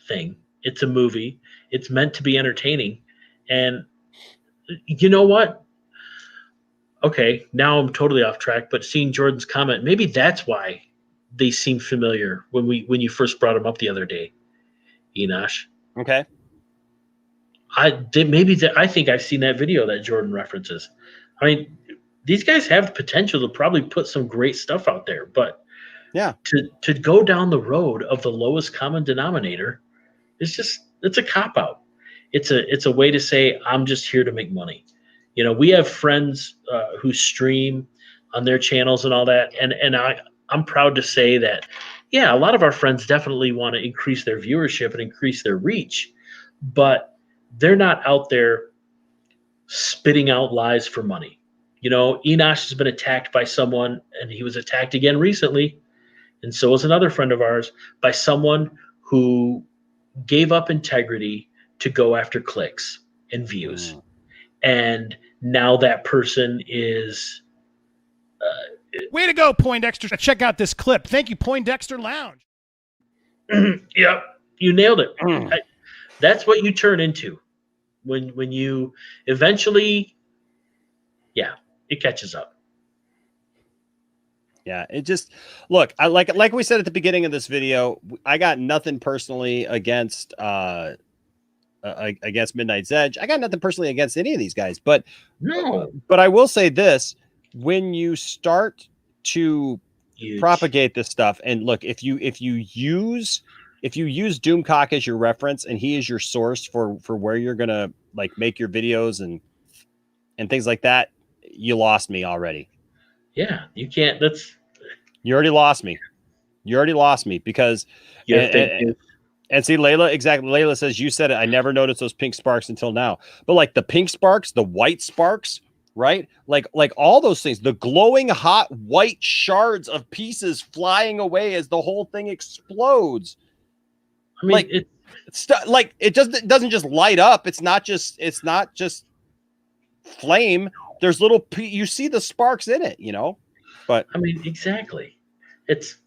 thing. It's a movie. It's meant to be entertaining. And you know what? Okay, now I'm totally off track, but seeing Jordan's comment, maybe that's why they seem familiar when you first brought them up the other day, Enosh. Okay. I think I've seen that video that Jordan references. I mean, these guys have the potential to probably put some great stuff out there, but yeah, to go down the road of the lowest common denominator, it's a cop out. It's a way to say I'm just here to make money. You know, we have friends who stream on their channels and all that, and I'm proud to say that, yeah, a lot of our friends definitely want to increase their viewership and increase their reach, but they're not out there spitting out lies for money. You know, Enosh has been attacked by someone, and he was attacked again recently, and so was another friend of ours, by someone who gave up integrity to go after clicks and views. And now that person is way to go, Poindexter. Check out this clip. Thank you, Poindexter Lounge. Yep, you nailed it. That's what you turn into when you eventually, yeah, it catches up. Yeah, it just look, I like we said at the beginning of this video, I got nothing personally against Midnight's Edge. I got nothing personally against any of these guys, but I will say this: when you start to propagate this stuff, and look, if you use Doomcock as your reference and he is your source for where you're gonna like make your videos and things like that, you lost me already. Yeah, you can't. You already lost me. You already lost me because. And see, Layla says, you said it. I never noticed those pink sparks until now. But like the pink sparks, the white sparks, right? Like all those things, the glowing hot white shards of pieces flying away as the whole thing explodes. I mean, it doesn't just light up. It's not just flame. There's little, you see the sparks in it, you know, but I mean, exactly. It's,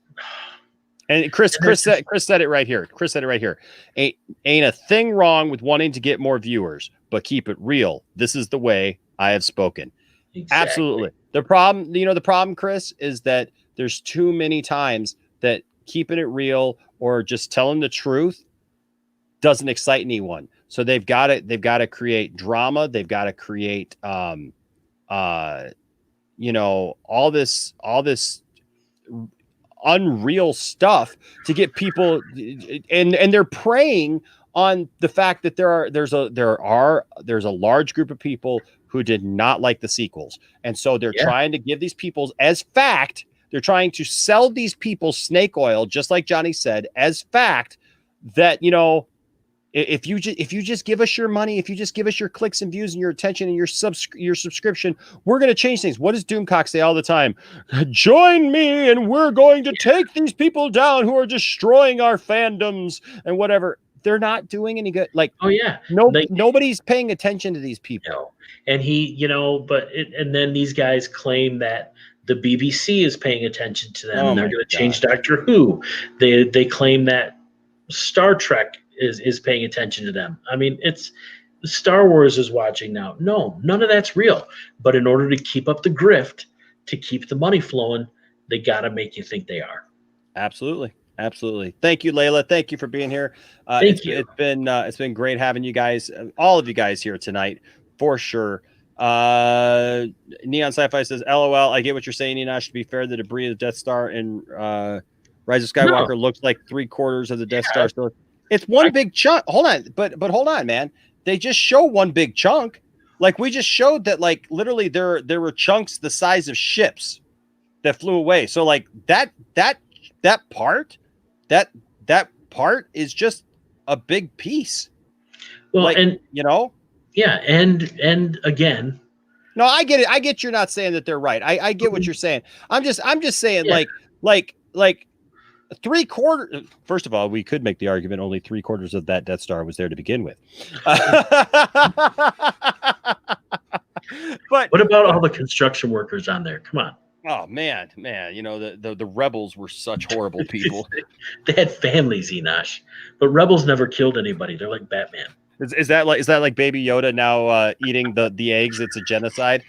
and Chris said it right here. Chris said it right here. Ain't a thing wrong with wanting to get more viewers, but keep it real. This is the way I have spoken. Exactly. Absolutely. The problem, Chris, is that there's too many times that keeping it real or just telling the truth doesn't excite anyone. So they've got to create drama. They've got to create, all this unreal stuff to get people, and they're preying on the fact that there's a large group of people who did not like the sequels, and so they're trying to give these people as fact. They're trying to sell these people snake oil, just like Johnny said, as fact that, you know, if you just give us your money, if you just give us your clicks and views and your attention and your subscription, we're going to change things. What does Doomcock say all the time? Join me and we're going to take these people down who are destroying our fandoms and whatever. They're not doing any good. Like, oh yeah, nobody's paying attention to these people. No. And and then these guys claim that the BBC is paying attention to them and they're going to change Doctor Who. They claim that Star Trek is paying attention to them. I mean, it's Star Wars is watching now. No, none of that's real. But in order to keep up the grift, to keep the money flowing, they got to make you think they are. Absolutely. Absolutely. Thank you, Layla. Thank you for being here. Thank you. It's been great having you guys, all of you guys here tonight for sure. Neon Sci-Fi says, LOL. I get what you're saying, Enosh. To be fair, the debris of the Death Star and Rise of Skywalker looks like 3/4 of the Death Star. So it's one big chunk. Hold on, but hold on, man. They just show one big chunk. Like we just showed that, like literally there were chunks the size of ships that flew away. So like that part is just a big piece. Well, like, and you know, yeah, and again, no, I get it. I get you're not saying that they're right. I get what you're saying. I'm just saying like 3/4. First of all, we could make the argument only 3/4 of that Death Star was there to begin with. But what about all the construction workers on there? Come on. Oh man, you know, the rebels were such horrible people. They had families, Enosh, but rebels never killed anybody. They're like Batman. Is that like Baby Yoda now eating the eggs? It's a genocide.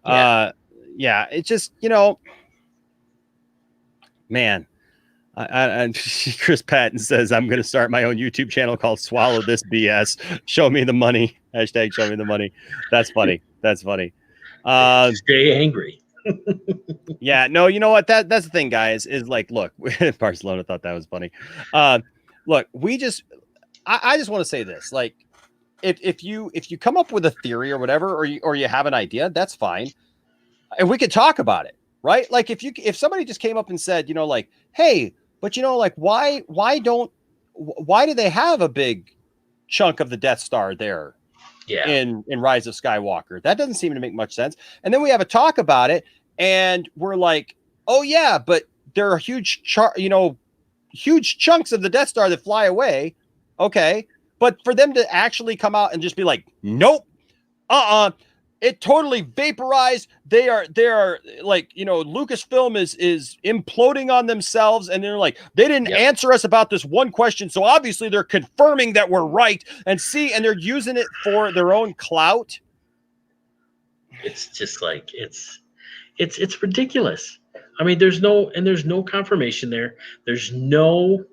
Yeah. Yeah, it's just, you know, man. I Chris Patton says I'm going to start my own YouTube channel called Swallow This BS. Show me the money. Hashtag show me the money. That's funny. That's funny. Stay angry. Yeah, no, you know what? That's the thing, guys, is like, look, Barcelona thought that was funny. Look, I just want to say this. Like, if you come up with a theory or whatever, or you have an idea, that's fine. And we could talk about it, right? Like if somebody just came up and said, you know, like, hey, but you know, like, why do they have a big chunk of the Death Star there? Yeah. In Rise of Skywalker? That doesn't seem to make much sense. And then we have a talk about it, and we're like, oh yeah, but there are huge chunks of the Death Star that fly away. Okay. But for them to actually come out and just be like, nope, it totally vaporized. They are like, you know, Lucasfilm is imploding on themselves, and they're like, they didn't answer us about this one question, so obviously they're confirming that we're right, and they're using it for their own clout. It's just like it's ridiculous. I mean, there's no confirmation there. There's nothing.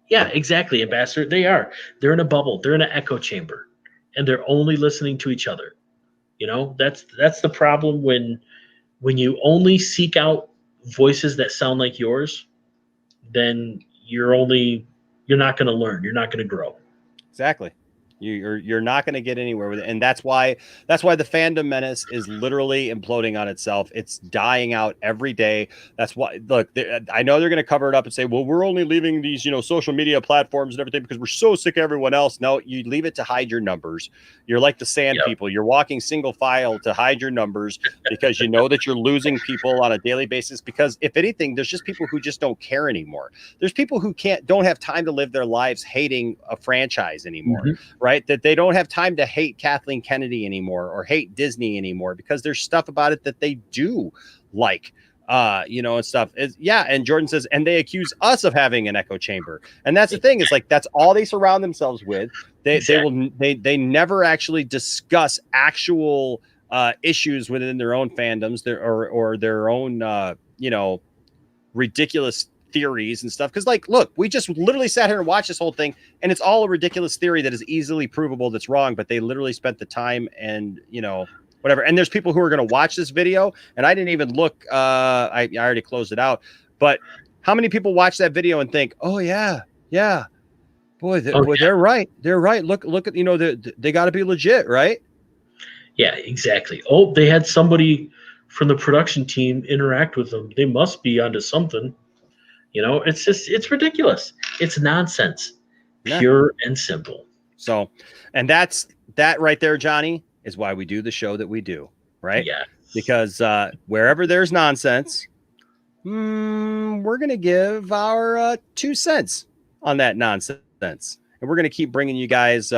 Yeah, exactly, Ambassador. They're in a bubble. They're in an echo chamber, and they're only listening to each other. You know, that's the problem when you only seek out voices that sound like yours, then you're not going to learn. You're not going to grow. Exactly. You're not going to get anywhere with it, and that's why the fandom menace is literally imploding on itself. It's dying out every day. That's why. Look, I know they're going to cover it up and say, "Well, we're only leaving these, you know, social media platforms and everything because we're so sick of everyone else." No, you leave it to hide your numbers. You're like the sand people. You're walking single file to hide your numbers because you know that you're losing people on a daily basis. Because if anything, there's just people who just don't care anymore. There's people who don't have time to live their lives hating a franchise anymore, right? That they don't have time to hate Kathleen Kennedy anymore or hate Disney anymore because there's stuff about it that they do like, you know, and stuff. And Jordan says, and they accuse us of having an echo chamber. And that's the thing, is like, that's all they surround themselves with. They never actually discuss actual issues within their own fandoms or their own, you know, ridiculous theories and stuff. Because, like, look, we just literally sat here and watched this whole thing, and it's all a ridiculous theory that is easily provable that's wrong, but they literally spent the time and, you know, whatever. And there's people who are going to watch this video, and I didn't even look. I already closed it out. But how many people watch that video and think, oh yeah, boy, they're right. They're right. Look at, you know, they got to be legit, right? Yeah, exactly. Oh, they had somebody from the production team interact with them. They must be onto something. You know, it's ridiculous. It's nonsense, pure and simple. So, and that right there, Johnny, is why we do the show that we do, right? Yeah. Because wherever there's nonsense, we're going to give our 2 cents on that nonsense. And we're going to keep bringing you guys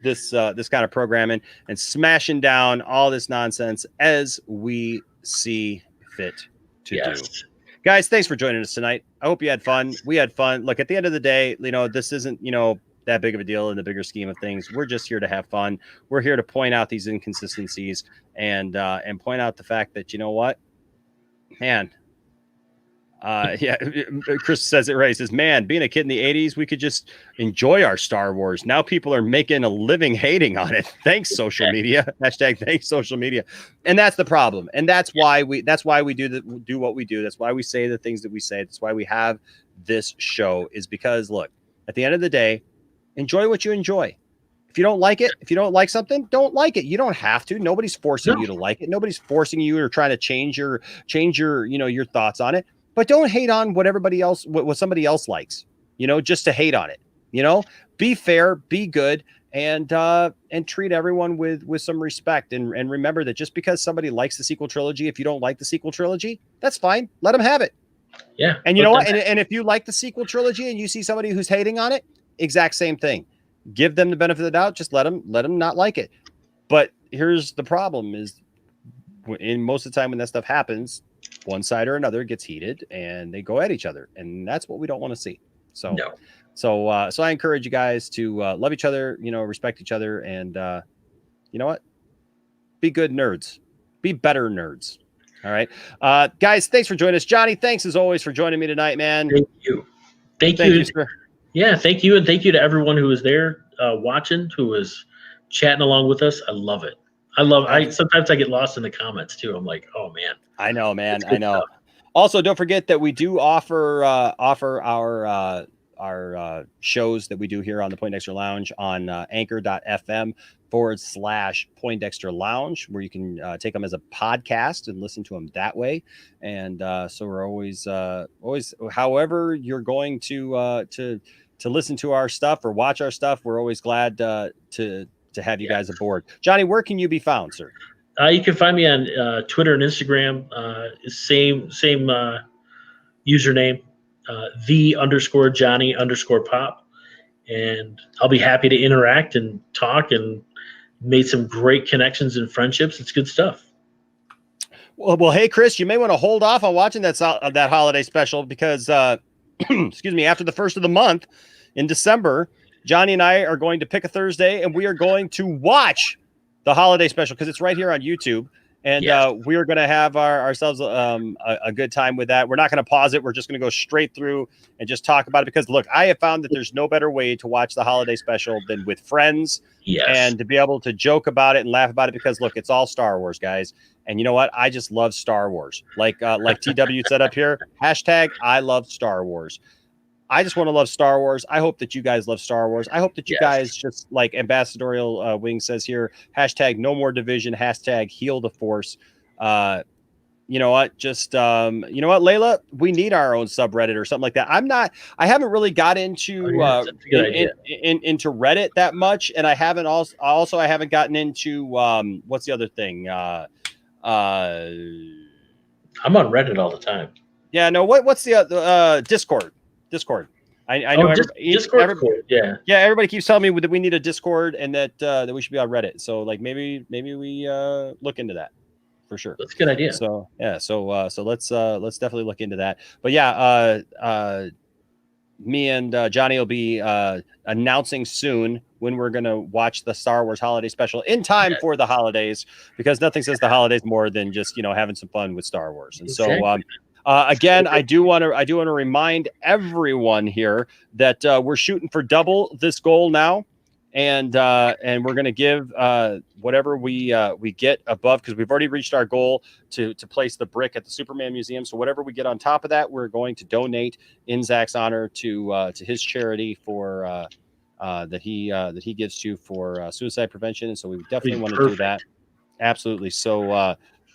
this kind of programming and smashing down all this nonsense as we see fit to do. Guys, thanks for joining us tonight. I hope you had fun. We had fun. Look, at the end of the day, you know, this isn't, you know, that big of a deal in the bigger scheme of things. We're just here to have fun. We're here to point out these inconsistencies and point out the fact that, you know what, man. Chris says it right. He says, man, being a kid in the 80s, we could just enjoy our Star Wars. Now people are making a living hating on it. Thanks, social media. Hashtag thanks, social media. And that's the problem. And that's why we do what we do. That's why we say the things that we say. That's why we have this show, is because, look, at the end of the day, enjoy what you enjoy. If you don't like it, if you don't like something, don't like it. You don't have to. Nobody's forcing you to like it. Nobody's forcing you or trying to change your, you know, your thoughts on it. But don't hate on what somebody else likes, you know, just to hate on it. You know, be fair, be good, and treat everyone with some respect. And remember that just because somebody likes the sequel trilogy, if you don't like the sequel trilogy, that's fine. Let them have it. Yeah. And you know what? And if you like the sequel trilogy and you see somebody who's hating on it, exact same thing. Give them the benefit of the doubt. Just let them not like it. But here's the problem: is in most of the time when that stuff happens, one side or another gets heated and they go at each other, and that's what we don't want to see. So, No. so I encourage you guys to love each other, respect each other, and you know what? Be good nerds. Be better nerds. All right. Guys, thanks for joining us. Johnny, thanks as always for joining me tonight, man. Thank you. Thank you, sir. Yeah, thank you. And thank you to everyone who was there watching, who was chatting along with us. I love it. Sometimes I get lost in the comments too. I'm like, oh man. I know, man. I know. Stuff. Also, don't forget that we do offer our shows that we do here on the Poindexter Lounge on anchor.fm/Poindexter Lounge, where you can take them as a podcast and listen to them that way. And so we're always, however you're going to listen to our stuff or watch our stuff, we're always glad to have you guys aboard. Johnny, where can you be found, sir? You can find me on Twitter and Instagram. Same username, _Johnny_pop. And I'll be happy to interact and talk, and made some great connections and friendships. It's good stuff. Well, hey, Chris, you may want to hold off on watching that holiday special because, excuse me, after the first of the month in December, Johnny and I are going to pick a Thursday, and we are going to watch the holiday special because it's right here on YouTube. And we are going to have ourselves a good time with that. We're not going to pause it. We're just going to go straight through and just talk about it because, look, I have found that there's no better way to watch the holiday special than with friends and to be able to joke about it and laugh about it because, look, it's all Star Wars, guys. And you know what? I just love Star Wars. Like TW said up here, hashtag I love Star Wars. I just want to love Star Wars. I hope that you guys love Star Wars. I hope that you guys just, like Ambassadorial Wing says here, hashtag no more division, hashtag heal the Force. You know what? Just, you know what, Layla? We need our own subreddit or something like that. I haven't really got into, into Reddit that much. And I haven't I haven't gotten into, what's the other thing? I'm on Reddit all the time. Yeah, no, what's the, Discord. I know Discord. Everybody keeps telling me that we need a Discord and that we should be on Reddit. So like maybe we look into that for sure. That's a good idea. So yeah, so let's definitely look into that. But yeah, me and Johnny will be announcing soon when we're gonna watch the Star Wars holiday special in time for the holidays, because nothing says the holidays more than just having some fun with Star Wars. And so again, I do want to remind everyone here that we're shooting for double this goal now, and we're going to give whatever we get above, because we've already reached our goal to place the brick at the Superman Museum. So whatever we get on top of that, we're going to donate in Zach's honor to his charity for that he gives to for suicide prevention. And so we definitely want to do that. Absolutely.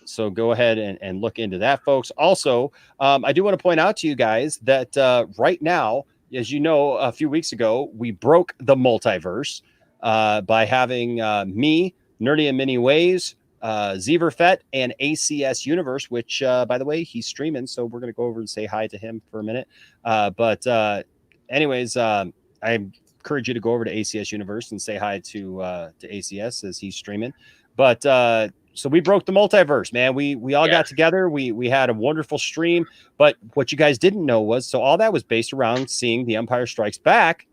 So go ahead and look into that, folks. Also, I do want to point out to you guys that right now, as you know, a few weeks ago, we broke the multiverse by having me, Nerdy in Many Ways, Zeverfet, and ACS Universe, which, by the way, he's streaming. So we're going to go over and say hi to him for a minute. But anyways, I encourage you to go over to ACS Universe and say hi to ACS as he's streaming. But so we broke the multiverse, man. We all got together. We had a wonderful stream. But what you guys didn't know was, so all that was based around seeing The Empire Strikes Back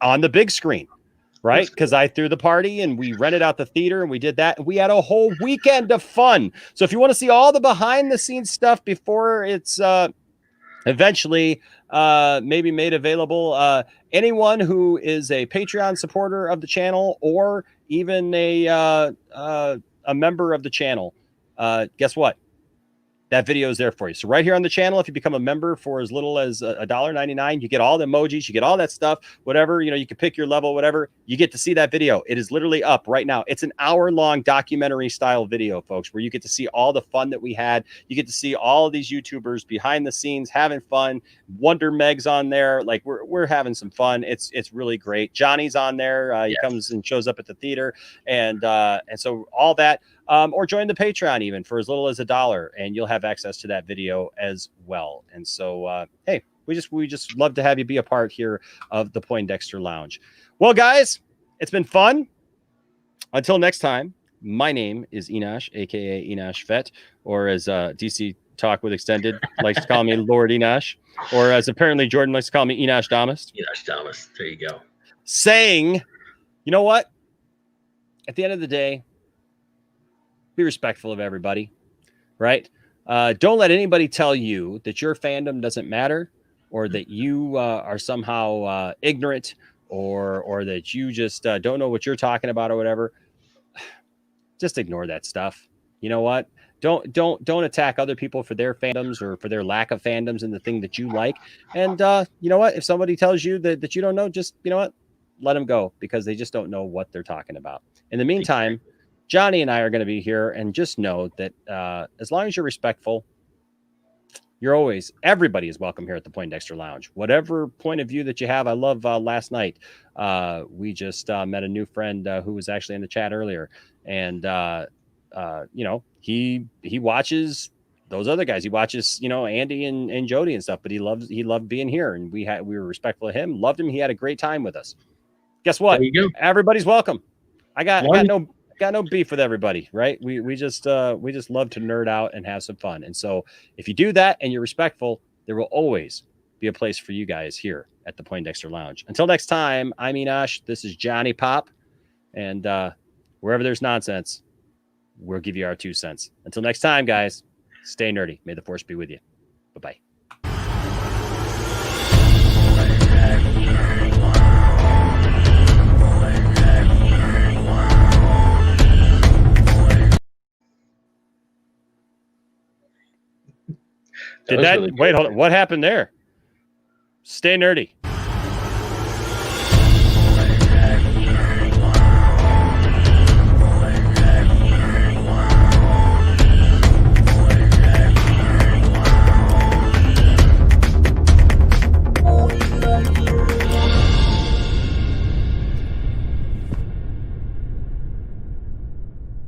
on the big screen, right? Because I threw the party and we rented out the theater and we did that. And we had a whole weekend of fun. So if you want to see all the behind the scenes stuff before it's eventually maybe made available, anyone who is a Patreon supporter of the channel or even a member of the channel, guess what? That video is there for you. So right here on the channel, if you become a member for as little as $1.99, you get all the emojis, you get all that stuff, whatever, you can pick your level, whatever, you get to see that video. It is literally up right now. It's an hour-long documentary style video, folks, where you get to see all the fun that we had. You get to see all of these YouTubers behind the scenes having fun. Wonder Meg's on there. Like we're having some fun. It's really great. Johnny's on there. He comes and shows up at the theater. And so all that, or join the Patreon even for as little as $1, and you'll have access to that video as well. And so, hey, we just love to have you be a part here of the Poindexter Lounge. Well, guys, it's been fun. Until next time, My name is Enosh, aka Enosh Fett, or as DC Talk with Extended likes to call me Lord Enosh, or as apparently Jordan likes to call me Enosh Damas. Enosh Damas. There you go. Saying, you know what? At the end of the day, be respectful of everybody, right? Don't let anybody tell you that your fandom doesn't matter, or that you are somehow ignorant, or that you just don't know what you're talking about, or whatever. Just ignore that stuff. You know what? Don't attack other people for their fandoms or for their lack of fandoms in the thing that you like. And you know what? If somebody tells you that you don't know, just, you know what? Let them go, because they just don't know what they're talking about. In the meantime, Johnny and I are going to be here, and just know that as long as you're respectful, everybody is welcome here at the Poindexter Lounge. Whatever point of view that you have. I love last night. We just met a new friend who was actually in the chat earlier. And, you know, he watches those other guys. He watches, you know, Andy and Jody and stuff, but he loved being here, and we were respectful of him, loved him. He had a great time with us. Guess what? There you go. Everybody's welcome. I got no beef with everybody, right? We just love to nerd out and have some fun. And so if you do that and you're respectful, there will always be a place for you guys here at the Poindexter Lounge. Until next time, I'm Enosh. This is Johnny Pop. And wherever there's nonsense, we'll give you our 2 cents. Until next time, guys, stay nerdy. May the force be with you. Bye-bye. Hold on. What happened there? Stay nerdy.